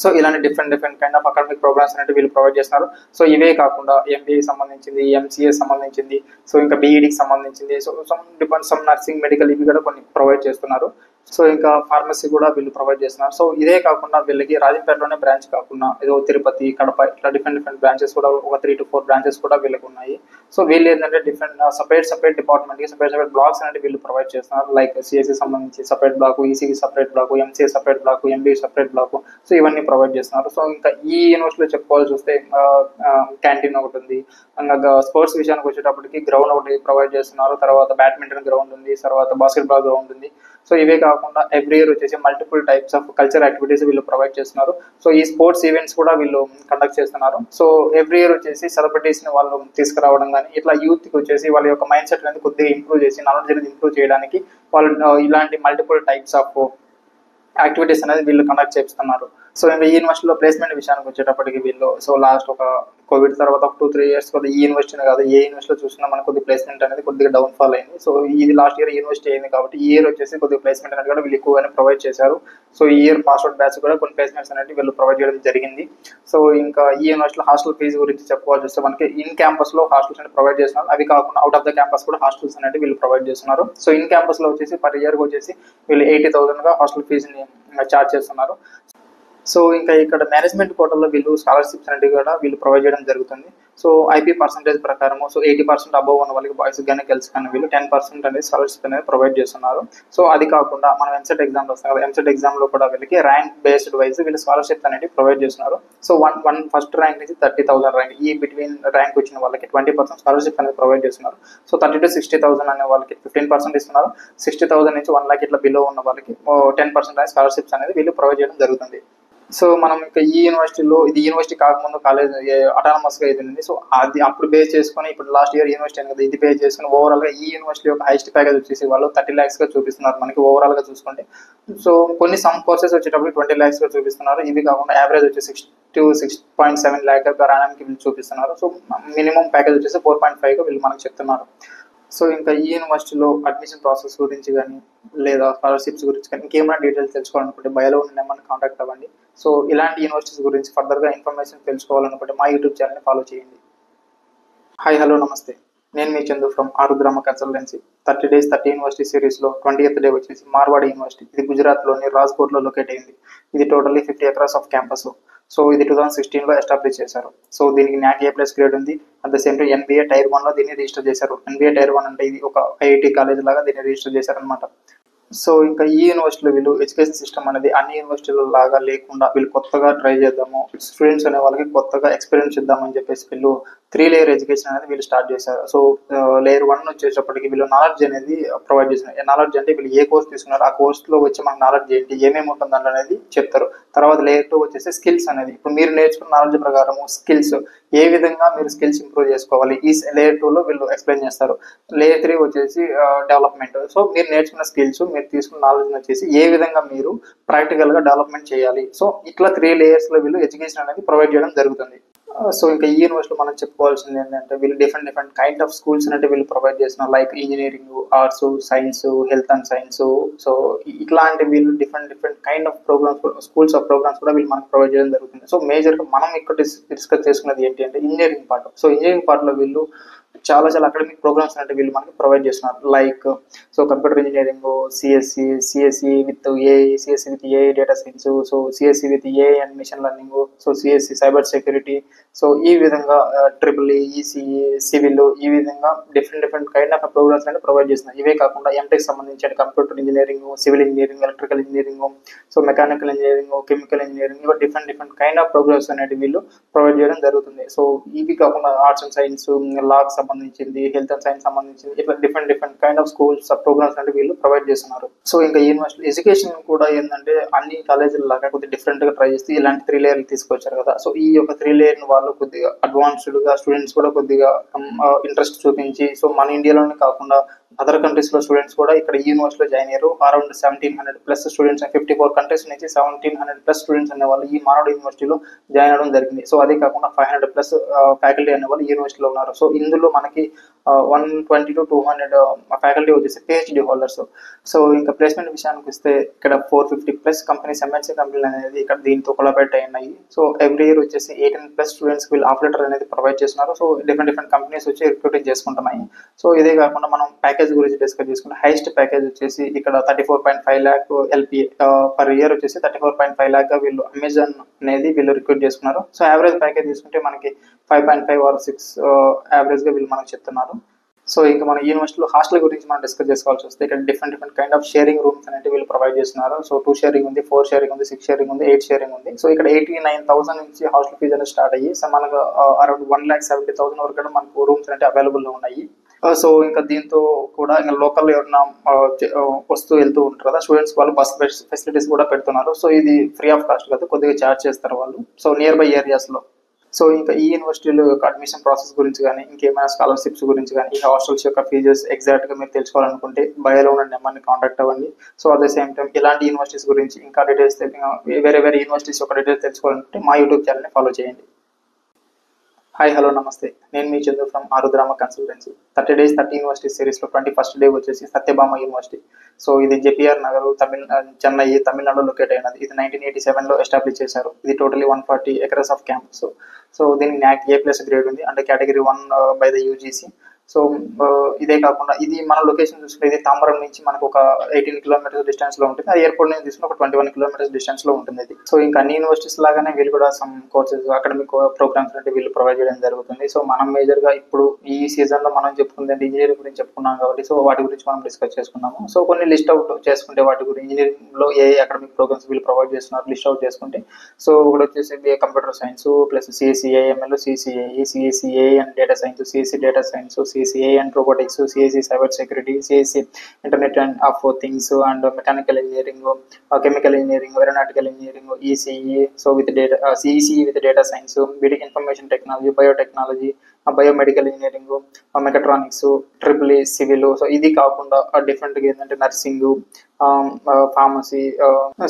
So ఇలాంటి different kind of academic programs అనేవి వీళ్ళు ప్రొవైడ్ చేస్తున్నారు. సో ఇవే కాకుండా ఎంబీఏ సంబంధించింది, ఎంసీఏ సంబంధించింది, సో ఇంకా బీఈడికి సంబంధించింది, సో సమ్ నర్సింగ్, మెడికల్ ఇవి కూడా కొన్ని ప్రొవైడ్ చేస్తున్నారు. సో ఇంకా ఫార్మసీ కూడా వీళ్ళు ప్రొవైడ్ చేస్తున్నారు. సో ఇదే కాకుండా వీళ్ళకి రాజంపేటలోనే బ్రాంచ్ కాకుండా ఏదో తిరుపతి, కడప ఇట్లా డిఫరెంట్ బ్రాంచెస్ కూడా ఒక 3 to 4 బ్రాంచెస్ కూడా వీళ్ళకి ఉన్నాయి. సో వీళ్ళు ఏంటంటే డిఫరెంట్ సపరేట్ డిపార్ట్మెంట్కి సపరేట్ బ్లాక్స్ అనేవి వీళ్ళు ప్రొవైడ్ చేస్తున్నారు. లైక్ సిఎస్సి సంబంధించి సపరేట్ బ్లాక్, ఈసీకి separate block, MCA separate block, MBA separate block. So ఇవన్నీ ప్రొవైడ్ చేస్తున్నారు. సో ఇంకా ఈ యూనివర్సిటీలో చెప్పుకోవాల్సి వస్తే క్యాంటీన్ ఒకటి ఉంది. ఇంకా స్పోర్ట్స్ విషయానికి వచ్చేటప్పటికి గ్రౌండ్ ఒకటి ప్రొవైడ్ చేస్తున్నారు. తర్వాత బ్యాడ్మింటన్ గ్రౌండ్ ఉంది, తర్వాత బాస్కెట్బాల్ గ్రౌండ్ ఉంది. సో ఇవే కాకుండా ఎవ్రీ ఇయర్ వచ్చేసి multiple types of culture activities వీళ్ళు ప్రొవైడ్ చేస్తున్నారు. సో ఈ స్పోర్ట్స్ ఈవెంట్స్ కూడా వీళ్ళు కండక్ట్ చేస్తున్నారు. సో ఎవ్రీ ఇయర్ వచ్చేసి సెలబ్రిటీస్ని వాళ్ళు తీసుకురావడం కానీ, ఇట్లా యూత్కి వచ్చేసి వాళ్ళ యొక్క మైండ్ సెట్ అనేది కొద్దిగా ఇంప్రూవ్ చేసి నాలెడ్జ్ అనేది ఇంప్రూవ్ చేయడానికి వాళ్ళు ఇలాంటి మల్టిపుల్ టైప్స్ ఆఫ్ యాక్టివిటీస్ అనేది వీళ్ళు కండక్ట్ చేస్తున్నారు. సో ఇంకా ఈ యూనివర్సిటీలో ప్లేస్మెంట్ విషయానికి వచ్చేటప్పటికి వీళ్ళు సో లాస్ట్ ఒక కోవిడ్ తర్వాత 2-3 years కూడా ఈ యూనివర్సిటీనే కాదు ఏ యూనివర్సిటీలో చూసినా మనకు కొద్దిగా ప్లేస్మెంట్ అనేది కొద్దిగా డౌన్ఫాల్ అయింది. సో ఇది లాస్ట్ ఇయర్ యూనివర్సిటీ అయింది కాబట్టి ఈ ఇయర్ వచ్చేసి కొద్దిగా ప్లేస్మెంట్ అనేది కూడా వీళ్ళు ఎక్కువగానే ప్రొవైడ్ చేశారు. సో ఈ ఇయర్ పాస్అవుట్ బ్యాచ్ కూడా కొన్ని ప్లేస్మెంట్స్ అనేవి వీళ్ళు ప్రొవైడ్ చేయడం జరిగింది. సో ఇంకా ఈ యూనివర్సిటీలో హాస్టల్ ఫీజు గురించి చెప్పుకోవాల్సి వస్తే మనకి ఇన్ క్యాంపస్లో హాస్టల్స్ అనేవి ప్రొవైడ్ చేస్తున్నారు. అవి కాకుండా అవుట్ ఆఫ్ ద క్యాంపస్ కూడా హాస్టల్స్ అనేవి వీళ్ళు ప్రొవైడ్ చేస్తున్నారు. సో ఇన్ క్యాంపస్లో వచ్చేసి పర్ ఇయర్కి వచ్చేసి వీళ్ళు 80,000గా హాస్టల్ ఫీజుని ఛార్జ్ చేస్తున్నారు. సో ఇంకా ఇక్కడ మేనేజ్మెంట్ కోటాలో వీళ్ళు స్కాలర్షిప్స్ అనేవి కూడా వీళ్ళు ప్రొవైడ్ చేయడం జరుగుతుంది. సో ఐపీ పర్సంటేజ్ ప్రకారము సో 80% అబవ్ ఉన్న వాళ్ళకి బాయ్స్ కానీ గర్ల్స్ కానీ వీళ్ళు 10% అనేది స్కాలర్షిప్ అనేది ప్రొవైడ్ చేస్తున్నారు. సో అది కాకుండా మనం ఎంసెట్ ఎగ్జామ్ వస్తాం కదా, ఎంసెట్ ఎగ్జామ్లో కూడా వీళ్ళకి ర్యాంక్ బేస్డ్ వైజ్ వీళ్ళు స్కాలర్షిప్స్ అనేవి ప్రొవైడ్ చేస్తున్నారు. సో వన్ ఫస్ట్ ర్యాంక్ నుంచి 30,000 ర్యాంక్ ఈ బిట్వీన్ ర్యాంక్ వచ్చిన వాళ్ళకి 20% స్కాలర్షిప్ అనేది ప్రొవైడ్ చేస్తున్నారు. సో 30,000 to 60,000 అనే వాళ్ళకి 15% ఇస్తున్నారు. 60,000 నుంచి 1 lakh ఇట్లా బిలో ఉన్న వాళ్ళకి 10% అనేది స్కాలర్షిప్స్ అనేది వీళ్ళు ప్రొవైడ్ చేయడం జరుగుతుంది. సో మనం ఇంకా ఈ యూనివర్సిటీలో ఇది యూనివర్సిటీ కాకముందు కాలేజ్ అటానమస్గా ఇది ఉంది. సో అది అప్పుడు బేస్ చేసుకొని ఇప్పుడు లాస్ట్ ఇయర్ యూనివర్సిటీ అనేది ఇది బేస్ చేసుకుని ఓవరాల్గా ఈ యూనివర్సిటీ యొక్క హైయెస్ట్ ప్యాకేజ్ వచ్చేసి వాళ్ళు 30 lakhsగా చూపిస్తున్నారు మనకి ఓవరాల్గా చూసుకుంటే. సో కొన్ని సమ్ కోర్సెస్ వచ్చేటప్పుడు 20 lakhsగా చూపిస్తున్నారు. ఇవి కాకుండా యావరేజ్ వచ్చి 6 to 6.7 lakh ప్రయాణానికి వీళ్ళు చూపిస్తున్నారు. సో మినిమం ప్యాకేజ్ వచ్చేసి 4.5గా వీళ్ళు మనకు చెప్తున్నారు. సో ఇంకా ఈ యూనివర్సిటీలో అడ్మిషన్ ప్రాసెస్ గురించి కానీ లేదా స్కాలర్షిప్స్ గురించి కానీ ఇంకేమైనా డీటెయిల్స్ తెలుసుకోవాలనుకుంటే బయోలో ఉన్న నెంబర్ని కాంటాక్ట్ అవ్వండి. సో ఇలాంటి యూనివర్సిటీస్ గురించి ఫర్దర్గా ఇన్ఫర్మేషన్ తెలుసుకోవాలనుకుంటే మా యూట్యూబ్ ఛానల్ని ఫాలో చేయండి. హాయ్, హలో, నమస్తే. నేను మీ Chandu from Arudrama consultancy. 30 days 30 university సిరీస్లో 20th డే వచ్చేసి మార్వాడి యూనివర్సిటీ. ఇది గుజరాత్లోని రాజ్కోట్లో లొకేట్ అయింది. ఇది totally 50 acres of campus. So ఇది 2016లో ఎస్టాబ్లిష్ చేశారు. సో దీనికి NAC A+ గ్రేడ్ ఉంది. At the same time NBA Tier 1లో దీన్ని రిజిస్టర్ చేశారు. NBA Tier 1 అంటే ఇది ఒక IIT కాలేజ్ లాగా దీన్ని రిజిస్టర్ చేశారనమాట. సో ఇంకా ఈ యూనివర్సిటీలో వీళ్ళు ఎడ్యుకేషన్ సిస్టమ్ అనేది అన్ని యూనివర్సిటీల లాగా లేకుండా వీళ్ళు కొత్తగా ట్రై చేద్దాము, స్టూడెంట్స్ అనే వాళ్ళకి కొత్తగా ఎక్స్పీరియన్స్ ఇద్దామని చెప్పేసి వీళ్ళు 3 లేయర్ ఎడ్యుకేషన్ అనేది వీళ్ళు స్టార్ట్ చేశారు. సో లేయర్ 1 వచ్చేటప్పటికి వీళ్ళు నాలెడ్జ్ అనేది ప్రొవైడ్ చేస్తున్నారు. నాలెడ్జ్ అంటే వీళ్ళు ఏ కోర్స్ తీసుకున్నారు, ఆ కోర్స్లో వచ్చి మనకు నాలెడ్జ్ ఏంటి, ఏమేమి ఉంటుంది దాంట్లో అనేది చెప్తారు. తర్వాత లేయర్ 2 వచ్చేసి స్కిల్స్ అనేది, ఇప్పుడు మీరు నేర్చుకున్న నాలెడ్జ్ ప్రకారం స్కిల్స్ ఏ విధంగా మీరు స్కిల్స్ ఇంప్రూవ్ చేసుకోవాలి ఈ లేయర్ 2లో వీళ్ళు ఎక్స్ప్లెయిన్ చేస్తారు. లేయర్ 3 వచ్చేసి డెవలప్మెంట్. సో మీరు నేర్చుకున్న స్కిల్స్, మీరు తీసుకున్న నాలెడ్జ్ వచ్చేసి ఏ విధంగా మీరు ప్రాక్టికల్గా డెవలప్మెంట్ చేయాలి. సో ఇట్లా 3 లేయర్స్లో వీళ్ళు ఎడ్యుకేషన్ అనేది ప్రొవైడ్ చేయడం జరుగుతుంది. సో ఇంకా ఈ యూనివర్సిటీలో మనం చెప్పుకోవాల్సింది ఏంటంటే వీళ్ళు డిఫరెంట్ కైండ్ ఆఫ్ స్కూల్స్ అంటే వీళ్ళు ప్రొవైడ్ చేస్తున్నారు. Like engineering, arts, science, health and science. So ఇట్లాంటి వీళ్ళు different kind of programs, schools of programs కూడా వీళ్ళు మనకు ప్రొవైడ్ చేయడం జరుగుతుంది. సో మేజర్గా మనం ఇక్కడ డిస్కస్ చేసుకున్నది ఏంటి అంటే ఇంజనీరింగ్ పార్ట్. సో ఇంజనీరింగ్ పార్ట్లో వీళ్ళు చాలా అకాడమిక్ ప్రోగ్రామ్స్ అంటే వీళ్ళు మనకి ప్రొవైడ్ చేస్తున్నారు. Like so computer engineering, CSE with AI, CSE with AI data science, so CSC with AI and machine learning, so CSE cyber security. So ఈ విధంగా EEE, ఈసీఈ, సివిల్, ఈ విధంగా డిఫరెంట్ కైండ్ ఆఫ్ ప్రోగ్రామ్స్ అనేది ప్రొవైడ్ చేస్తున్నారు. ఇవే కాకుండా ఎంటెక్ సంబంధించిన computer engineering, civil engineering, electrical engineering, so mechanical engineering, chemical engineering, ఇవి డిఫరెంట్ కైండ్ ఆఫ్ ప్రోగ్రామ్స్ అనేవి వీళ్ళు ప్రొవైడ్ చేయడం జరుగుతుంది. సో ఇవి కాకుండా ఆర్ట్స్ అండ్ సైన్స్, లాకి సంబంధించింది, హెల్త్ అండ్ సైన్స్ సంబంధించింది, ఇట్లా different kind of schools programs అంటే వీళ్ళు ప్రొవైడ్ చేస్తున్నారు. సో ఇంకా యూనివర్సిటీ ఎడ్యుకేషన్ కూడా ఏంటంటే అన్ని కాలేజీల లాగా కొద్దిగా డిఫరెంట్గా ట్రై చేస్తే ఇలాంటి 3 లేయర్లు తీసుకొచ్చారు కదా. సో ఈ యొక్క 3 లేయర్ వాళ్ళు కొద్దిగా అడ్వాన్స్డ్గా స్టూడెంట్స్ కూడా కొద్దిగా ఇంట్రెస్ట్ చూపించి, సో మన ఇండియాలోనే కాకుండా అదర్ కంట్రీస్లో స్టూడెంట్స్ కూడా ఇక్కడ ఈ యూనివర్సిటీలో జాయిన్ అయ్యారు. అరౌండ్ 1700+ స్టూడెంట్స్, 54 కంట్రీస్ నుంచి 1700+ స్టూడెంట్స్ అనే వాళ్ళు ఈ మార్వాడి యూనివర్సిటీలో జాయిన్ అవ్వడం జరిగింది. సో అదే కాకుండా 500+ ఫ్యాకల్టీ అనే వాళ్ళు ఈ యూనివర్సిటీలో ఉన్నారు. సో ఇందులో మనకి 120 to 200 ఫ్యాకల్టీ వచ్చేసి PhD హోల్డర్స్. సో ఇంకా ప్లేస్మెంట్ విషయానికి వస్తే ఇక్కడ 450+ కంపెనీస్, MNC కంపెనీలు అనేది ఇక్కడ దీంతో కొలాబరేట్ అయినాయి. సో ఎవ్రీ ఇయర్ వచ్చేసి 18+ స్టూడెంట్స్ వీళ్ళు ఆఫర్ లెటర్ అనేది ప్రొవైడ్ చేస్తున్నారు. సో డిఫరెంట్ కంపెనీస్ వచ్చి రిక్రూటింగ్ చేసుకుంటున్నాయి. సో ఇదే కాకుండా మనం ప్యాకేజ్ గురించి డిస్కస్ చేసుకుంటే హైయెస్ట్ ప్యాకేజ్ వచ్చేసి ఇక్కడ 34.5 lakh LPA పర్ ఇయర్ వచ్చేసి 34.5 lakh గా వీళ్ళు అమెజాన్ అనేది వీళ్ళు రిక్రూట్ చేసుకున్నారు. సో యావరేజ్ ప్యాకేజ్ తీసుకుంటే మనకి 5.5 or 6 యావరేజ్గా వీళ్ళు మనకు చెప్తున్నారు. సో ఇంకా మన యూనివర్సిటీలో హాస్టల్ గురించి మనం డిస్కస్ చేసుకోవాల్సి వస్తే ఇక్కడ different kind of sharing rooms అనేవి వీళ్ళు ప్రొవైడ్ చేస్తున్నారు. సో 2 షేరింగ్ ఉంది, 4 షేరింగ్ ఉంది, 6 షేరింగ్ ఉంది, 8 షేరింగ్ ఉంది. సో ఇక్కడ 89,000 నుంచి హాస్టల్ ఫీజు అనేది స్టార్ట్ అయ్యి సో మనకు అరౌండ్ 1,70,000 వరకు కూడా మనకు రూమ్స్ అంటే అవైలబుల్లో ఉన్నాయి. సో ఇంకా దీంతో కూడా ఇంకా లోకల్ ఎవరైనా వస్తూ వెళ్తూ ఉంటారు కదా స్టూడెంట్స్, వాళ్ళు బస్ ఫెసిలిటీస్ కూడా పెడుతున్నారు. సో ఇది ఫ్రీ ఆఫ్ కాస్ట్ కదా, కొద్దిగా ఛార్జ్ చేస్తారు వాళ్ళు. సో నియర్ బై ఏరియాస్లో. సో ఇంకా ఈ యూనివర్సిటీలో యొక్క అడ్మిషన్ ప్రాసెస్ గురించి కానీ ఇంకేమైనా స్కాలర్షిప్స్ గురించి కానీ ఈ హాస్టల్స్ యొక్క ఫీజెస్ ఎగ్జాక్ట్గా మీరు తెలుసుకోవాలనుకుంటే బయోలో ఉన్న నెంబర్ని కాంటాక్ట్ అవ్వండి. So at the same time ఇలాంటి యూనివర్సిటీస్ గురించి ఇంకా డీటెయిల్స్ వేరే యూనివర్సిటీస్ యొక్క డీటెయిల్స్ తెలుసుకోవాలంటే మా యూట్యూబ్ ఛానల్ని ఫాలో చేయండి. హాయ్ హలో నమస్తే, నేను మీ Chandu from Arudrama consultancy. 30 days 30 university సిరీస్లో 21st డే వచ్చేసి సత్యభామ యూనివర్సిటీ. సో ఇది JPR నగర్ చెన్నై తమిళనాడులో లొకేట్ అయినది. ఇది 1987లో ఎస్టాబ్లిష్ చేశారు. ఇది totally 140 acres of campus. So దీనికి NAC A+ గ్రేడ్ ఉంది అంటే category 1 by the UGC. So ఇదే కాకుండా ఇది మన లొకేషన్ చూసుకుంటే ఇది తాంబరం నుంచి మనకు ఒక 18 kilometers డిస్టెన్స్లో ఉంటుంది. ఆ ఎయిర్పోర్ట్ నుంచి తీసుకుని ఒక 21 kilometers డిస్టెన్స్లో ఉంటుంది ఇది. సో ఇంకా అన్ని యూనివర్సిటీస్ లాగానే వీళ్ళు కూడా సమ్ కోర్సెస్, అకాడమిక్ ప్రోగ్రామ్స్ అంటే వీళ్ళు ప్రొవైడ్ చేయడం జరుగుతుంది. సో మనం మేజర్గా ఇప్పుడు ఈ సీజన్లో మనం చెప్పుకుంది అంటే ఇంజనీరింగ్ గురించి చెప్పుకున్నాం కాబట్టి సో వాటి గురించి మనం డిస్కస్ చేసుకున్నాము. సో కొన్ని లిస్ట్ అవుట్ చేసుకుంటే వాటి గురించి ఇంజనీరింగ్లో ఏ అకాడమిక్ ప్రోగ్రామ్స్ వీళ్ళు ప్రొవైడ్ చేస్తున్నారు లిస్ట్ అవుట్ చేసుకుంటే సో ఒకటి వచ్చేసి computer science plus CSE AML, CCAE, CSE and data science, CSE data science, CSE and robotics, CSE cyber security, CSE internet and of things and mechanical engineering, chemical engineering, aeronautical engineering, ECE, so with data CECE with data science, information technology, biotechnology, biomedical engineering, mechatronics, EEE civil. So ఇది కాకుండా డిఫరెంట్గా ఏంటంటే నర్సింగ్, ఫార్మసీ,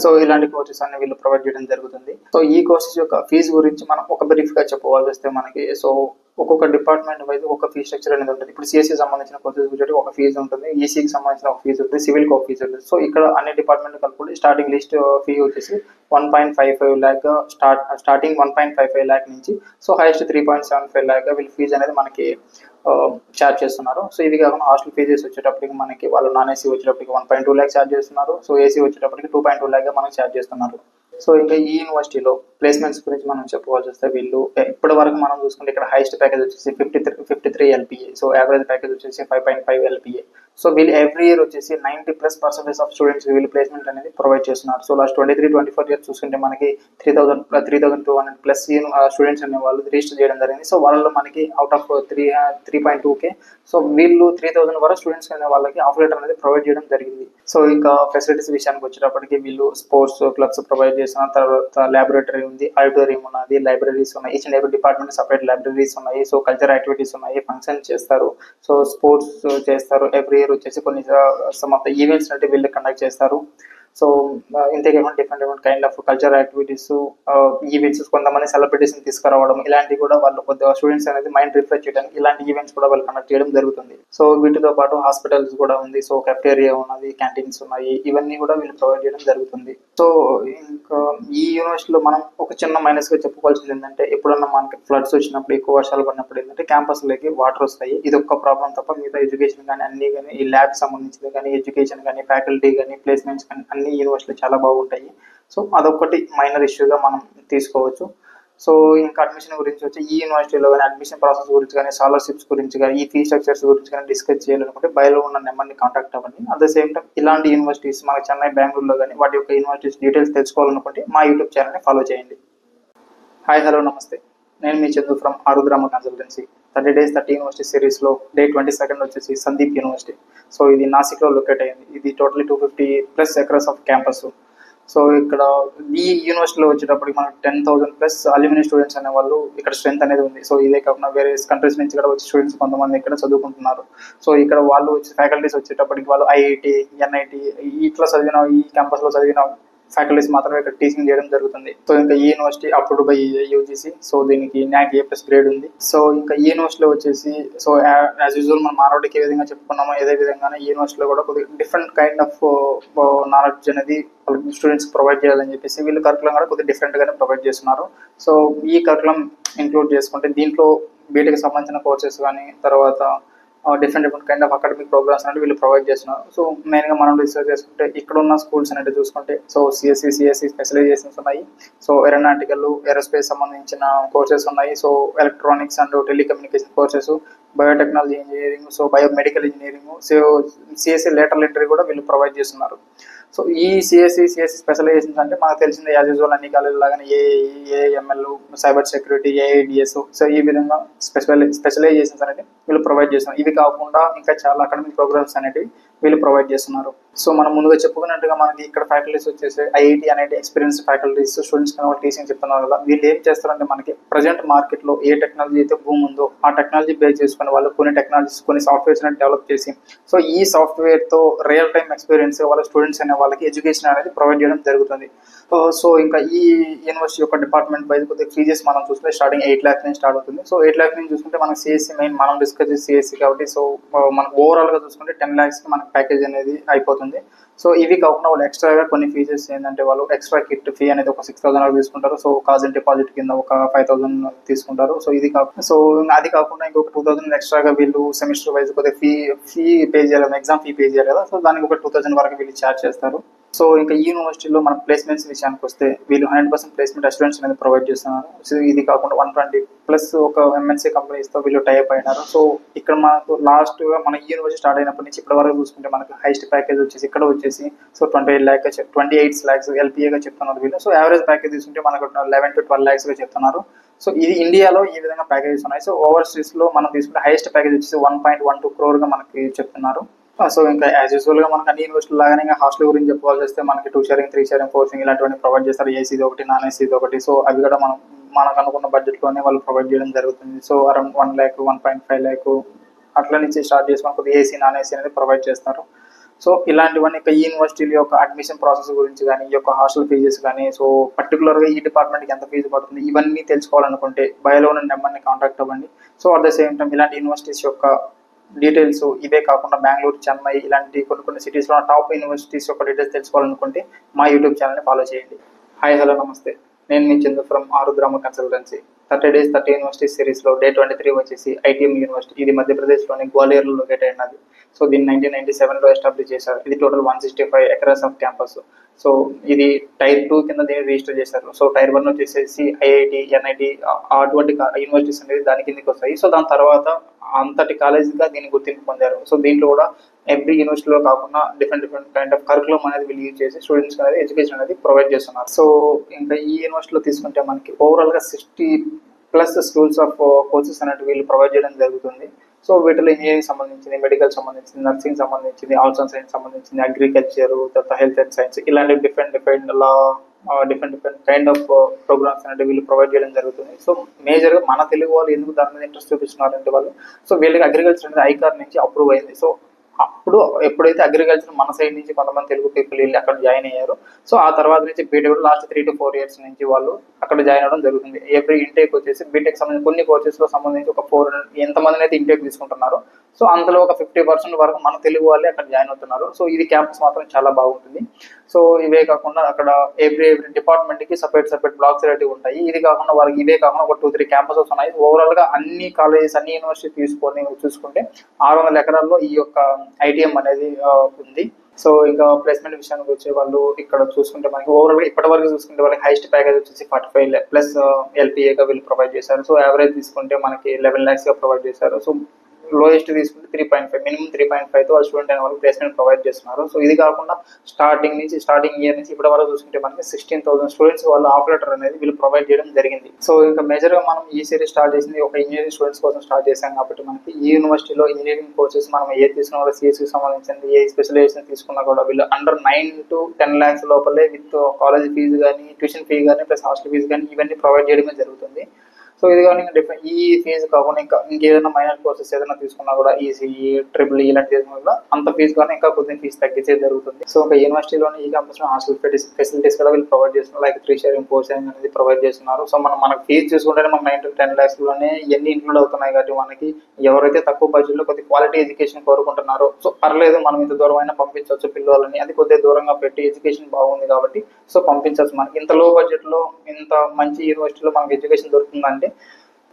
సో ఇలాంటి కోర్సెస్ అన్ని వీళ్ళు ప్రొవైడ్ చేయడం జరుగుతుంది. సో ఈ కోర్సెస్ యొక్క ఫీజు గురించి మనం ఒక బ్రీఫ్గా చెప్పుకోవాల్సి వస్తే మనకి సో ఒక్కొక్క డిపార్ట్మెంట్ వైజ్ ఒక ఫీ స్ట్రక్చర్ అనేది ఉంటుంది. ఇప్పుడు CSE సంబంధించిన కోర్సెస్ గురించి ఒక ఫీజు ఉంటుంది, ECకి సంబంధించిన ఒక ఫీజు ఉంటుంది, సివిల్కి ఒక ఫీజు ఉంటుంది. సో ఇక్కడ అన్ని డిపార్ట్మెంట్ కలుపుకుంటే స్టార్టింగ్ లిస్ట్ ఫీ వచ్చేసి 1.55 lakh స్టార్టింగ్ 1.55 lakh నుంచి సో హైయెస్ట్ 3.75 lakh వీళ్ళ ఫీజు అనేది మనకి ఛార్జ్ చేస్తున్నారు. సో ఇది కాకుండా హాస్టల్ ఫీజెస్ వచ్చేటప్పటికి మనకి వాళ్ళు నాన్ ఏసీ వచ్చేటప్పటికి 1.2 lakh ఛార్జ్ చేస్తున్నారు. సో ఏసీ వచ్చేటప్పటికి 2.2 lakh మనకి ఛార్జ్ చేస్తున్నారు. సో ఇంకా ఈ యూనివర్సిటీలో ప్లేస్మెంట్స్ గురించి మనం చెప్పుకోవాల్సి వస్తే వీళ్ళు ఇప్పటి వరకు మనం చూసుకుంటే ఇక్కడ హైయెస్ట్ ప్యాకేజ్ వచ్చేసి 53 LPA. సో యావరేజ్ ప్యాకేజ్ వచ్చేసి 5.5 LPA. సో వీళ్ళు ఎవ్రీ ఇయర్ వచ్చేసి 90+% ఆఫ్ స్టూడెంట్స్ వీళ్ళు ప్లేస్మెంట్ అనేది ప్రొవైడ్ చేస్తున్నారు. సో లాస్ట్ 23-24 ఇయర్స్ చూసుకుంటే మనకి 3,200+ స్టూడెంట్స్ అనే వాళ్ళు రిజిస్టర్ చేయడం జరిగింది. సో వాళ్ళలో మనకి అవుట్ ఆఫ్ 3.2K సో వీళ్ళు 3,000 వరకు స్టూడెంట్స్ అనే వాళ్ళకి ఆఫర్ లెటర్ అనేది ప్రొవైడ్ చేయడం జరిగింది. సో ఇంకా ఫెసిలిటీస్ విషయానికి వచ్చేటప్పటికి వీళ్ళు స్పోర్ట్స్ క్లబ్స్ ప్రొవైడ్ చేస్తున్న తర్వాత ల్యాబొరేటరీ ఉంది, ఆడిటోరియం ఉన్నది, లైబ్రరీస్ ఉన్నాయి. Each and every department separate libraries ఉన్నాయి. సో కల్చర్ యాక్టివిటీస్ ఉన్నాయి, ఫంక్షన్ చేస్తారు, సో స్పోర్ట్స్ చేస్తారు. ఎవ్రీ ఇయర్ వచ్చేసి కొన్ని సమ్ ఆఫ్ ద ఈవెంట్స్ అంటే వీళ్ళు కండక్ట్ చేస్తారు. సో ఇంతేకాకుండా different kind of culture activities, events, కొంతమంది సెలబ్రిటీస్ తీసుకురావడం, ఇలాంటివి కూడా వాళ్ళు కొద్దిగా స్టూడెంట్స్ అనేది మైండ్ రిఫ్రెష్ చేయడానికి ఇలాంటి ఈవెంట్స్ కూడా వాళ్ళు కండక్ట్ చేయడం జరుగుతుంది. సో వీటితో పాటు హాస్పిటల్స్ కూడా ఉంది, సో కెఫ్టేరియా ఉన్నది, క్యాంటీన్స్ ఉన్నాయి, ఇవన్నీ కూడా వీళ్ళు ప్రొవైడ్ చేయడం జరుగుతుంది. సో ఇంకా ఈ యూనివర్సిటీలో మనం ఒక చిన్న మైనస్ గా చెప్పుకోవాల్సింది ఏంటంటే ఎప్పుడన్నా మనకి ఫ్లడ్స్ వచ్చినప్పుడు, ఎక్కువ వర్షాలు పడినప్పుడు ఏంటంటే క్యాంపస్ లోకి వాటర్ వస్తాయి. ఇది ఒక్క ప్రాబ్లం తప్ప మిగతా ఎడ్యుకేషన్ కానీ అన్ని కానీ, ఈ ల్యాబ్ సంబంధించింది కానీ, ఎడ్యుకేషన్ కానీ, ఫ్యాకల్టీ కానీ, ప్లేస్మెంట్స్ కానీ అన్ని యూనివర్సిటీలు చాలా బాగుంటాయి. సో అదొకటి మైనర్ ఇష్యూగా మనం తీసుకోవచ్చు. సో ఇంకా అడ్మిషన్ గురించి వచ్చి ఈ యూనివర్సిటీలో కానీ అడ్మిషన్ ప్రాసెస్ గురించి కానీ, స్కాలర్షిప్స్ గురించి కానీ, ఈ ఫీ స్ట్రక్చర్స్ గురించి కానీ డిస్కస్ చేయాలనుకుంటే బయలో ఉన్న నెంబర్ని కాంటాక్ట్ అవ్వండి. అట్ ద సేమ్ టైం ఇలాంటి యూనివర్సిటీస్ మన చెన్నై, బెంగళూరులో కానీ వాటి యొక్క యూనివర్సిటీస్ డీటెయిల్స్ తెలుసుకోవాలనుకుంటే మా యూట్యూబ్ ఛానల్ని ఫాలో చేయండి. హాయ్, హలో, నమస్తే. నేను మీ Chandu from Arudrama consultancy. 30 days 30 university సిరీస్లో డే 22 వచ్చేసి సందీప్ యూనివర్సిటీ. సో ఇది నాసిక్లో లొకేట్ అయ్యింది. ఇది totally 250+ acres of campus. So ఇక్కడ ఈ యూనివర్సిటీలో వచ్చేటప్పటికి మనకు 10,000+ అల్యూమినీ స్టూడెంట్స్ అనే వాళ్ళు ఇక్కడ స్ట్రెంత్ అనేది ఉంది. సో ఇదే కాకుండా వేరే కంట్రీస్ నుంచి కూడా వచ్చే స్టూడెంట్స్ కొంతమంది ఇక్కడ చదువుకుంటున్నారు. సో ఇక్కడ వాళ్ళు ఫ్యాకల్టీస్ వచ్చేటప్పటికి వాళ్ళు ఐఐటి, ఎన్ఐటి ఇట్లా చదివిన, ఈ క్యాంపస్లో చదివిన ఫ్యాకల్టీస్ మాత్రమే ఇక్కడ టీచింగ్ చేయడం జరుగుతుంది. సో ఇంకా ఈ university approved by UGC. So దీనికి NAC A+ గ్రేడ్ ఉంది. సో ఇంకా ఈ యూనివర్సిటీలో వచ్చేసి సో యాజ్ యూజువల్ మనం మానవుడికి ఏ విధంగా చెప్పుకున్నామో అదే విధంగానే ఈ యూనివర్సిటీలో కూడా కొద్దిగా డిఫరెంట్ కైండ్ ఆఫ్ నాలెడ్జ్ అనేది స్టూడెంట్స్ ప్రొవైడ్ చేయాలని చెప్పేసి వీళ్ళు కరికులం కూడా కొద్దిగా డిఫరెంట్గానే ప్రొవైడ్ చేస్తున్నారు. సో ఈ కరికులం ఇంక్లూడ్ చేసుకుంటే దీంట్లో బీటెక్ సంబంధించిన కోర్సెస్ కానీ, తర్వాత different kind of academic programs అనేది వీళ్ళు ప్రొవైడ్ చేస్తున్నారు. సో మెయిన్గా మనం రీసెర్చ్ చేసుకుంటే ఇక్కడ ఉన్న స్కూల్స్ అనేది చూసుకుంటే సో CSE స్పెషలైజేషన్స్ ఉన్నాయి. సో ఏరోనాటికల్, ఏరోస్పేస్ సంబంధించిన కోర్సెస్ ఉన్నాయి. So electronics and telecommunication courses, biotechnology engineering, so biomedical engineering, so CSE lateral entry కూడా వీళ్ళు ప్రొవైడ్ చేస్తున్నారు. సో ఈ CSE స్పెషలైజేషన్స్ అంటే మనకు తెలిసిందే యాజ్ యూజువల్ అన్ని కాలేజ్ లాగానే AML, cyber security, AIDS. So ఈ విధంగా స్పెషలైజేషన్స్ అనేది వీళ్ళు ప్రొవైడ్ చేస్తున్నారు. ఇవి కాకుండా ఇంకా చాలా అకాడమిక్ ప్రోగ్రామ్స్ అనేవి వీళ్ళు ప్రొవైడ్ చేస్తున్నారు. సో మనం ముందుగా చెప్పుకున్నట్టుగా మనకి ఇక్కడ ఫ్యాకల్టీస్ వచ్చేసి IIT అనేది ఎక్స్పీరియన్స్ ఫ్యాకల్టీస్ స్టూడెంట్స్ వాళ్ళు టీచింగ్ చెప్తున్నారు కదా. వీళ్ళు ఏం చేస్తారంటే మనకి ప్రజెంట్ మార్కెట్లో ఏ టెక్నాలజీ అయితే భూమి ఉందో ఆ టెక్నాలజీ బేస్ చేసుకుని వాళ్ళు కొన్ని టెక్నాలజీస్, కొన్ని సాఫ్ట్వేర్స్ అనేది డెవలప్ చేసి సో ఈ సాఫ్ట్వేర్తో రియల్ టైమ్ ఎక్స్పీరియన్స్ వాళ్ళ స్టూడెంట్స్ అనే వాళ్ళకి ఎడ్యుకేషన్ అనేది ప్రొవైడ్ చేయడం జరుగుతుంది. సో ఇంకా ఈ యూనివర్సిటీ యొక్క డిపార్ట్మెంట్ వైజ్ కొద్దిగా ఫీజెస్ మనం చూస్తే స్టార్టింగ్ 8 lakhs నుంచి స్టార్ట్ అవుతుంది. సో 8 lakhs నుంచి చూసుకుంటే మనకి CSE మెయిన్ మనం డిస్కస్ చేసి CSE కాబట్టి సో మనకు ఓవరాల్గా చూసుకుంటే 10 lakhsకి మనకి ప్యాకేజ్ అనేది అయిపోతుంది. సో ఇవి కాకుండా వాళ్ళు ఎక్స్ట్రాగా కొన్ని ఫీజెస్ ఏంటంటే వాళ్ళు ఎక్స్ట్రా కిట్ ఫీ అనేది ఒక 6,000 తీసుకుంటారు. సో కాజన్ డిపాజిట్ కింద ఒక 5,000 తీసుకుంటారు. సో ఇది కాకుండా సో అది కాకుండా ఇంకొక 2,000 ఎక్స్ట్రాగా వీళ్ళు సెమిస్టర్ వైజ్ కొద్దిగా ఫీ పే చేయాలి, ఎగ్జామ్ ఫీ పే చేయాలి కదా. సో దానికి ఒక 2,000 వరకు వీళ్ళు ఛార్జ్ చేస్తారు. సో ఇంకా ఈ యూనివర్సిటీలో మన ప్లేస్మెంట్స్ విషయానికి వస్తే వీళ్ళు 100% ప్లేస్మెంట్ అస్యూరెన్స్ అనేది ప్రొవైడ్ చేస్తున్నారు. సో ఇది కాకుండా 120+ ఒక MNC కంపెనీస్తో వీళ్ళు టైప్ అయినారు. సో ఇక్కడ మనకు లాస్ట్గా మన ఈ యూనివర్సిటీ స్టార్ట్ అయినప్పటి నుంచి ఇప్పటి వరకు చూసుకుంటే మనకు హైయెస్ట్ ప్యాకేజ్ వచ్చేసి ఇక్కడ వచ్చేసి సో 28 lakhs LPAగా చెప్తున్నారు వీళ్ళు. సో యావరేజ్ ప్యాకేజ్ తీసుకుంటే మనకు 11 to 12 lakhsగా చెప్తున్నారు. సో ఇది ఇండియాలో ఈ విధంగా ప్యాకేజెస్ ఉన్నాయి. సో ఓవర్సీస్లో మనం తీసుకుంటే హైయెస్ట్ ప్యాకేజ్ వచ్చేసి 1.12 crore మనకి చెప్తున్నారు. సో ఇంకా యాజ్ యూజువల్గా మనకి అన్ని యూనివర్సిటీ లాగానే ఇంకా హాస్టల్ గురించి చెప్పుకోవాల్సి వస్తే మనకి 2 sharing, 3 sharing, 4 sharing ఇలాంటివన్నీ ప్రొవైడ్ చేస్తారు. ఏసీది ఒకటి, నాన్ ఏసీది ఒకటి. సో అవి కూడా మనకు అనుకున్న బడ్జెట్లోనే వాళ్ళు ప్రొవైడ్ చేయడం జరుగుతుంది. సో అరౌండ్ 1 lakh, 1.5 lakh అట్లా నుంచి స్టార్ట్ చేసుకుని కొద్దిగా ఏసీ, నాన్ ఏసీ అనేది ప్రొవైడ్ చేస్తారు. సో ఇలాంటివన్నీ ఇంకా యూనివర్సిటీల యొక్క అడ్మిషన్ ప్రాసెస్ గురించి కానీ, ఈ యొక్క హాస్టల్ ఫీజెస్ కానీ, సో పర్టికులర్గా ఈ డిపార్ట్మెంట్కి ఎంత ఫీజు పడుతుంది ఇవన్నీ తెలుసుకోవాలనుకుంటే బయోలో ఉన్న నెంబర్ని కాంటాక్ట్ అవ్వండి. So at the same time ఇలాంటి యూనివర్సిటీస్ యొక్క డీటెయిల్స్ ఇవే కాకుండా బెంగళూరు, చెన్నై ఇలాంటి కొన్ని సిటీస్లో టాప్ యూనివర్సిటీస్ యొక్క డీటెయిల్స్ తెలుసుకోవాలనుకుంటే మా యూట్యూబ్ ఛానల్ని ఫాలో చేయండి. హాయ్, హలో, నమస్తే. నేను మీ Chandu from Arudrama consultancy. 30 days 30 university సిరీస్లో డే 23 వచ్చేసి ఐటీఎం యూనివర్సిటీ. ఇది మధ్యప్రదేశ్లోని గ్వాలియర్లో లొకేట్ అయినది. సో దీన్ని 1997లో ఎస్టాబ్లిష్ చేశారు. ఇది total 165 acres of campus. So ఇది టైర్ 2 కింద దీన్ని రిజిస్టర్ చేశారు. సో టైర్ 1 వచ్చేసి ఐఐటి, ఎన్ఐటి అటువంటి యూనివర్సిటీస్ అనేది దాని కిందకి వస్తాయి. సో దాని తర్వాత అంతటి కాలేజీగా దీన్ని గుర్తింపు పొందారు. సో దీంట్లో కూడా ఎవ్రీ యూనివర్సిటీలో కాకుండా డిఫరెంట్ కైండ్ ఆఫ్ కరికులం అనేది వీళ్ళు యూజ్ చేసి స్టూడెంట్స్ అనేది ఎడ్యుకేషన్ అనేది ప్రొవైడ్ చేస్తున్నారు. సో ఇంకా ఈ యూనివర్సిటీలో తీసుకుంటే మనకి ఓవరాల్గా 60+ స్కూల్స్ ఆఫ్ కోర్సెస్ అనేవి వీళ్ళు ప్రొవైడ్ చేయడం జరుగుతుంది. సో వీటిలో ఇంజనీరింగ్ సంబంధించింది, మెడికల్ సంబంధించింది, నర్సింగ్ సంబంధించింది, ఆర్ట్స్ అండ్ సైన్స్ సంబంధించింది, అగ్రికల్చర్, తర్వాత హెల్త్ అండ్ సైన్స్, ఇలాంటి డిఫరెంట్ లా డిఫరెంట్ కైండ్ ఆఫ్ ప్రోగ్రామ్స్ అనేవి వీళ్ళు ప్రొవైడ్ చేయడం జరుగుతుంది. సో మేజర్గా మన తెలుగు వాళ్ళు ఎందుకు దాని మీద ఇంట్రెస్ట్ చూపిస్తున్నారంటే వాళ్ళు, సో వీళ్ళకి అగ్రికల్చర్ అనేది ఐకార్ నుంచి అప్రూవ్ అయింది. సో అప్పుడు ఎప్పుడైతే అగ్రికల్చర్ మన సైడ్ నుంచి కొంతమంది తెలుగు పీపుల్ వెళ్ళి అక్కడ జాయిన్ అయ్యారు. సో ఆ తర్వాత నుంచి బీటెక్ లాస్ట్ 3 to 4 years నుంచి వాళ్ళు అక్కడ జాయిన్ అవ్వడం జరుగుతుంది. ఎవ్రీ ఇంటేక్ వచ్చేసి బీటెక్ సంబంధించి కొన్ని కోర్సెస్లో సంబంధించి ఒక 400 ఎంతమందిని అయితే ఇంటేక్ తీసుకుంటున్నారు. సో అందులో ఒక 50% వరకు మన తెలుగు వాళ్ళే అక్కడ జాయిన్ అవుతున్నారు. సో ఇది క్యాంపస్ మాత్రం చాలా బాగుంటుంది. సో ఇవే కాకుండా అక్కడ ఎవ్రీ డిపార్ట్మెంట్కి సపరేట్ బ్లాక్స్ అనేవి ఉంటాయి. ఇది కాకుండా వాళ్ళకి ఇవే కాకుండా ఒక 2-3 క్యాంపసెస్ ఉన్నాయి. ఓవరాల్గా అన్ని కాలేజెస్, అన్ని యూనివర్సిటీ చూసుకుంటే 600 ఎకరాల్లో ఈ యొక్క ఐటీఎం అనేది ఉంది. సో ఇంకా ప్లేస్మెంట్ విషయానికి వచ్చే వాళ్ళు ఇక్కడ చూసుకుంటే మనకి ఓవరాల్గా ఇప్పటి వరకు చూసుకుంటే వాళ్ళకి హైయెస్ట్ ప్యాకేజ్ వచ్చేసి 45 ప్లస్ ఎల్పీఏగా వీళ్ళు ప్రొవైడ్ చేశారు. సో యావరేజ్ తీసుకుంటే మనకి 11 lakhs ప్రొవైడ్ చేశారు. సో లోయెస్ట్ తీసుకుంటే 3.5, మినిమం 3.5తో వాళ్ళు స్టూడెంట్ అయిన వాళ్ళకి ప్లేస్మెంట్ ప్రొవైడ్ చేస్తున్నారు. సో ఇది కాకుండా స్టార్టింగ్ ఇయర్ నుంచి ఇప్పటి వరకు చూసుకుంటే మనకి 16,000 స్టూడెంట్స్ వాళ్ళు ఆఫర్ లెటర్ అనేది వీళ్ళు ప్రొవైడ్ చేయడం జరిగింది. సో ఇంకా మేజర్గా మనం ఈ సిరీస్ స్టార్ట్ చేసింది ఒక ఇంజనీరింగ్ స్టూడెంట్స్ కోసం స్టార్ట్ చేశాం కాబట్టి మనకి ఈ యూనివర్సిటీలో ఇంజనీరింగ్ కోర్సెస్ మనం ఏ తీసుకున్న వాళ్ళు సిఎస్కి సంబంధించింది ఏ స్పెషలైజేషన్ తీసుకున్నా కూడా వీళ్ళు అండర్ 9 to 10 lakhs లోపలే విత్ కాలేజ్ ఫీజు కానీ, ట్యూషన్ ఫీ కానీ, ప్లస్ హాస్టల్ ఫీజు కానీ ఇవన్నీ ప్రొవైడ్ చేయడమే జరుగుతుంది. సో ఇది కానీ ఈ ఫీజు కాకుండా ఇంకేదైనా మైనర్ కోర్సెస్ ఏదైనా తీసుకున్నా కూడా ఈసీఈ, ట్రిపుల్ ఇలాంటి తీసుకున్నా కూడా అంత ఫీజు కానీ ఇంకా కొద్దిగా ఫీజు తగ్గించేది జరుగుతుంది. సో ఒక యూనివర్సిటీలోని ఈ క్యాంపస్లో హాస్టల్ ఫెసిలిటీస్ కూడా వీళ్ళు ప్రొవైడ్ చేస్తున్నారు. లైక్ 3 sharing, 4 sharing అనేది ప్రొవైడ్ చేస్తున్నారు. సో మనకు ఫీజు చూసుకుంటే మనకు 9 to 10 lakhs ఇవన్నీ ఇంక్లూడ్ అవుతున్నాయి కాబట్టి మనకి ఎవరైతే తక్కువ బడ్జెట్లో కొద్దిగా క్వాలిటీ ఎడ్యుకేషన్ కోరుకుంటున్నారో సో పర్లేదు మనం ఇంత దూరం అయినా పంపించవచ్చు పిల్లలని, అది కొద్దిగా దూరంగా పెట్టి ఎడ్యుకేషన్ బాగుంది కాబట్టి సో పంపించవచ్చు. మనకి ఇంత లో బడ్జెట్లో ఇంత మంచి యూనివర్సిటీలో మనకి ఎడ్యుకేషన్ దొరుకుతుందంటే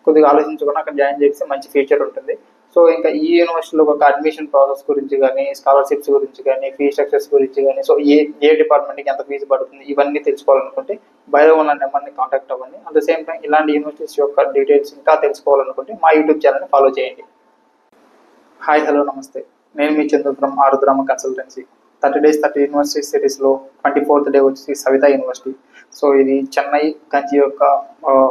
కొద్దిగా ఆలోచించుకుని అక్కడ జాయిన్ చేస్తే మంచి ఫ్యూచర్ ఉంటుంది. సో ఇంకా ఈ యూనివర్సిటీలో ఒక అడ్మిషన్ ప్రాసెస్ గురించి కానీ, స్కాలర్షిప్స్ గురించి కానీ, ఫీ స్ట్రక్చర్స్ గురించి కానీ, సో ఏ డిపార్ట్మెంట్కి ఎంత ఫీజు పడుతుంది ఇవన్నీ తెలుసుకోవాలనుకుంటే బయో ఉన్న నెంబర్ని కాంటాక్ట్ అవ్వండి. అట్ ద సేమ్ టైం ఇలాంటి యూనివర్సిటీస్ యొక్క డీటెయిల్స్ ఇంకా తెలుసుకోవాలనుకుంటే మా యూట్యూబ్ ఛానల్ని ఫాలో చేయండి. హాయ్, హలో, నమస్తే. నేను మీ Chandu from Arudrama consultancy. 30 days 30 university సిరీస్లో 24th డే వచ్చేసి సవితా యూనివర్సిటీ. సో ఇది చెన్నై కంచి యొక్క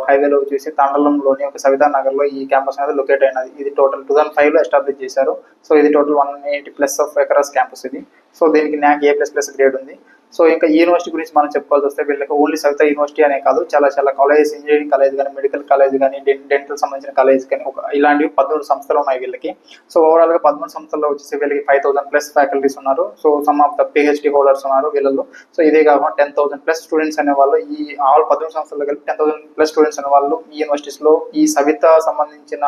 హైవేలో వచ్చేసి తండలంలోని ఒక సవితా నగర్లో ఈ క్యాంపస్ అనేది లొకేట్ అయినది. ఇది టోటల్ 2005లో ఎస్టాబ్లిష్ చేశారు. సో ఇది టోటల్ 180+ ఆఫ్ ఎకరాస్ క్యాంపస్ ఇది. సో దీనికి NAC A++ గ్రేడ్ ఉంది. సో ఇంకా ఈ యూనివర్సిటీ గురించి మనం చెప్పుకోవాల్సి వస్తే వీళ్ళకి ఓన్లీ సవితా యూనివర్సిటీ అనే కాదు, చాలా కాలేజెస్, ఇంజనీరింగ్ కాలేజ్ కానీ, మెడికల్ కాలేజ్ కానీ, డెంటల్ సంబంధించిన కాలేజ్ కానీ ఇలాంటివి 13 సంస్థలు ఉన్నాయి వీళ్ళకి. సో ఓవరాల్గా 13 సంస్థల్లో వచ్చేసి వీళ్ళకి 5,000+ ఫ్యాకల్టీస్ ఉన్నారు. So some of the PhD holders ఉన్నారు వీళ్ళలో. సో ఇదే కాకుండా 10,000+ స్టూడెంట్స్ అనే వాళ్ళు ఈ ఆల్ 13 సంస్థల్లో కలిపి 10,000+ స్టూడెంట్స్ అనే వాళ్ళు ఈ యూనివర్సిటీస్లో ఈ సవితా సంబంధించిన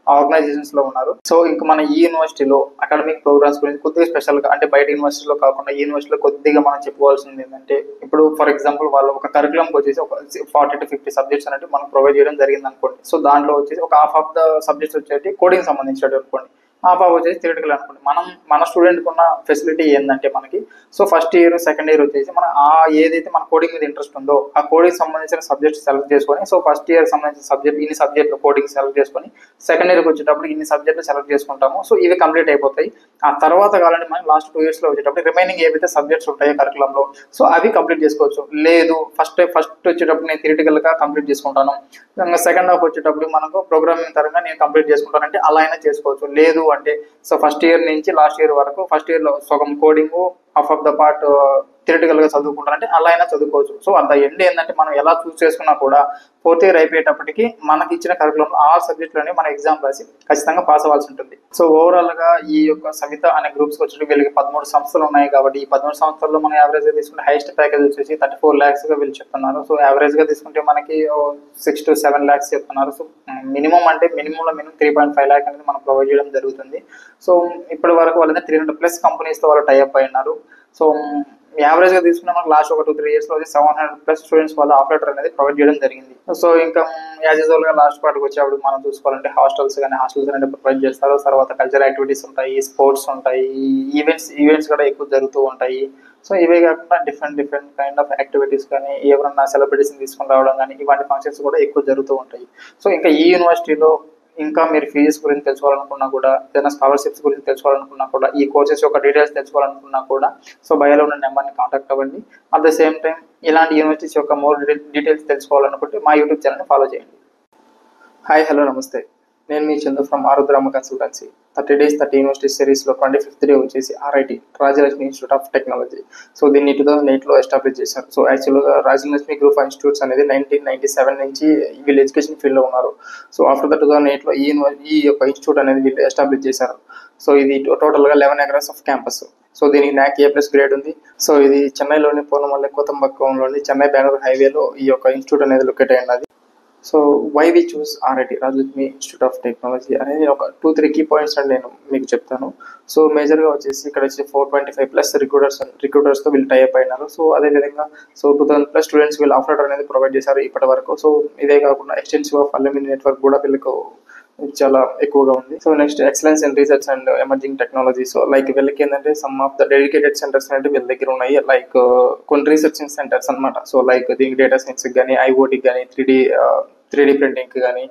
ఆర్గనైజేషన్స్ లో ఉన్నారు. సో ఇంకా మన ఈ యూనివర్సిటీలో అకాడమిక్ ప్రోగ్రామ్స్ గురించి కొద్దిగా స్పెషల్ గా, అంటే బయట యూనివర్సిటీలో కాకుండా ఈ యూనివర్సిటీలో కొద్దిగా మనం చెప్పుకోవాల్సింది ఏంటంటే, ఇప్పుడు ఫర్ ఎగ్జాంపుల్ వాళ్ళు ఒక కరికులంకి వచ్చేసి ఒక 40 to 50 సబ్జెక్ట్స్ అనేవి మనం ప్రొవైడ్ చేయడం జరిగింది అనుకోండి. సో దాంట్లో వచ్చేసి ఒక హాఫ్ ఆఫ్ ద సబ్జెక్ట్స్ వచ్చేసి కోడింగ్ సంబంధించినట్టు అనుకోండి, హాఫ్ ఆఫ్ వచ్చేసి థియరిటికల్ అనుకోండి. మన స్టూడెంట్కి ఉన్న ఫెసిలిటీ ఏంటంటే మనకి so first year, second year వచ్చేసి మన ఏదైతే మన కోడింగ్ మీద ఇంట్రెస్ట్ ఉందో ఆ కోడింగ్ సంబంధించిన సబ్జెక్ట్స్ సెలెక్ట్ చేసుకొని, సో ఫస్ట్ ఇయర్ సంబంధించిన సబ్జెక్ట్ ఇన్ని సబ్జెక్టులు కోడింగ్ సెలెక్ట్ చేసుకొని సెకండ్ ఇయర్కి వచ్చేటప్పుడు ఇన్ని సబ్జెక్టులు సెలెక్ట్ చేసుకుంటాము. సో ఇవి కంప్లీట్ అయిపోతాయి. ఆ తర్వాత కావాలంటే మనం లాస్ట్ 2 yearsలో వచ్చేటప్పుడు రిమైనింగ్ ఏవైతే సబ్జెక్ట్స్ ఉంటాయో కరికులంలో సో అవి కంప్లీట్ చేసుకోవచ్చు. లేదు ఫస్ట్ వచ్చేటప్పుడు నేను థియరిటికల్గా కంప్లీట్ చేసుకుంటాను, ఇంకా సెకండ్ హాఫ్ వచ్చేటప్పుడు మనకు ప్రోగ్రామింగ్ తరంగా నేను కంప్లీట్ చేసుకుంటానంటే అలా అయినా చేసుకోవచ్చు. లేదు అంటే సో ఫస్ట్ ఇయర్ నుంచి లాస్ట్ ఇయర్ వరకు ఫస్ట్ ఇయర్లో సగం coding, half of the part థియరిటికల్గా చదువుకుంటారంటే అలా అయినా చదువుకోవచ్చు. సో అంత ఎండ్ ఏంటంటే మనం ఎలా చూస్ చేసుకున్నా కూడా 4th year అయిపోయేటప్పటికి మనకి ఇచ్చిన కరికులంలో ఆ సబ్జెక్టులోనే మన ఎగ్జామ్ రాసి ఖచ్చితంగా పాస్ అవ్వాల్సి ఉంటుంది. సో ఓవరాల్గా ఈ యొక్క సవిత అనే గ్రూప్స్కి వచ్చి వీళ్ళకి 13 సంస్థలు ఉన్నాయి కాబట్టి ఈ 13 సంస్థల్లో మనం యావరేజ్గా తీసుకుంటే హైయెస్ట్ ప్యాకేజ్ వచ్చేసి 34 lakhsగా వీళ్ళు చెప్తున్నారు. సో యావరేజ్గా తీసుకుంటే మనకి 6 to 7 lakhs చెప్తున్నారు. సో మినిమం 3.5 lakh అనేది మనం ప్రొవైడ్ చేయడం జరుగుతుంది. సో ఇప్పటి వరకు వాళ్ళని 300+ కంపెనీస్తో వాళ్ళు టైఅప్ అయినారు. సో యావరేజ్గా తీసుకున్న మనకు లాస్ట్ ఒక 2-3 ఇయర్స్లో 700+ స్టూడెంట్స్ వాళ్ళ ఆఫర్ లెటర్ అనేది ప్రొవైడ్ చేయడం జరిగింది. సో ఇంకా యాజ్ యూజువల్గా లాస్ట్ పార్ట్కి వచ్చేప్పుడు మనం చూసుకోవాలంటే హాస్టల్స్ అనేది ప్రొవైడ్ చేస్తారు. తర్వాత కల్చరల్ యాక్టివిటీస్ ఉంటాయి, స్పోర్ట్స్ ఉంటాయి, ఈవెంట్స్ కూడా ఎక్కువ జరుగుతూ ఉంటాయి. సో ఇవే కాకుండా డిఫరెంట్ కైండ్ ఆఫ్ యాక్టివిటీస్ కానీ ఎవరన్నా సెలబ్రిటీస్ని తీసుకొని రావడం కానీ ఇలాంటి ఫంక్షన్స్ కూడా ఎక్కువ జరుగుతూ ఉంటాయి. సో ఇంకా ఈ యూనివర్సిటీలో ఇంకా మీరు ఫీజెస్ గురించి తెలుసుకోవాలనుకున్నా కూడా, ఏదైనా స్కాలర్షిప్స్ గురించి తెలుసుకోవాలనుకున్నా కూడా, ఈ కోర్సెస్ యొక్క డీటెయిల్స్ తెలుసుకోవాలనుకున్నా కూడా సో బయోలో ఉన్న నెంబర్ని కాంటాక్ట్ అవ్వండి. అట్ ద సేమ్ టైం ఇలాంటి యూనివర్సిటీస్ యొక్క మోర్ డీటెయిల్స్ తెలుసుకోవాలనుకుంటే మా యూట్యూబ్ ఛానల్ని ఫాలో చేయండి. హాయ్ హలో నమస్తే, నేను మీ Chandu from Arudrama consultancy. 30 days 30 university సిరీస్లో 25th డే వచ్చేసి RIT, Rajalakshmi institute of technology. So దీన్ని 2008లో ఎస్టాబ్లిష్ చేశారు. సో యాక్చువల్గా రాజలక్ష్మి గ్రూప్ ఆఫ్ ఇన్స్టిట్యూట్స్ అనేది 1997 నుంచి వీళ్ళు ఎడ్యుకేషన్ ఫీల్డ్లో ఉన్నారు. సో ఆఫ్టర్ ద 2008లో ఈ యొక్క ఇన్స్టిట్యూట్ అనేది వీళ్ళు ఎస్టాబ్లిష్ చేశారు. సో ఇది టోటల్గా 11 acres ఆఫ్ క్యాంపస్. సో దీనికి NAC A+ గ్రేడ్ ఉంది. సో ఇది చెన్నైలోని పూర్ణమల్లె కోతంబక్కంలోని చెన్నై బెంగళూరు హైవేలో ఈ యొక్క ఇన్స్టిట్యూట్ అనేది లొకేట్ అయినది. So why we choose RIT, Rajalakshmi institute of technology అనేది ఒక 2-3 కీ పాయింట్స్ అని నేను మీకు చెప్తాను. సో మేజర్గా వచ్చేసి ఇక్కడ వచ్చి 425+ రిక్రూటర్స్తో వీళ్ళు టైప్ అయినారు. సో అదేవిధంగా 2000+ స్టూడెంట్స్ వీళ్ళు ఆఫర్ లెటర్ అనేది ప్రొవైడ్ చేశారు ఇప్పటి వరకు. సో ఇదే కాకుండా ఎక్స్టెన్సివ్ ఆఫ్ అల్యూమిని నెట్వర్క్ కూడా వీళ్ళకు చాలా ఎక్కువగా ఉంది. So next excellence in research and emerging technology. So like వీళ్ళకి ఏంటంటే some of the dedicated centres అంటే వీళ్ళ దగ్గర ఉన్నాయి. లైక్ కొన్ని రీసెర్చింగ్ సెంటర్స్ అనమాట. సో లైక్ దీనికి డేటా సైన్స్కి కానీ, IoT కానీ, 3D ప్రింటింగ్కి కానీ.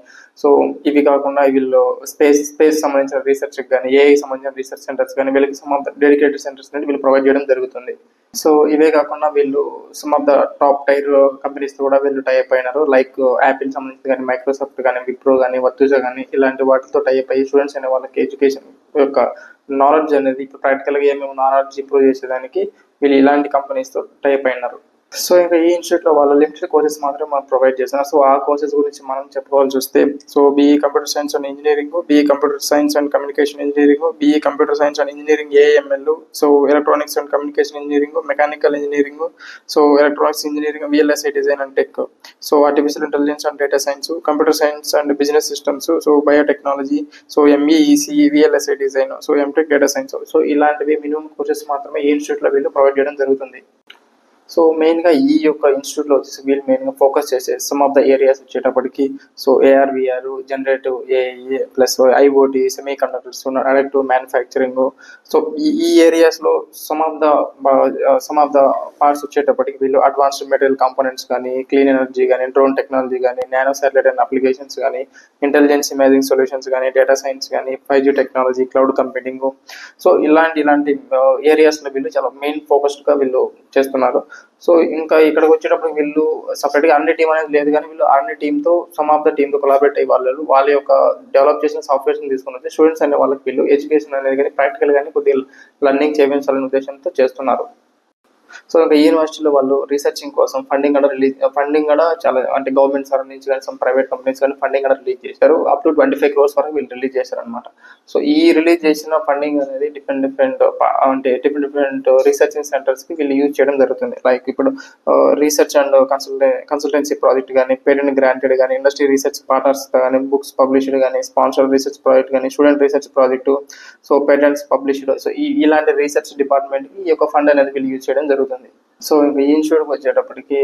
సో ఇవి కాకుండా వీళ్ళు స్పేస్ సంబంధించిన రీసెర్చ్కి కానీ, AI సంబంధించిన రీసెర్చ్ సెంటర్స్ కానీ వీళ్ళకి some of the dedicated centres అనేది వీళ్ళు ప్రొవైడ్ చేయడం జరుగుతుంది. సో ఇవే కాకుండా వీళ్ళు some of the top tier కంపెనీస్తో కూడా వీళ్ళు టైప్ అయినారు. లైక్ యాపిల్ సంబంధించి కానీ, మైక్రోసాఫ్ట్ కానీ, విప్రో కానీ, వర్తుజా కానీ ఇలాంటి వాటితో టైప్ అయ్యి స్టూడెంట్స్ అనే వాళ్ళకి ఎడ్యుకేషన్ యొక్క నాలెడ్జ్ అనేది ఇప్పుడు ప్రాక్టికల్గా ఏమేమి నాలెడ్జ్ ఇంప్రూవ్ చేసేదానికి వీళ్ళు ఇలాంటి కంపెనీస్తో టైప్ అయినారు. సో ఇంకా ఈ ఇన్స్టిట్యూట్లో వాళ్ళ లిమిటెడ్ కోర్సెస్ మాత్రమే మనం ప్రొవైడ్ చేస్తున్నారు. సో ఆ కోర్సెస్ గురించి మనం చెప్పుకోవాల్సి వస్తే so BE computer science and engineering, BE computer science and communication engineering, BE computer science and engineering AML, so electronics and communication engineering, mechanical engineering, so electronics engineering, VLSI design and tech, so artificial intelligence and data science, computer science and business systems, so biotechnology, so ME ECE VLSI design, so MTech data science. So ఇలాంటివి మినిమం కోర్సెస్ మాత్రమే ఈ ఇన్స్టిట్యూట్లో వీళ్ళు ప్రొవైడ్ చేయడం జరుగుతుంది. సో మెయిన్గా ఈ యొక్క ఇన్స్టిట్యూట్లో వచ్చేసి వీళ్ళు మెయిన్గా ఫోకస్ చేసే సమ్ ఆఫ్ ద ఏరియాస్ వచ్చేటప్పటికి so AR VR, generative AI plus IoT, semiconductors, అడక్టివ్ మ్యానుఫ్యాక్చరింగ్. సో ఈ ఏరియాస్లో సమ్ ఆఫ్ ద పార్ట్స్ వచ్చేటప్పటికి వీళ్ళు అడ్వాన్స్డ్ మెటీరియల్ కాంపోనెంట్స్ కానీ, క్లీన్ ఎనర్జీ కానీ, డ్రోన్ టెక్నాలజీ కానీ, నానో శాటిలైట్ అండ్ అప్లికేషన్స్ కానీ, ఇంటెలిజెన్స్ ఇమేజింగ్ సొల్యూషన్స్ కానీ, డేటా సైన్స్ కానీ, 5G technology, cloud computing. So ఇలాంటి ఏరియాస్లో వీళ్ళు చాలా మెయిన్ ఫోకస్డ్గా వీళ్ళు చేస్తున్నారు. సో ఇంకా ఇక్కడికి వచ్చేటప్పుడు వీళ్ళు సపరేట్గా R&D టీమ్ అనేది లేదు, కానీ వీళ్ళు R&D టీమ్తో సమ్ ఆఫ్ ద టీమ్తో కొలాబరేట్ అయ్యి వాళ్ళ యొక్క డెవలప్ చేసిన సాఫ్ట్వేర్స్ని తీసుకుని వచ్చి స్టూడెంట్స్ అనే వాళ్ళకి వీళ్ళు ఎడ్యుకేషన్ అనేది కానీ ప్రాక్టికల్ కానీ కొద్దిగా లర్నింగ్ చేయించాలనే ఉద్దేశంతో చేస్తున్నారు. సో ఇంకా ఈ యూనివర్సిటీలో వాళ్ళు రీసెర్చింగ్ కోసం ఫండింగ్ కూడా చాలా అంటే గవర్నమెంట్ సైడ్ నుంచి కానీ సమ్ ప్రైవేట్ కంపెనీస్ కానీ ఫండింగ్ కూడా రిలీజ్ చేశారు. అప్ టు 25 crores వరకు వీళ్ళు రిలీజ్ చేశారనమాట. సో ఈ రిలీజ్ చేసిన ఫండింగ్ అనేది డిఫరెంట్ రీసెర్చింగ్ సెంటర్స్కి వీళ్ళు యూజ్ చేయడం జరుగుతుంది. లైక్ ఇప్పుడు రీసెర్చ్ అండ్ కన్సల్టెన్సీ ప్రాజెక్ట్ కానీ, పేటెంట్ గ్రాంటెడ్ కానీ, ఇండస్ట్రీ రీసెర్చ్ పార్ట్నర్స్ కానీ, బుక్స్ పబ్లిష్డ్ కానీ, స్పాన్సర్ రీసెర్చ్ ప్రాజెక్ట్ కానీ, student research project, so patents published. So ఇలాంటి రీసెర్చ్ డిపార్ట్మెంట్కి ఈ యొక్క ఫండ్ అనేది వీళ్ళు యూజ్ చేయడం జరుగుతుంది. సో ఇంకా ఈ ఇన్స్టిట్యూట్కి వచ్చేటప్పటికి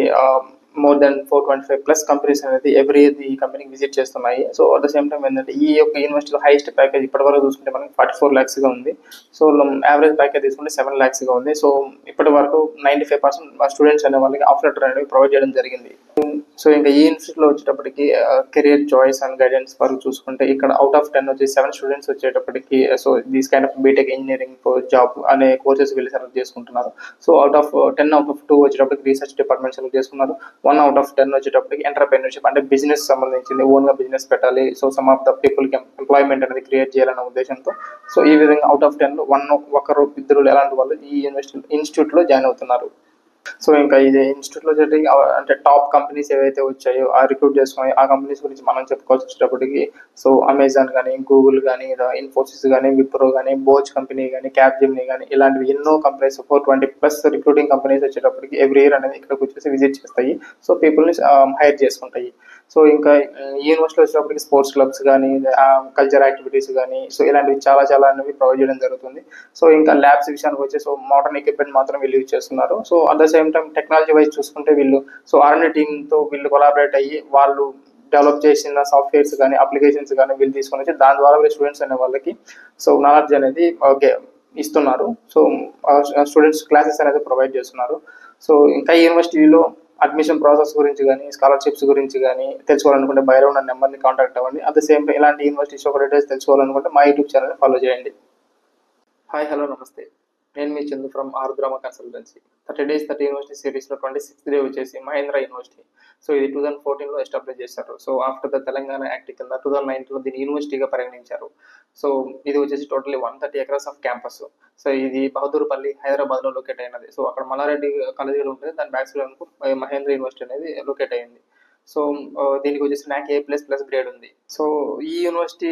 more than 425+ కంపెనీస్ అనేది ఎవ్రీ ఇయర్ ఈ కంపెనీకి విజిట్ చేస్తున్నాయి. So at the same time ఏంటంటే ఈ యొక్క యూనివర్సిటీలో హైయెస్ట్ ప్యాకేజ్ ఇప్పటివరకు చూసుకుంటే మనకి 44 lakhsగా ఉంది. సో యావరేజ్ ప్యాకేజ్ తీసుకుంటే 7 lakhsగా ఉంది. సో ఇప్పటి వరకు 95% స్టూడెంట్స్ అనే వాళ్ళకి ఆఫర్ లెటర్ అనేది ప్రొవైడ్ చేయడం జరిగింది. సో ఇంకా ఈ ఇన్స్టిట్యూట్లో వచ్చేటప్పటికి కెరియర్ చాయిస్ అండ్ గైడెన్స్ వరకు చూసుకుంటే ఇక్కడ అవుట్ ఆఫ్ 10 వచ్చి 7 స్టూడెంట్స్ వచ్చేటప్పటికి so these kind of B Tech engineering job అనే కోర్సెస్ వీళ్ళు సెలెక్ట్ చేసుకుంటున్నారు. సో 10 out of 2 వచ్చేటప్పటికి రీసెర్చ్ డిపార్ట్మెంట్ సెలెక్ట్ చేసుకున్నారు. 1 out of 10 వచ్చేటప్పటికి ఎంటర్ప్రెన్యూర్షిప్ అంటే బిజినెస్ సంబంధించింది, ఓన్గా బిజినెస్ పెట్టాలి, సో సమ్ ఆఫ్ ద పీపుల్కి ఎంప్లాయ్మెంట్ అనేది క్రియేట్ చేయాలనే ఉద్దేశంతో సో ఈ విధంగా అవుట్ ఆఫ్ 10లో 1 ఒకరు 2 ఎలాంటి వాళ్ళు ఈ ఇన్స్టిట్యూట్లో జాయిన్ అవుతున్నారు. సో ఇంకా ఇది ఇన్స్టిట్యూట్లో వచ్చేటి అంటే టాప్ కంపెనీస్ ఏవైతే వచ్చాయో ఆ రిక్రూట్ చేసుకుని ఆ కంపెనీస్ గురించి మనం చెప్పుకోవాల్సి వచ్చేటప్పటికి సో అమెజాన్ కానీ, గూగుల్ కానీ, ఇన్ఫోసిస్ కానీ, విప్రో కానీ, బోచ్ కంపెనీ కానీ, క్యాప్జెమినీ కానీ ఇలాంటివి ఎన్నో కంపెనీస్ 420+ రిక్రూటింగ్ కంపెనీస్ వచ్చేటప్పటికి ఎవ్రీ ఇయర్ అనేది ఇక్కడికి వచ్చేసి విజిట్ చేస్తాయి. సో పీపుల్ని హైర్ చేసుకుంటాయి. సో ఇంకా ఈ యూనివర్సిటీలో వచ్చేటప్పటికి స్పోర్ట్స్ క్లబ్స్ కానీ, కల్చర్ యాక్టివిటీస్ కానీ, సో ఇలాంటివి చాలా చాలా అనేవి ప్రొవైడ్ చేయడం జరుగుతుంది. సో ఇంకా ల్యాబ్స్ విషయానికి వచ్చి సో మోడర్న్ ఎక్విప్మెంట్ మాత్రం వీళ్ళు యూజ్ చేస్తున్నారు. So at the same time technology wise చూసుకుంటే వీళ్ళు సో R&D టీమ్తో వీళ్ళు కొలాబరేట్ అయ్యి వాళ్ళు డెవలప్ చేసిన సాఫ్ట్వేర్స్ కానీ, అప్లికేషన్స్ కానీ వీళ్ళు తీసుకొని వచ్చి దాని ద్వారా వీళ్ళు స్టూడెంట్స్ అనే వాళ్ళకి సో నాలెడ్జ్ అనేది ఇస్తున్నారు. సో స్టూడెంట్స్ క్లాసెస్ అనేది ప్రొవైడ్ చేస్తున్నారు. సో ఇంకా ఈ యూనివర్సిటీలో అడ్మిషన్ ప్రాసెస్ గురించి కానీ, స్కాలర్షిప్స్ గురించి కానీ తెలుసుకోవాలనుకుంటే బయట ఉన్న నెంబర్ని కాంటాక్ట్ అవ్వండి. అట్ ద సేమ్ టైం ఇలాంటి యూనివర్సిటీస్ ఒక డీటెయిల్స్ తెలుసుకోవాలనుకుంటే మా యూట్యూబ్ ఛానల్ని ఫాలో చేయండి. హాయ్ హలో నమస్తే, నేను మీ Chandu from Arudrama consultancy. 30 days 30 university సిరీస్లో 26th డే వచ్చేసి మహేంద్ర యూనివర్సిటీ. సో ఇది 2014లో ఎస్టాబ్లిష్ చేశారు. So after the Telangana act కింద 2019లో దీన్ని యూనివర్సిటీగా పరిగణించారు. సో ఇది వచ్చేసి totally 130 acres of campus. So ఇది బహదూర్పల్లి హైదరాబాద్లో లొకేట్ అయినది. సో అక్కడ మల్లారెడ్డి కాలేజ్ కూడా ఉంటుంది, దాని బ్యాక్ సైడ్ మహేంద్ర యూనివర్సిటీ అనేది లొకేట్ అయింది. సో దీనికి వచ్చేసి నాకు A++ గ్రేడ్ ఉంది. సో ఈ యూనివర్సిటీ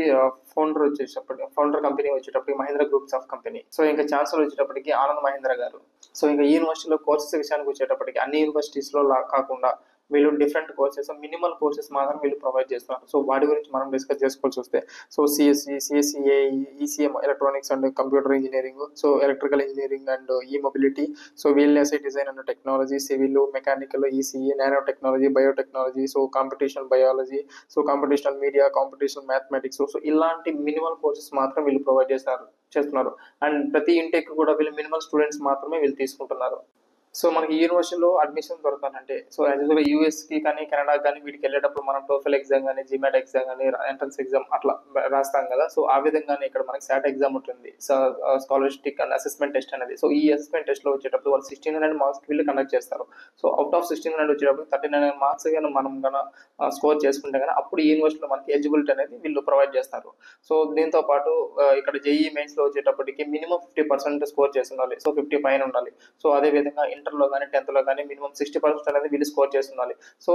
ఫౌండర్ కంపెనీ వచ్చేటప్పటికి Mahindra groups of company. So ఇంకా ఛాన్సలర్ వచ్చేటప్పటికి ఆనంద్ మహేంద్ర గారు. సో ఇంకా ఈ యూనివర్సిటీలో కోర్సెస్ విషయానికి వచ్చేటప్పటికి అన్ని యూనివర్సిటీస్లో కాకుండా వీళ్ళు డిఫరెంట్ కోర్సెస్, మినిమల్ కోర్సెస్ మాత్రం వీళ్ళు ప్రొవైడ్ చేస్తున్నారు. సో వాటి గురించి మనం డిస్కస్ చేసుకోవాల్సి వస్తే so CSE, ECM electronics and computer engineering, so electrical engineering and mobility, so VLSI design and technology, civil, mechanical, ECE, nano technology, biotechnology, so competitional biology, so competitional media, competitional mathematics. So ఇలాంటి మినిమల్ కోర్సెస్ మాత్రం వీళ్ళు ప్రొవైడ్ చేస్తున్నారు. అండ్ ప్రతి ఇంటెక్ కూడా వీళ్ళు మినిమల్ స్టూడెంట్స్ మాత్రమే వీళ్ళు తీసుకుంటున్నారు. సో మనకి ఈ యూనివర్సిటీలో అడ్మిషన్ దొరకాలంటే సో యాజ్ యూజువల్గా యూఎస్కి కానీ, కెనడాకి కానీ వీటికి వెళ్ళేటప్పుడు మనం టోఫెల్ ఎగ్జామ్ కానీ, GMAT ఎగ్జామ్ కానీ, ఎంట్రన్స్ ఎగ్జామ్ అట్లా రాస్తాం కదా. సో ఆ విధంగానే ఇక్కడ మనకి SAT ఎగ్జామ్ ఉంటుంది, స్కాలర్షిప్ అండ్ అసెస్మెంట్ టెస్ట్ అనేది. సో ఈ అసెస్మెంట్ టెస్ట్లో వచ్చేటప్పుడు వాళ్ళు 1600 మార్క్స్ వీళ్ళు కండక్ట్ చేస్తారు. సో అవుట్ ఆఫ్ 1600 వచ్చేటప్పుడు 39 మార్క్స్ కానీ మనం కన్నా స్కోర్ చేసుకుంటే కానీ అప్పుడు ఈ యూనివర్సిటీలో మనకి ఎలిజిబిలిటీ అనేది వీళ్ళు ప్రొవైడ్ చేస్తారు. సో దీంతో పాటు ఇక్కడ JEE మెయిన్స్లో వచ్చేటప్పటికి మినిమం 50% స్కోర్ చేసి ఉండాలి. సో 50 పైన ఉండాలి. సో అదేవిధంగా ఇంటర్లో కానీ, 10th కానీ మినిమం 60% అనేది వీళ్ళు స్కోర్ చేసి ఉండాలి. సో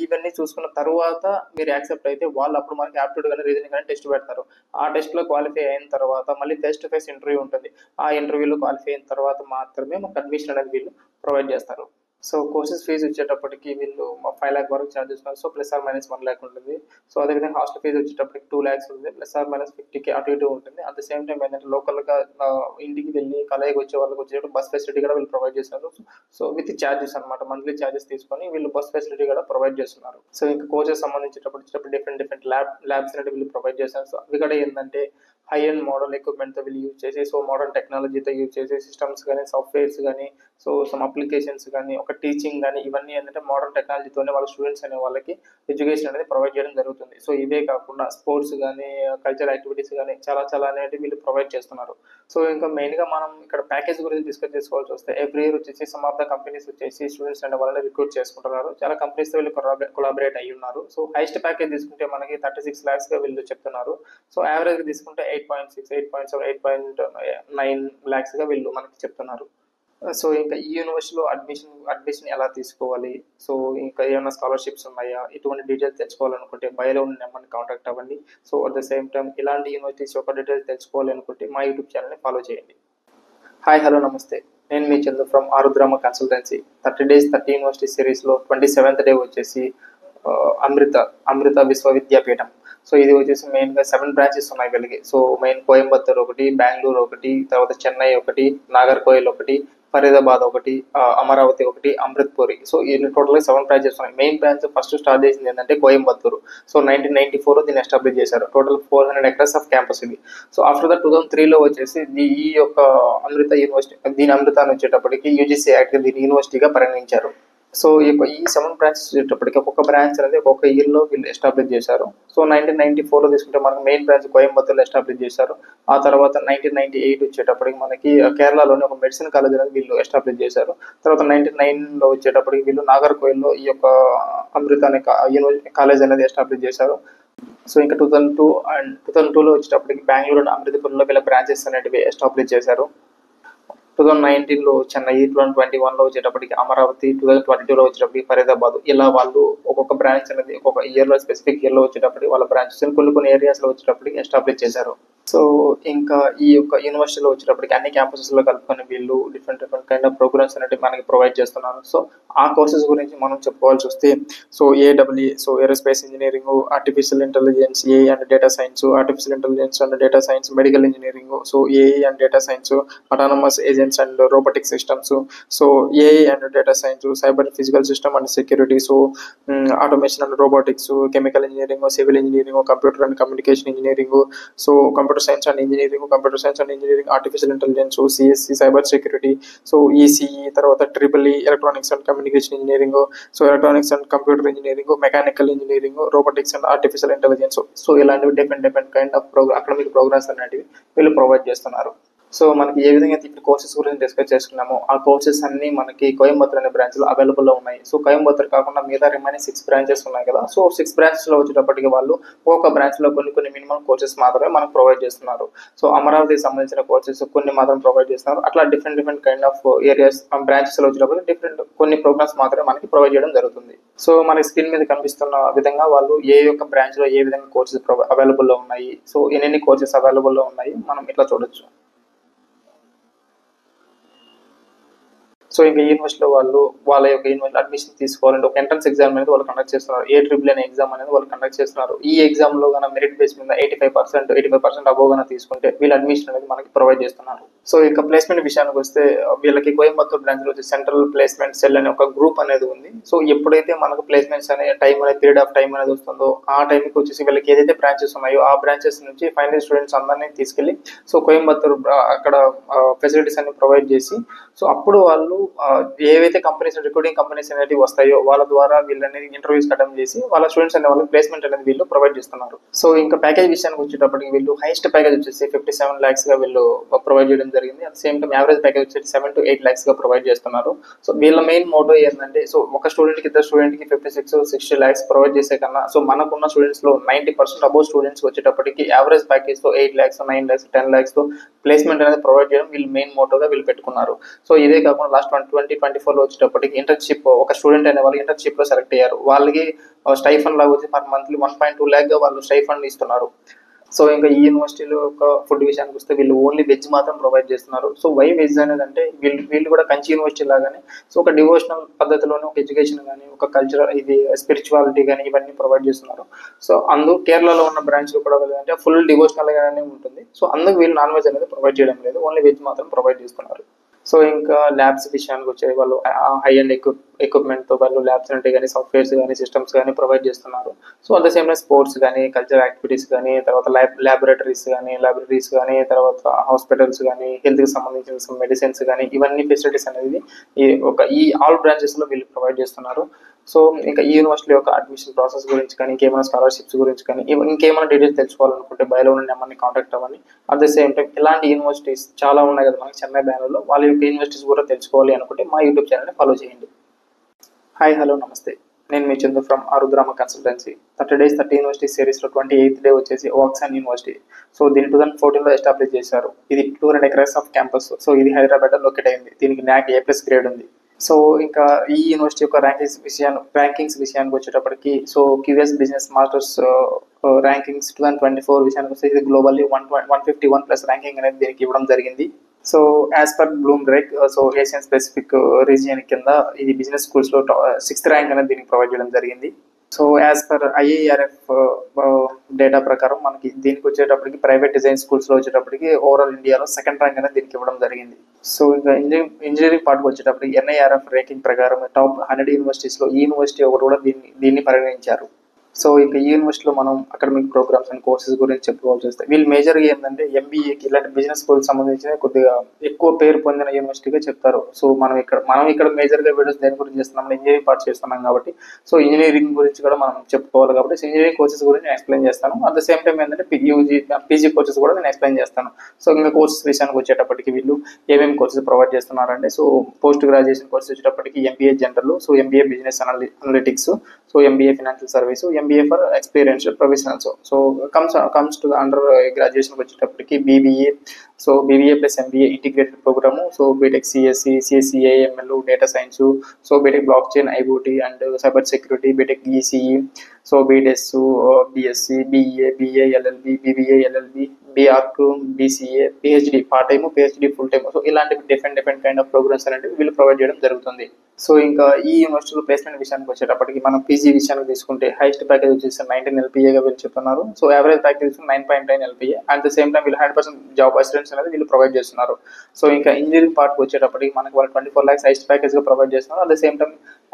ఇవన్నీ చూసుకున్న తర్వాత మీరు యాక్సెప్ట్ అయితే వాళ్ళు అప్పుడు మనకి యాప్టిట్యూడ్ కానీ, రీజనింగ్ కానీ టెస్ట్ పెడతారు. ఆ టెస్ట్లో క్వాలిఫై అయిన తర్వాత మళ్ళీ ఫేస్ టు ఫేస్ ఇంటర్వ్యూ ఉంటుంది. ఆ ఇంటర్వ్యూలో క్వాలిఫై అయిన తర్వాత మాత్రమే మాకు అడ్మిషన్ అనేది వీళ్ళు ప్రొవైడ్ చేస్తారు. సో కోర్సెస్ ఫీజు వచ్చేటప్పటికి వీళ్ళు 5 lakh వరకు ఛార్జ్ చేస్తున్నారు. సో +or- 1 lakh ఉంటుంది. సో అదేవిధంగా హాస్టల్ ఫీజు వచ్చేటప్పటికి 2 lakhs ఉంది, +or- 50K అటు ఇటు ఉంటుంది. అట్ ద సేమ్ టైం ఏంటంటే లోకల్గా ఇంటికి వెళ్ళి కాలేజీకి వచ్చే వాళ్ళకి వచ్చేటప్పుడు బస్ ఫెసిలిటీ కూడా వీళ్ళు ప్రొవైడ్ చేస్తున్నారు. సో విత్ ఛార్జెస్ అనమాట, మంత్లీ ఛార్జెస్ తీసుకొని వీళ్ళు బస్ ఫెసిలిటీ కూడా ప్రొవైడ్ చేస్తున్నారు. సో ఇంకా కోర్సెస్ సంబంధించేటప్పుడు డిఫరెంట్ ల్యాబ్స్ అనేవి వీళ్ళు ప్రొవైడ్ చేస్తున్నారు. సో అవి కూడా ఏంటంటే హై అండ్ మోడర్న్ ఎక్విప్మెంట్తో వీళ్ళు యూజ్ చేసి, సో మోడర్న్ టెక్నాలజీతో యూజ్ చేసి సిస్టమ్స్ కానీ, సాఫ్ట్వేర్స్ కానీ, సో సమ్ అప్లికేషన్స్ కానీ, ఒక టీచింగ్ కానీ ఇవన్నీ ఏంటంటే మోడర్న్ టెక్నాలజీతోనే వాళ్ళ స్టూడెంట్స్ అనే వాళ్ళకి ఎడ్యుకేషన్ అనేది ప్రొవైడ్ చేయడం జరుగుతుంది. సో ఇవే కాకుండా స్పోర్ట్స్ కానీ, కల్చర్ యాక్టివిటీస్ కానీ చాలా అనేవి వీళ్ళు ప్రొవైడ్ చేస్తున్నారు. సో ఇంకా మెయిన్గా మనం ఇక్కడ ప్యాకేజ్ గురించి డిస్కస్ చేసుకోవాల్సి వస్తే ఎవ్రీ ఇయర్ వచ్చేసి సమ్ ఆఫ్ ద కంపెనీస్ వచ్చేసి స్టూడెంట్స్ అనే వాళ్ళని రిక్రూట్ చేసుకుంటున్నారు. చాలా కంపెనీస్తో వీళ్ళు కొలాబరేట్ అయ్యి ఉన్నారు. సో హైయెస్ట్ ప్యాకేజ్ తీసుకుంటే మనకి 36 lakhsగా వీళ్ళు చెప్తున్నారు. సో యావరేజ్గా తీసుకుంటే 8.6, 8.7, 8.9 lakhsగా వీళ్ళు మనకి చెప్తున్నారు. సో ఇంకా ఈ యూనివర్సిటీలో అడ్మిషన్ ఎలా తీసుకోవాలి, సో ఇంకా ఏమైనా స్కాలర్షిప్స్ ఉన్నాయా, ఇటువంటి డీటెయిల్స్ తెలుసుకోవాలనుకుంటే బయోలో ఉన్న నెంబర్ని కాంటాక్ట్ అవ్వండి. So at the same time ఇలాంటి యూనివర్సిటీస్ యొక్క డీటెయిల్స్ తెలుసుకోవాలి అనుకుంటే మా యూట్యూబ్ ఛానల్ని ఫాలో చేయండి. హాయ్ హలో నమస్తే, నేను మీ Chandu from Arudrama consultancy. 30 days 30 university సిరీస్లో 27th డే వచ్చేసి అమృత విశ్వవిద్యాపీఠం. సో ఇది వచ్చేసి మెయిన్గా 7 branches ఉన్నాయి వీళ్ళకి. సో మెయిన్ కోయంబత్తూర్ ఒకటి, బెంగళూరు ఒకటి, తర్వాత చెన్నై ఒకటి, నాగర్కోయిల్ ఒకటి, ఫరీదాబాద్ ఒకటి, అమరావతి ఒకటి, అమృత్పూరి. సో ఈ టోటల్గా 7 branches ఉన్నాయి. మెయిన్ బ్రాంచ్ ఫస్ట్ స్టార్ట్ చేసింది ఏంటంటే కోయంబత్తూరు. సో 1994 దీన్ని ఎస్టాబ్లిష్ చేశారు. టోటల్ 400 acres ఆఫ్ క్యాంపస్ ఇది. సో ఆఫ్టర్ ద 2003లో వచ్చేసి ఈ యొక్క అమృత యూనివర్సిటీ, దీని అమృత అని వచ్చేటప్పటికి UGC యాక్ట్ దీని యూనివర్సిటీగా పరిగణించారు. సో ఈ 7 branches వచ్చేటప్పటికి ఒక్కొక్క బ్రాంచ్ అనేది ఒక్కొక్క ఇయర్లో వీళ్ళు ఎస్టాబ్లిష్ చేశారు. సో 1994లో తీసుకుంటే మనకు మెయిన్ బ్రాంచ్ కోయంబత్తూర్లో ఎస్టాబ్లిష్ చేశారు. ఆ తర్వాత 1998 వచ్చేటప్పటికి మనకి కేరళలోని ఒక మెడిసిన్ కాలేజ్ అనేది వీళ్ళు ఎస్టాబ్లిష్ చేశారు. తర్వాత 1999లో వచ్చేటప్పటికి వీళ్ళు నాగర్కోయిల్లో ఈ యొక్క అమృత అనే కాలేజ్ అనేది ఎస్టాబ్లిష్ చేశారు. సో ఇంకా 2002 అండ్ 2002లో వచ్చేటప్పటికి బెంగళూరు అండ్ అమృతపూర్లో వీళ్ళ బ్రాంచెస్ అనేటివి ఎస్టాబ్లిష్ చేశారు. 2019లో చెన్నై, 2021లో వచ్చేటప్పటికి అమరావతి, 2022లో వచ్చేటప్పటికి ఫరీదాబాద్. ఇలా వాళ్ళు ఒక్కొక్క బ్రాంచ్ అనేది ఒక్కొక్క ఇయర్‌లో స్పెసిఫిక్ ఇయర్‌లో వచ్చేటప్పటికి వాళ్ళ బ్రాంచెస్‌ని కొన్ని ఏరియాస్‌లో వచ్చేటప్పటికి ఎస్టాబ్లిష్ చేశారు. సో, ఇంకా ఈ యొక్క యూనివర్సిటీలో వచ్చేటప్పటికి అన్ని క్యాంపసెస్‌లో కలుపుకొని వీళ్ళు డిఫరెంట్ కైండ్ ఆఫ్ ప్రోగ్రామ్స్ అనేటివి మనకి ప్రొవైడ్ చేస్తున్నారు. సో, ఆ కోర్సెస్ గురించి మనం చెప్పుకోవాల్సొస్తే AWA, aerospace engineering, artificial intelligence, AI and data science, artificial intelligence and data science, medical engineering, AI and data science, autonomous agents and robotic systems, AI and data science, cyber physical system and security, automation and robotics, chemical engineering, civil engineering, computer and communication engineering, computer science and engineering, artificial intelligence, CSC, cyber security, ECE, తర్వాత EEE, electronics and communication engineering, electronics and computer engineering, mechanical engineering, robotics and artificial intelligence. ఇలాంటివి different kind of academic programs అనేటివి వీళ్ళు ప్రొవైడ్ చేస్తున్నారు. సో మనకి ఏ విధంగా అయితే ఇప్పుడు కోర్సెస్ గురించి డిస్కస్ చేసుకున్నామో ఆ కోర్సెస్ అన్ని మనకి కోయంబత్తూర్ అనే బ్రాంచ్లో అవైలబుల్లో ఉన్నాయి. కోయంబత్తూర్ కాకుండా మిగతా రిమైనింగ్ 6 బ్రాంచెస్ ఉన్నాయి కదా. 6 బ్రాంచెస్లో వచ్చేటప్పటికి వాళ్ళు ఒక్కొక్క బ్రాంచ్లో కొన్ని మినిమం కోర్సెస్ మాత్రమే మనకు ప్రొవైడ్ చేస్తున్నారు. అమరావతికి సంబంధించిన కోర్సెస్ కొన్ని మాత్రం ప్రొవైడ్ చేస్తున్నారు. అట్లా డిఫరెంట్ కైండ్ ఆఫ్ ఏరియాస్ బ్రాంచెస్లో వచ్చేటప్పటికి డిఫరెంట్ కొన్ని ప్రోగ్రామ్స్ మాత్రమే మనకి ప్రొవైడ్ చేయడం జరుగుతుంది. మనకి స్క్రీన్ మీద కనిపిస్తున్న విధంగా వాళ్ళు ఏ యొక్క బ్రాంచ్లో ఏ విధంగా కోర్సెస్ అవైలబుల్లో ఉన్నాయి, ఎన్ని కోర్సెస్ అవైలబుల్లో ఉన్నాయి మనం ఇట్లా చూడొచ్చు. ఇంకా యూనివర్సిటీలో వాళ్ళ యొక్క యూనివర్సిటీ అడ్మిషన్ తీసుకోవాలంటే ఒక ఎంట్రన్స్ ఎగ్జామ్ అనేది వాళ్ళు కండక్ట్ చేస్తున్నారు. AAA అనే ఎగ్జామ్ అనేది వాళ్ళు కండక్ట్ చేస్తున్నారు. ఈ ఎగ్జామ్లో కన్నా మెరిట్ బేస్ మీద 85% అబోవ్ గానే తీసుకుంటే వీళ్ళు అడ్మిషన్ అనేది మనకి ప్రొవైడ్ చేస్తున్నారు. ఇక ప్లేస్మెంట్ విషయానికి వస్తే వీళ్ళకి కోయంబత్తూర్ బ్రాంచ్లో వచ్చి సెంట్రల్ ప్లేస్మెంట్ సెల్ అనే ఒక గ్రూప్ అనేది ఉంది. ఎప్పుడైతే మనకు ప్లేస్మెంట్స్ అనే పీరియడ్ ఆఫ్ టైం అనేది వస్తుందో ఆ టైంకి వచ్చేసి వీళ్ళకి ఏదైతే బ్రాంచెస్ ఉన్నాయో ఆ బ్రాంచెస్ నుంచి ఫైనల్ స్టూడెంట్స్ అందరినీ తీసుకెళ్లి కోయంబత్తూర్ అక్కడ ఫెసిలిటీస్ అన్ని ప్రొవైడ్ చేసి అప్పుడు వాళ్ళు ఏవైతే కంపెనీస్ రిక్రూటింగ్ కంపెనీస్ అనేవి వస్తాయో వాళ్ళ ద్వారా వీళ్ళని ఇంటర్వ్యూస్ అటెండ్ చేసి వాళ్ళ స్టూడెంట్స్ అనే వాళ్ళకి ప్లేస్మెంట్ అనేది వీళ్ళు ప్రొవైడ్ చేస్తున్నారు. ఇంకా ప్యాకేజ్ విషయానికి వచ్చేటప్పటికి వీళ్ళు హైయెస్ట్ ప్యాకేజ్ వచ్చేసి 57 lakhs గా వీళ్ళు ప్రొవైడ్ చేయడం జరిగింది. At same time average package వచ్చేసి 7 to 8 lakhs గా ప్రొవైడ్ చేస్తున్నారు. వీళ్ళ మెయిన్ మోటో ఏంటంటే ఒక స్టూడెంట్ కి ఇద్దరు స్టూడెంట్ కి 56-60 lakhs ప్రొవైడ్ చేసే కన్నా మనకున్న స్టూడెంట్స్ లో 90% అబౌవ్ స్టూడెంట్స్ వచ్చేటప్పటికి యావరేజ్ ప్యాకేజ్ తో 8 lakhs, 9 lakhs, 10 lakhs తో ప్లేస్మెంట్ అనేది ప్రొవైడ్ చేయడం వీళ్ళు మెయిన్ మోటోగా వీళ్ళు పెట్టుకున్నారు. ఇదే కాకుండా లాస్ట్ 2024లో వచ్చేటప్పటికి ఇంటర్న్షిప్ ఒక స్టూడెంట్ అనే వాళ్ళు ఇంటర్న్షిప్ లో సెలెక్ట్ అయ్యారు. వాళ్ళకి స్టైఫండ్ లాగా వచ్చి పర్ మంత్లీ 1.2 lakh గా వాళ్ళు స్టైఫండ్ ఇస్తున్నారు. ఇంకా ఈ యూనివర్సిటీలో ఒక ఫుడ్ విషయానికి వస్తే వీళ్ళు ఓన్లీ వెజ్ మాత్రం ప్రొవైడ్ చేస్తున్నారు. వై వెజ్ అనేది అంటే వీళ్ళు కూడా కంచి యూనివర్సిటీ లాగానే ఒక డివోషనల్ పద్ధతిలోనే ఒక ఎడ్యుకేషన్ కానీ ఒక కల్చరల్ స్పిరిచువాలిటీ కానీ ఇవన్నీ ప్రొవైడ్ చేస్తున్నారు. అందుకు కేరళలో ఉన్న బ్రాంచ్లో కూడా అంటే ఫుల్ డివోషనల్ గానే ఉంటుంది. అందుకు వీళ్ళు నాన్ వెజ్ అనేది ప్రొవైడ్ చేయడం లేదు, ఓన్లీ వెజ్ మాత్రం ప్రొవైడ్ చేస్తున్నారు. ఇంకా ల్యాబ్స్ విషయానికి వచ్చే వాళ్ళు హై అండ్ ఎక్విప్మెంట్తో వాళ్ళు ల్యాబ్స్ అంటే కానీ సాఫ్ట్వేర్స్ కానీ సిస్టమ్స్ కానీ ప్రొవైడ్ చేస్తున్నారు. At the same time sports కానీ కల్చరల్ యాక్టివిటీస్ కానీ తర్వాత ల్యాబొరేటరీస్ కానీ తర్వాత హాస్పిటల్స్ కానీ హెల్త్కి సంబంధించిన మెడిసిన్స్ కానీ ఇవన్నీ ఫెసిలిటీస్ అనేది ఈ ఆల్ బ్రాంచెస్లో వీళ్ళు ప్రొవైడ్ చేస్తున్నారు. ఇంకా ఈ యూనివర్సిటీ యొక్క అడ్మిషన్ ప్రాసెస్ గురించి కానీ ఇంకేమైనా స్కాలర్షిప్స్ గురించి కానీ ఇంకేమైనా డీటెయిల్స్ తెలుసుకోవాలనుకుంటే బయలో ఉన్న నెంబర్ని కాంటాక్ట్ అవ్వండి. అట్ ద సేమ్ టైం ఇలాంటి యూనివర్సిటీస్ చాలా ఉన్నాయి కదా మనకి చెన్నై బెంగళూరులో, వాళ్ళ యొక్క యూనివర్సిటీస్ కూడా తెలుసుకోవాలి అనుకుంటే మా యూట్యూబ్ ఛానల్ని ఫాలో చేయండి. హాయ్ హలో నమస్తే, నేను మీ Chandu from Arudrama consultancy. 30 days 30 university సిరీస్లో 28th డే వచ్చేసి వాక్సాన్ యూనివర్సిటీ. దీన్ని 2014లో ఎస్టాబ్లిష్ చేశారు. ఇది 200 acres ఆఫ్ క్యాంపస్. ఇది హైదరాబాద్లో లొకేట్ అయింది. దీనికి NAC A+ గ్రేడ్ ఉంది. ఇంకా ఈ యూనివర్సిటీ యొక్క ర్యాంకింగ్స్ విషయానికి వచ్చేటప్పటికి QS బిజినెస్ మాస్టర్స్ ర్యాంకింగ్స్ 2024 విషయానికి వస్తే ఇది గ్లోబల్లీ 151+ ర్యాంకింగ్ అనేది దీనికి ఇవ్వడం జరిగింది. As per Bloomberg Asian specific region కింద ఇది బిజినెస్ స్కూల్స్లో 6th ర్యాంక్ అనేది దీనికి ప్రొవైడ్ చేయడం జరిగింది. యాజ్ పర్ IIRF డేటా ప్రకారం మనకి దీనికి వచ్చేటప్పటికి ప్రైవేట్ డిజైన్ స్కూల్స్లో వచ్చేటప్పటికి ఓవరాల్ ఇండియాలో 2nd ర్యాంక్ అనేది దీనికి ఇవ్వడం జరిగింది. ఇంకా ఇంజనీరింగ్ పార్ట్కి వచ్చేటప్పటికి NIRF ర్యాంకింగ్ ప్రకారం టాప్ 100 యూనివర్సిటీస్లో ఈ యూనివర్సిటీ ఒకటి కూడా దీన్ని పరిగణించారు. ఇంకా ఈ యూనివర్సిటీలో మనం అకాడమిక్ ప్రోగ్రామ్స్ అండ్ కోర్సెస్ గురించి చెప్పుకోవాల్సి వస్తే వీళ్ళు మేజర్గా ఏంటంటే MBAకి ఇలాంటి బిజినెస్ స్కూల్కి సంబంధించిన కొద్దిగా ఎక్కువ పేరు పొందిన యూనివర్సిటీగా చెప్తారు. మనం ఇక్కడ మేజర్గా వీడియోస్ దేని గురించి చేస్తున్నాం, ఇంజనీరింగ్ పార్ట్ చేస్తున్నాం కాబట్టి ఇంజనీరింగ్ గురించి కూడా మనం చెప్పుకోవాలి కాబట్టి ఇంజనీరింగ్ కోర్సెస్ గురించి నేను ఎక్స్ప్లెయిన్ చేస్తాను. అట్ ద సేమ్ టైం ఏంటంటే PG కోర్సెస్ కూడా నేను ఎక్స్ప్లెయిన్ చేస్తాను. ఇంకా కోర్సెస్ విషయానికి వచ్చేటప్పటికి వీళ్ళు ఏమేమి కోర్సెస్ ప్రొవైడ్ చేస్తున్నారంటే పోస్ట్ గ్రాడ్యుయేషన్ కోర్సెస్ వచ్చేటప్పటికి MBA general, MBA business analytics, so MBA financial service, MBA for experiential professionals. So comes to under గ్రాడ్యుయేషన్కి వచ్చేటప్పటికి BBA. So BBA plus MBA integrated program. So BTech CSC, CSC AML, data science. So BTech block chain, IoT and cyber security, BTech ECE. So BDes, BSc, BEA, BA LLB, BBA LLB, BArch, BCA, PhD part time, PhD full time. So ఇలాంటి డిఫరెంట్ కైండ్ ఆఫ్ ప్రోగ్రామ్స్ అనేవి వీళ్ళు ప్రొవైడ్ చేయడం జరుగుతుంది. సో ఇంకా ఈ యూనివర్సిటీలో ప్లేస్మెంట్ విషయానికి వచ్చేటప్పటికి మనం పీజీ విషయానికి తీసుకుంటే హైయెస్ట్ ప్యాకేజ్ వచ్చేసి 19 ఎల్పీఏగా వీళ్ళు చెప్తున్నారు. So average package 9.9 LPA. At the same time వీళ్ళు 100% జాబ్ అసిస్టెన్స్ అనేది వీళ్ళు ప్రొవైడ్ చేస్తున్నారు. సో ఇంకా ఇంజనీరింగ్ పార్ట్కి వచ్చేటప్పటికి మనకి వాళ్ళు 24 lakhs హైయెస్ట్ ప్యాకేజ్గా ప్రొవైడ్ చేస్తున్నారు. At the same time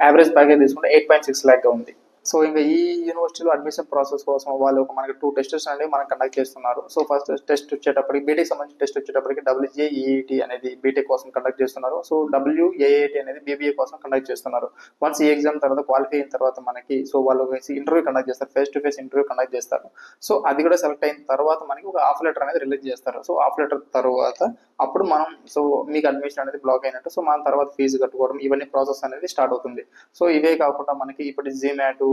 average package తీసుకుంటే 8.6 lakh ఉంది. సో ఇంకా ఈ యూనివర్సిటీలో అడ్మిషన్ ప్రాసెస్ కోసం వాళ్ళు మనకి 2 టెస్టెస్ అనేవి మనం కండక్ట్ చేస్తున్నారు. సో ఫస్ట్ టెస్ట్ వచ్చేటప్పటికి బీటెక్ సంబంధించిన టెస్ట్ వచ్చేటప్పటికి WJEET అనేది బీటెక్ కోసం కండక్ట్ చేస్తున్నారు. సో WAAT అనేది బీబీఏ కోసం కండక్ట్ చేస్తున్నారు. వన్స్ ఈ ఎగ్జామ్ తర్వాత క్వాలిఫై అయిన తర్వాత మనకి సో వాళ్ళు ఇంటర్వ్యూ కండక్ట్ చేస్తారు, face to face interview conduct చేస్తారు. సో అది కూడా సెలెక్ట్ అయిన తర్వాత మనకి ఒక ఆఫర్ లెటర్ అనేది రిలీజ్ చేస్తారు. సో ఆఫర్ లెటర్ తర్వాత అప్పుడు మనం సో మీకు అడ్మిషన్ అనేది బ్లాక్ అయినట్టు. సో మనం తర్వాత ఫీజు కట్టుకోవడం ఇవన్నీ ప్రాసెస్ అనేది స్టార్ట్ అవుతుంది. సో ఇవే కాకుండా మనకి ఇప్పుడు జీమాట్,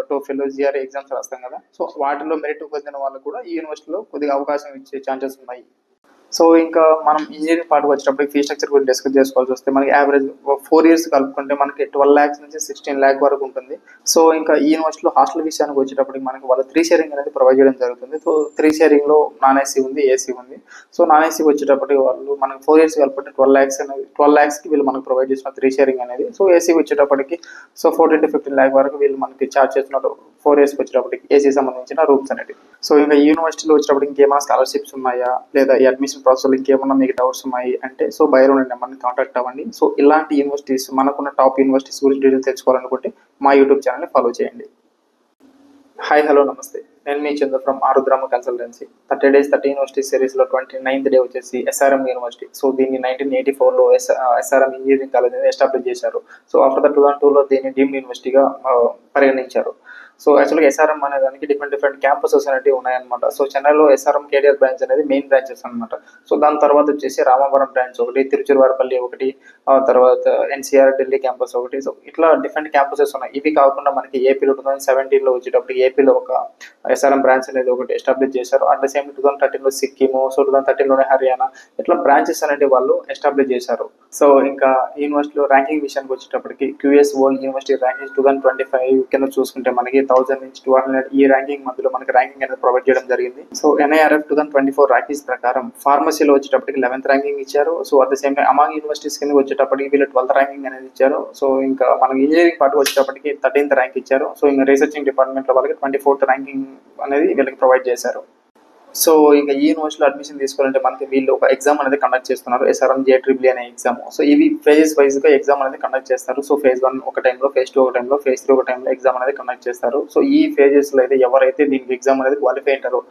టోఫెల్, జిఆర్ఏ ఎగ్జామ్స్ రాస్తాం కదా. సో వాటిలో మెరిట్ పొందిన వాళ్ళకు కూడా ఈ యూనివర్సిటీలో కొద్దిగా అవకాశం ఇచ్చే ఛాన్సెస్ ఉన్నాయి. సో ఇంకా మనం ఇంజనీరింగ్ పార్ట్కి వచ్చేటప్పుడు ఫీ స్ట్రక్చర్ గురించి డిస్కస్ చేసుకోవాల్సి వస్తే మనకి యావరేజ్ 4 years కలుపుకుంటే మనకి 12 lakhs నుంచి 16 lakh వరకు ఉంటుంది. సో ఇంకా ఈ యూనివర్సిటీలో హాస్టల్ విషయానికి వచ్చేటప్పటికి మనకి వాళ్ళు 3 sharing అనేది ప్రొవైడ్ చేయడం జరుగుతుంది. సో 3 sharingలో నాన్ ఏసీ ఉంది, ఏసీ ఉంది. సో నాన్ ఏసీకి వచ్చేటప్పటికి వాళ్ళు మనకి 4 years కలుపుకుంటే 12 lakhsకి వీళ్ళు మనకు ప్రొవైడ్ చేసిన 3 sharing అనేది. సో ఏసీకి వచ్చేటప్పటికి సో 14 to 15 lakh వరకు వీళ్ళు మనకి ఛార్జ్ చేస్తున్నారు 4 yearsకి వచ్చేటప్పటికి ఏసీ సంబంధించిన రూమ్స్ అనేవి. సో ఇంకా ఈ యూనివర్సిటీలో వచ్చేటప్పటికి ఇంకేమైనా స్కాలర్షిప్స్ ఉన్నాయా లేదా ఈ అడ్మిషన్ ప్రాసెస్ ఇంకేమన్నా మీకు డౌట్స్ ఉన్నాయి అంటే సో బైరో నెంబర్ని కాంటాక్ట్ అవ్వండి. సో ఇలాంటి యూనివర్సిటీస్ మనకున్న టాప్ యూనివర్సిటీస్ గురించి డీటెయిల్స్ తెలుసుకోవాలనుకుంటే మా యూట్యూబ్ ఛానల్ని ఫాలో చేయండి. హాయ్, హలో, నమస్తే. నేను మీ చంద్ర from Arudrama consultancy. 30 days 30 university సిరీస్లో 29th డే వచ్చేసి ఎస్ఆర్ఎం యూనివర్సిటీ. సో దీన్ని 1984లో ఎస్ఆర్ఎం ఇంజనీరింగ్ కాలేజ్ అనేది ఎస్టాబ్లిష్ చేశారు. సో ఆఫ్టర్ ద 2002లో దీన్ని డీమ్డ్ యూనివర్సిటీగా పరిగణించారు. సో యాక్చువల్గా ఎస్ఆర్ఎం అనే దానికి డిఫరెంట్ క్యాంపసెస్ అనేవి ఉన్నాయన్నమాట. సో చెన్నైలో ఎస్ఆర్ఎం కేడిఆర్ బ్రాంచ్ అనేది మెయిన్ బ్రాంచెస్ అనమాట. సో దాని తర్వాత వచ్చేసి రామవరం బ్రాంచ్ ఒకటి, తిరుచిరవారిపల్లి ఒకటి, తర్వాత ఎన్సీఆర్ ఢిల్లీ క్యాంపస్ ఒకటి. సో ఇట్లా డిఫరెంట్ క్యాంపసెస్ ఉన్నాయి. ఇవి కాకుండా మనకి ఏపీలో 2017లో వచ్చేటప్పటికి ఏపీలో ఒక ఎస్ఆర్ఎం బ్రాంచ్ అనేది ఒకటి ఎస్టాబ్లిష్ చేశారు. అట్ ద సేమ్ 2013లో సిక్కిము, సో 2013లోనే హర్యానా, ఇట్లా బ్రాంచెస్ అనేవి వాళ్ళు ఎస్టాబ్లిష్ చేశారు. సో ఇంకా యూనివర్సిటీలో ర్యాంకింగ్ విషయానికి వచ్చేటప్పటికి క్యూఎస్ వరల్డ్ యూనివర్సిటీ ర్యాంకింగ్ 2025 కింద చూసుకుంటే మనకి 1000 నుంచి 200 ఈ ర్యాంకింగ్ మధ్యలో మనకి ర్యాంకింగ్ అనేది ప్రొవైడ్ చేయడం జరిగింది. సో ఎన్ఐఆర్ఎఫ్ 2024 ర్యాంకింగ్స్ ప్రకారం ఫార్మసీలో వచ్చేటప్పటికి 11th ర్యాంకింగ్ ఇచ్చారు. So at the same time among universities కింద వచ్చేటప్పటికి వీళ్ళు 12th ర్యాంకింగ్ అనేది ఇచ్చారు. సో ఇంకా మనకి ఇంజనీరింగ్ పార్ట్ వచ్చేటప్పటికి 13th ర్యాంక్ ఇచ్చారు. సో ఇంకా రీసెర్చింగ్ డిపార్ట్మెంట్లో వాళ్ళకి 24th ర్యాంకింగ్ అనేది వీళ్ళకి ప్రొవైడ్ చేశారు. సో ఇంకా ఈ యూనివర్సిటీలో అడ్మిషన్ తీసుకోవాలంటే మనకి వీళ్ళు ఒక ఎగ్జామ్ అనేది కండక్ట్ చేస్తున్నారు, ఎస్ఆర్ఎం JEE అనే ఎగ్జామ్. సో ఇవి ఫేజెస్ వైజ్గా ఎగ్జామ్ అనేది కండక్ట్ చేస్తారు. సో phase 1 ఒక టైంలో, phase 2 ఒక టైంలో, phase 3 ఒక టైంలో ఎగ్జామ్ అనేది కండక్ట్ చేస్తారు. సో ఈ ఫేజెస్లో అయితే ఎవరైతే దీనికి ఎగ్జామ్ అనేది క్వాలిఫై అయ్యారో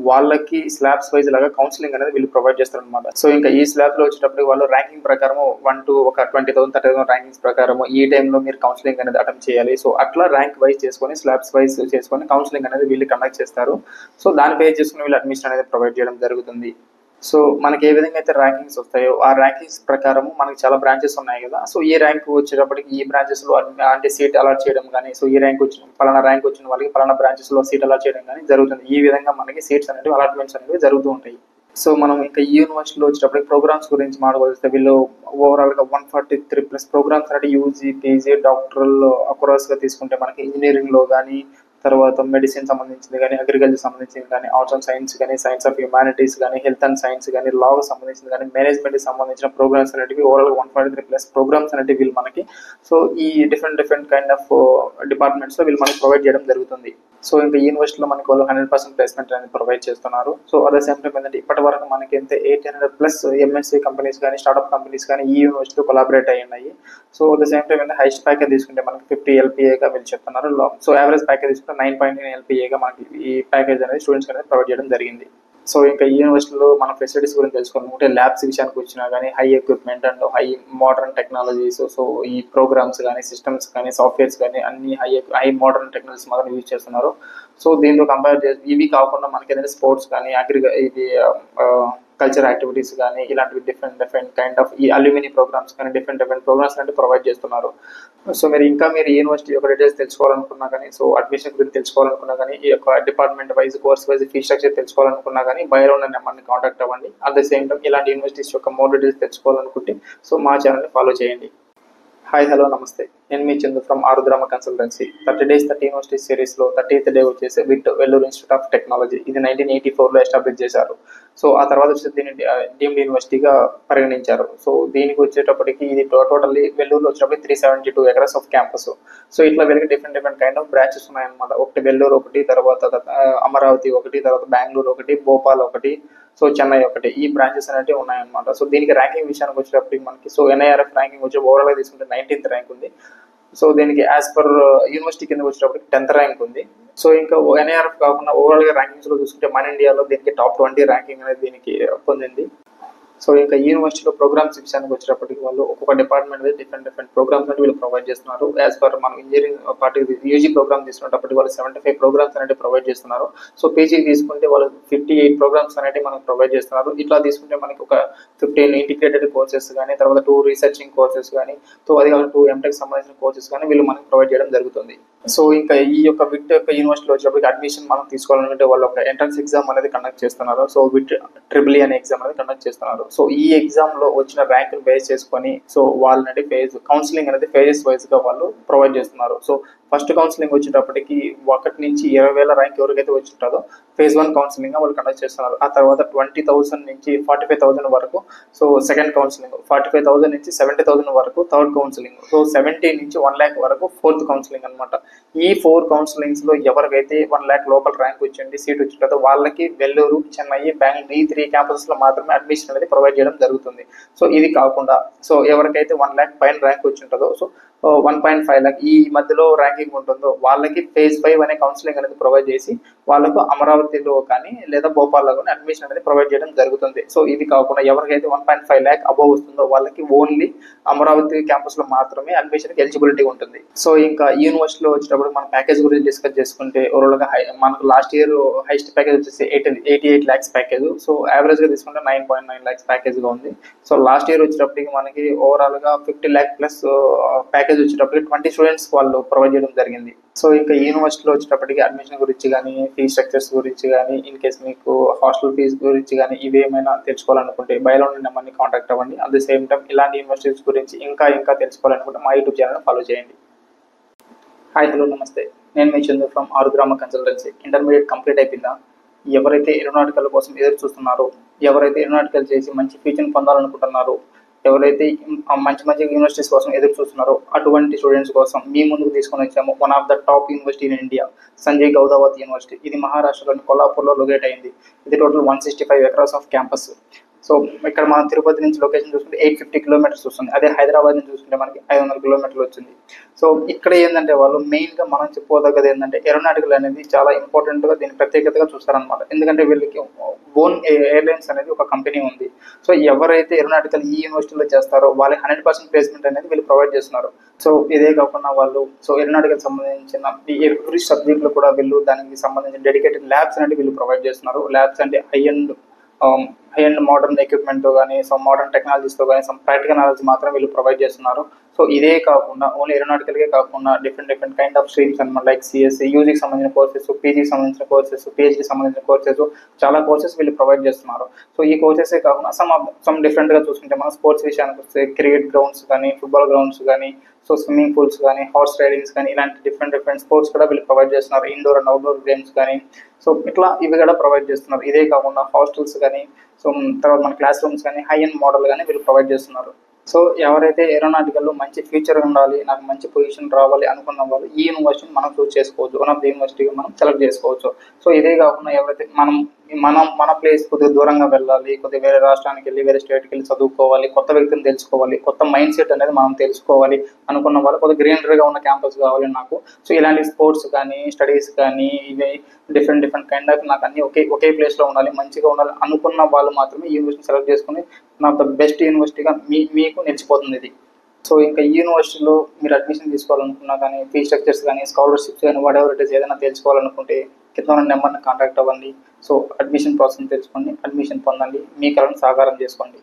వాళ్ళకి స్లాబ్స్ వైజ్ లాగా కౌన్సిలింగ్ అనేది వీళ్ళు ప్రొవైడ్ చేస్తారు అనమాట. సో ఇంకా ఈ స్లాబ్లో వచ్చేటప్పుడు వాళ్ళు ర్యాంకింగ్ ప్రకారం 1 to ఒక 20,000 30,000 ర్యాంకింగ్స్ ప్రకారం ఈ టైంలో మీరు కౌన్సిలింగ్ అనేది అటెంప్ట్ చేయాలి. సో అట్లా ర్యాంక్ వైజ్ చేసుకొని స్లాబ్స్ వైజ్ చేసుకొని కౌన్సిలింగ్ అనేది వీళ్ళు కండక్ట్ చేస్తారు. సో దాని బేస్ చేసుకుని వీళ్ళు అడ్మిషన్ అనేది ప్రొవైడ్ చేయడం జరుగుతుంది. సో మనకి ఏ విధంగా అయితే ర్యాంకింగ్స్ వస్తాయో ఆ ర్యాంకింగ్స్ ప్రకారం మనకి చాలా బ్రాంచెస్ ఉన్నాయి కదా. సో ఈ ర్యాంక్ వచ్చేటప్పటికి ఈ బ్రాంచెస్లో అంటే సీట్ అలాట్ చేయడం కానీ, సో ఈ ర్యాంక్ వచ్చిన పలానా ర్యాంక్ వచ్చిన వాళ్ళకి పలానా బ్రాంచెస్లో సీట్ అలాట్ చేయడం కానీ జరుగుతుంది. ఈ విధంగా మనకి సీట్స్ అనేవి అలాట్మెంట్స్ అనేవి జరుగుతూ ఉంటాయి. సో మనం ఇంకా ఈ యూనివర్సిటీలో వచ్చేటప్పటికి ప్రోగ్రామ్స్ గురించి మాట్లాడితే వీళ్ళు ఓవరాల్గా 143+ ప్రోగ్రామ్స్ అంటే యూజీ, పీజీ, డాక్టరల్ అక్రాస్గా తీసుకుంటే మనకి ఇంజనీరింగ్లో కానీ, తర్వాత మెడిసిన్ సంబంధించింది కానీ, అగ్రికల్చర్ సంబంధించింది కానీ, ఆర్ట్స్ అండ్ సైన్స్ కానీ, సైన్స్ ఆఫ్ హ్యుమానిటీస్ కానీ, హెల్త్ అండ్ సైన్స్ కానీ, లాకి సంబంధించింది కానీ, మేనేజ్మెంట్కి సంబంధించిన ప్రోగ్రామ్స్ అనేవి ఓవరాల్గా 143+ ప్రోగ్రామ్స్ అనేవి వీళ్ళు మనకి సో ఈ డిఫరెంట్ కైండ్ ఆఫ్ డిపార్ట్మెంట్స్లో వీళ్ళు మనకి ప్రొవైడ్ చేయడం జరుగుతుంది. సో ఇంకా యూనివర్సిటీలో మనకి వాళ్ళు 100% ప్లేస్మెంట్ అనేది ప్రొవైడ్ చేస్తున్నారు. సో అదే సేమ్ టైం ఏంటంటే ఇప్పటి వరకు మనకి ఎంత 800+ MNC కంపెనీస్ కానీ, స్టార్ట్అప్ కంపెనీస్ కానీ ఈ యూనివర్సిటీలో కొలాబరేట్ అయ్యి ఉన్నాయి. So at the same time ఏంటంటే హైయెస్ట్ ప్యాకేజ్ తీసుకుంటే మనకి 50 LPAగా వీళ్ళు చెప్తున్నారు. సో యావరేజ్ ప్యాకేజ్ తీసుకుంటే 9.9 LPAగా మనకి ఈ ప్యాకేజ్ అనేది స్టూడెంట్స్ అనేది ప్రొవైడ్ చేయడం జరిగింది. సో ఇంకా ఈ యూనివర్సిటీలో మన ఫెసిలిటీస్ గురించి తెలుసుకోవాలనుకుంటే ల్యాబ్స్ విషయానికి వచ్చినా కానీ high equipment and high modern technologies. So ఈ ప్రోగ్రామ్స్ కానీ, సిస్టమ్స్ కానీ, సాఫ్ట్వేర్స్ కానీ అన్ని హై మోడర్న్ టెక్నాలజీస్ మాత్రం యూజ్ చేస్తున్నారు. సో దీంతో కంపేర్ చేసి ఇవి కాకుండా మనకి ఏదైనా స్పోర్ట్స్ కానీ, ఇది కల్చర్ యాక్టివిటీస్ కానీ ఇలాంటివి డిఫరెంట్ కైండ్ ఆఫ్ ఈ అల్యూమిని ప్రోగ్రామ్స్ కానీ డిఫరెంట్ ప్రోగ్రామ్స్ అంటే ప్రొవైడ్ చేస్తున్నారు. సో మీరు యూనివర్సిటీ యొక్క డీటెయిల్స్ తెలుసుకోవాలనుకున్నా కానీ, సో అడ్మిషన్ గురించి తెలుసుకోవాలనుకున్నా కానీ, ఈ యొక్క department wise course wise fee structure తెలుసుకోవాలనుకున్నా కానీ బయో ఉన్న నెంబర్ని కాంటాక్ట్ అవ్వండి. అట్ ద సేమ్ టైం ఇలాంటి యూనివర్సిటీస్ యొక్క మోర్ డీటెయిల్స్ తెలుసుకోవాలనుకుంటే సో మా ఛానల్ని ఫాలో చేయండి. హాయ్ హలో నమస్తే, నేను మీ Chandu from Arudrama consultancy. 30 days 30 university సిరీస్లో 30th డే వచ్చేసి with Vellore institute of technology. ఇది 1984లో ఎస్టాబ్లిష్ చేశారు. సో ఆ తర్వాత వచ్చి దీన్ని డీమ్డ్ యూనివర్సిటీగా పరిగణించారు. సో దీనికి వచ్చేటప్పటికి ఇది టోటల్లీ వెల్లూరులో వచ్చేటప్పటికి 372 acres ఆఫ్ క్యాంపస్. సో ఇట్లా వీళ్ళకి డిఫరెంట్ కైండ్ ఆఫ్ బ్రాంచెస్ ఉన్నాయన్నమాట. ఒకటి వెల్లూరు ఒకటి, తర్వాత అమరావతి ఒకటి, తర్వాత బెంగళూరు ఒకటి, భోపాల్ ఒకటి, సో చెన్నై ఒకటి, ఈ బ్రాంచెస్ అనేవి ఉన్నాయన్నమాట. సో దీనికి ర్యాంకింగ్ విషయానికి వచ్చేటప్పటికి మనకి సో NIRF ర్యాంకింగ్ వచ్చి ఓవరాల్గా తీసుకుంటే 19th ర్యాంక్ ఉంది. సో దీనికి యాజ్ పర్ యూనివర్సిటీ కింద వచ్చేటప్పటికి 10th ర్యాంక్ ఉంది. సో ఇంకా NIRF కాకుండా ఓవరాల్గా ర్యాంకింగ్స్లో చూసుకుంటే మన ఇండియాలో దీనికి టాప్ 20 ర్యాంకింగ్ అనేది దీనికి పొందింది. సో ఇంకా యూనివర్సిటీలో ప్రోగ్రామ్స్ విషయానికి వచ్చేటప్పటికి వాళ్ళు ఒక్కొక్క డిపార్ట్మెంట్ మీద డిఫరెంట్ ప్రోగ్రామ్స్ అంటే వీళ్ళు ప్రొవైడ్ చేస్తున్నారు. యాజ్ పర్ మనం ఇంజనీరింగ్ పార్టీ యూజీ ప్రోగ్రామ్ తీసుకున్నప్పటికీ వాళ్ళు 75 ప్రోగ్రామ్స్ అనేవి ప్రొవైడ్ చేస్తున్నారు. సో పీజీ తీసుకుంటే వాళ్ళు 58 ప్రోగ్రామ్స్ అనేవి మనకు ప్రొవైడ్ చేస్తున్నారు. ఇట్లా తీసుకుంటే మనకి ఒక 15 ఇంటిగ్రేటెడ్ కోర్సెస్ కానీ, తర్వాత 2 రీసెర్చింగ్ కోర్సెస్ కానీ, సో అది కాకుండా 2 MTech సంబంధించిన కోర్సెస్ కానీ వీళ్ళు మనకి ప్రొవైడ్ చేయడం జరుగుతుంది. సో ఇంకా ఈ యొక్క విట్ యొక్క యూనివర్సిటీలో వచ్చేటప్పటికి అడ్మిషన్ మనం తీసుకోవాలంటే వాళ్ళు ఒక ఎంట్రన్స్ ఎగ్జామ్ అనేది కండక్ట్ చేస్తున్నారు. సో విట్ ట్రిపుల్ అనే ఎగ్జామ్ అనేది కండక్ట్ చేస్తున్నారు. సో ఈ ఎగ్జామ్ లో వచ్చిన ర్యాంకును బేస్ చేసుకొని సో వాళ్ళని కౌన్సిలింగ్ అనేది ఫేజెస్ వైజ్ గా వాళ్ళు ప్రొవైడ్ చేస్తున్నారు. సో ఫస్ట్ కౌన్సిలింగ్ వచ్చేటప్పటికి 1 నుంచి 20,000 ర్యాంక్ ఎవరికైతే వచ్చి ఉంటుందో phase 1 కౌన్సిలింగ్ వాళ్ళు కండక్ట్ చేస్తున్నారు. ఆ తర్వాత 20,000 నుంచి 45,000 వరకు సో సెకండ్ కౌన్సిలింగ్, 45,000 నుంచి 70,000 వరకు థర్డ్ కౌన్సిలింగ్, సో 70 నుంచి 1 lakh వరకు ఫోర్త్ కౌన్సిలింగ్ అనమాట. ఈ 4 కౌన్సిలింగ్స్ లో ఎవరికైతే 1 lakh లోపల ర్యాంక్ వచ్చింది, సీట్ వచ్చిందో వాళ్ళకి వెల్లూరు, చెన్నై, బెంగళూరు ఈ 3 క్యాంపసెస్ లో మాత్రమే అడ్మిషన్ అనేది ప్రొవైడ్ చేయడం జరుగుతుంది. సో ఇది కాకుండా సో ఎవరికైతే 1 lakh పైన ర్యాంక్ వచ్చి ఉంటుందో సో 1.5 lakh ఈ మధ్యలో ర్యాంకింగ్ ఉంటుందో వాళ్ళకి phase 5 అనే కౌన్సిలింగ్ అనేది ప్రొవైడ్ చేసి వాళ్ళకు అమరావతిలో కానీ లేదా భోపాల్లో కానీ అడ్మిషన్ అనేది ప్రొవైడ్ చేయడం జరుగుతుంది. సో ఇది కాకుండా ఎవరికైతే 1.5 lakh అబోవ్ వస్తుందో వాళ్ళకి ఓన్లీ అమరావతి క్యాంపస్ లో మాత్రమే అడ్మిషన్ ఎలిజిబిలిటీ ఉంటుంది. సో ఇంకా యూనివర్సిటీలో వచ్చేటప్పుడు మన ప్యాకేజ్ గురించి డిస్కస్ చేసుకుంటే ఓవరాల్గా మనకు లాస్ట్ ఇయర్ హైయెస్ట్ ప్యాకేజ్ వచ్చేసి 88 lakhs ప్యాకేజ్. సో యావరేజ్ గా తీసుకుంటే 9.9 lakhs ప్యాకేజ్ గా ఉంది. సో లాస్ట్ ఇయర్ వచ్చేటప్పటికి మనకి ఓవరాల్ గా 50 lakh ప్లస్ ప్యాకేజ్ వచ్చేటప్పటికి 20 స్టూడెంట్స్ వాళ్ళు ప్రొవైడ్ చేయడం జరిగింది. సో ఇంకా యూనివర్సిటీలో వచ్చేటప్పటికి అడ్మిషన్ గురించి కానీ, ఫీ స్ట్రక్చర్స్ గురించి కానీ, ఇన్ కేస్ మీకు హాస్టల్ ఫీజు గురించి కానీ ఇవేమైనా తెలుసుకోవాలనుకుంటే బయలో ఉన్న నెంబర్ని కాంటాక్ట్ అవ్వండి. అట్ ద సేమ్ టైం ఇలాంటి యూనివర్సిటీస్ గురించి ఇంకా తెలుసుకోవాలనుకుంటే మా యూట్యూబ్ ఛానల్ ఫాలో చేయండి. హాయ్ హలో నమస్తే, నేను మీ Chandu from Arudrama consultancy. Intermediate complete అయిపోయిందా? ఎవరైతే ఏరోనాటికల్ కోసం ఎదురు చూస్తున్నారో, ఎవరైతే ఏరోనాటికల్ చేసి మంచి ఫ్యూచర్ని పొందాలనుకుంటున్నారో, ఎవరైతే మంచి యూనివర్సిటీస్ కోసం ఎదురు చూస్తున్నారో అటువంటి స్టూడెంట్స్ కోసం మీ ముందుకు తీసుకొని వచ్చాము one of the top university in India, Sanjay Ghodawat university. ఇది మహారాష్ట్రలోని కొల్లాపూర్లో లొకేట్ అయింది. ఇది total 165 acres of campus. So ఇక్కడ మనం తిరుపతి నుంచి లొకేషన్ చూసుకుంటే 850 kilometers వస్తుంది. అదే హైదరాబాద్ నుంచి చూసుకుంటే మనకి 500 kilometers వచ్చింది. సో ఇక్కడ ఏంటంటే వాళ్ళు మెయిన్గా మనం చెప్పుకోదగ్గది ఏంటంటే ఏరోనాటికల్ అనేది చాలా ఇంపార్టెంట్గా దీని ప్రత్యేకతగా చూస్తారనమాట. ఎందుకంటే వీళ్ళకి ఓన్ ఎయిర్లైన్స్ అనేది ఒక కంపెనీ ఉంది. సో ఎవరైతే ఏరోనాటికల్ ఈ యూనివర్సిటీలో చేస్తారో వాళ్ళకి 100% ప్లేస్మెంట్ అనేది వీళ్ళు ప్రొవైడ్ చేస్తున్నారు. సో ఇదే కాకుండా వాళ్ళు సో ఏరోనాటికల్ సంబంధించిన ఎవ్రీ సబ్జెక్ట్లో కూడా వీళ్ళు దానికి సంబంధించిన డెడికేటెడ్ ల్యాబ్స్ అనేది వీళ్ళు ప్రొవైడ్ చేస్తున్నారు. ల్యాబ్స్ అంటే హై అండ్ మోడర్న్ ఎక్విప్మెంట్తో కానీ, సమ్ మోడర్న్ టెక్నాలజీస్తో కానీ, సమ్ ప్రాక్టికల్ నాలెడ్జ్ మాత్రం వీళ్ళు ప్రొవైడ్ చేస్తున్నారు. సో ఇదే కాకుండా ఓన్లీ ఏరోనాటికల్కే కాకుండా డిఫరెంట్ కైండ్ ఆఫ్ స్ట్రీమ్స్ అనమాట. లైక్ సిఎస్సి, యూజీకి సంబంధించిన కోర్సెస్, పీజీకి సంబంధించిన కోర్సెస్, పిహెచ్డీ సంబంధించిన కోర్సెస్, చాలా కోర్సెస్ వీళ్ళు ప్రొవైడ్ చేస్తున్నారు. సో ఈ కోర్సెసే కాకుండా సమ్ డిఫరెంట్గా చూసుకుంటే మనం స్పోర్ట్స్ విషయానికి వస్తే క్రికెట్ గ్రౌండ్స్ కానీ, ఫుట్బాల్ గ్రౌండ్స్ కానీ, సో స్విమ్మింగ్ పూల్స్ కానీ, హార్స్ రైడింగ్స్ కానీ, ఇలాంటి డిఫరెంట్ స్పోర్ట్స్ కూడా వీళ్ళు ప్రొవైడ్ చేస్తున్నారు. ఇండోర్ అండ్ అవుట్డోర్ గేమ్స్ కానీ, సో ఇట్లా ఇవి కూడా ప్రొవైడ్ చేస్తున్నారు. ఇదే కాకుండా హాస్టల్స్ కానీ, సో తర్వాత మన క్లాస్ రూమ్స్ కానీ, హై అండ్ మోడల్ కానీ వీళ్ళు ప్రొవైడ్ చేస్తున్నారు. సో ఎవరైతే ఏరోనాటికల్లో మంచి ఫ్యూచర్ ఉండాలి, నాకు మంచి పొజిషన్ రావాలి అనుకున్న వాళ్ళు ఈ యూనివర్సిటీని మనం చూస్ చేసుకోవచ్చు. వన్ ఆఫ్ ద యూనివర్సిటీగా మనం సెలెక్ట్ చేసుకోవచ్చు. సో ఇదే కాకుండా ఎవరైతే మన ప్లేస్ కొద్దిగా దూరంగా వెళ్ళాలి, కొద్దిగా వేరే రాష్ట్రానికి వెళ్ళి వేరే స్టేట్కి వెళ్ళి చదువుకోవాలి, కొత్త వ్యక్తిని తెలుసుకోవాలి, కొత్త మైండ్ సెట్ అనేది మనం తెలుసుకోవాలి అనుకున్న వాళ్ళు, కొద్దిగా గ్రీనరీగా ఉన్న క్యాంపస్ కావాలి నాకు. సో ఇలాంటి స్పోర్ట్స్ కానీ, స్టడీస్ కానీ, ఇవి డిఫరెంట్ కైండ్ ఆఫ్ నాకు అన్ని ఒకే ప్లేస్లో ఉండాలి, మంచిగా ఉండాలి అనుకున్న వాళ్ళు మాత్రమే ఈ యూనివర్సిటీ సెలెక్ట్ చేసుకుని వన్ ఆఫ్ ద బెస్ట్ యూనివర్సిటీగా మీకు నిలిచిపోతుంది ఇది. సో ఇంకా ఈ యూనివర్సిటీలో మీరు అడ్మిషన్ తీసుకోవాలనుకున్నా కానీ, ఫీ స్ట్రక్చర్స్ కానీ, స్కాలర్షిప్స్ కానీ, వాట్ ఎవర్ ఇట్ ఈస్ ఏదైనా తెలుసుకోవాలనుకుంటే కింద ఉన్న నెంబర్ని కాంటాక్ట్ అవ్వండి. సో అడ్మిషన్ ప్రాసెస్ తెలుసుకోండి, అడ్మిషన్ పొందండి, మీ కలను సాకారం చేసుకోండి.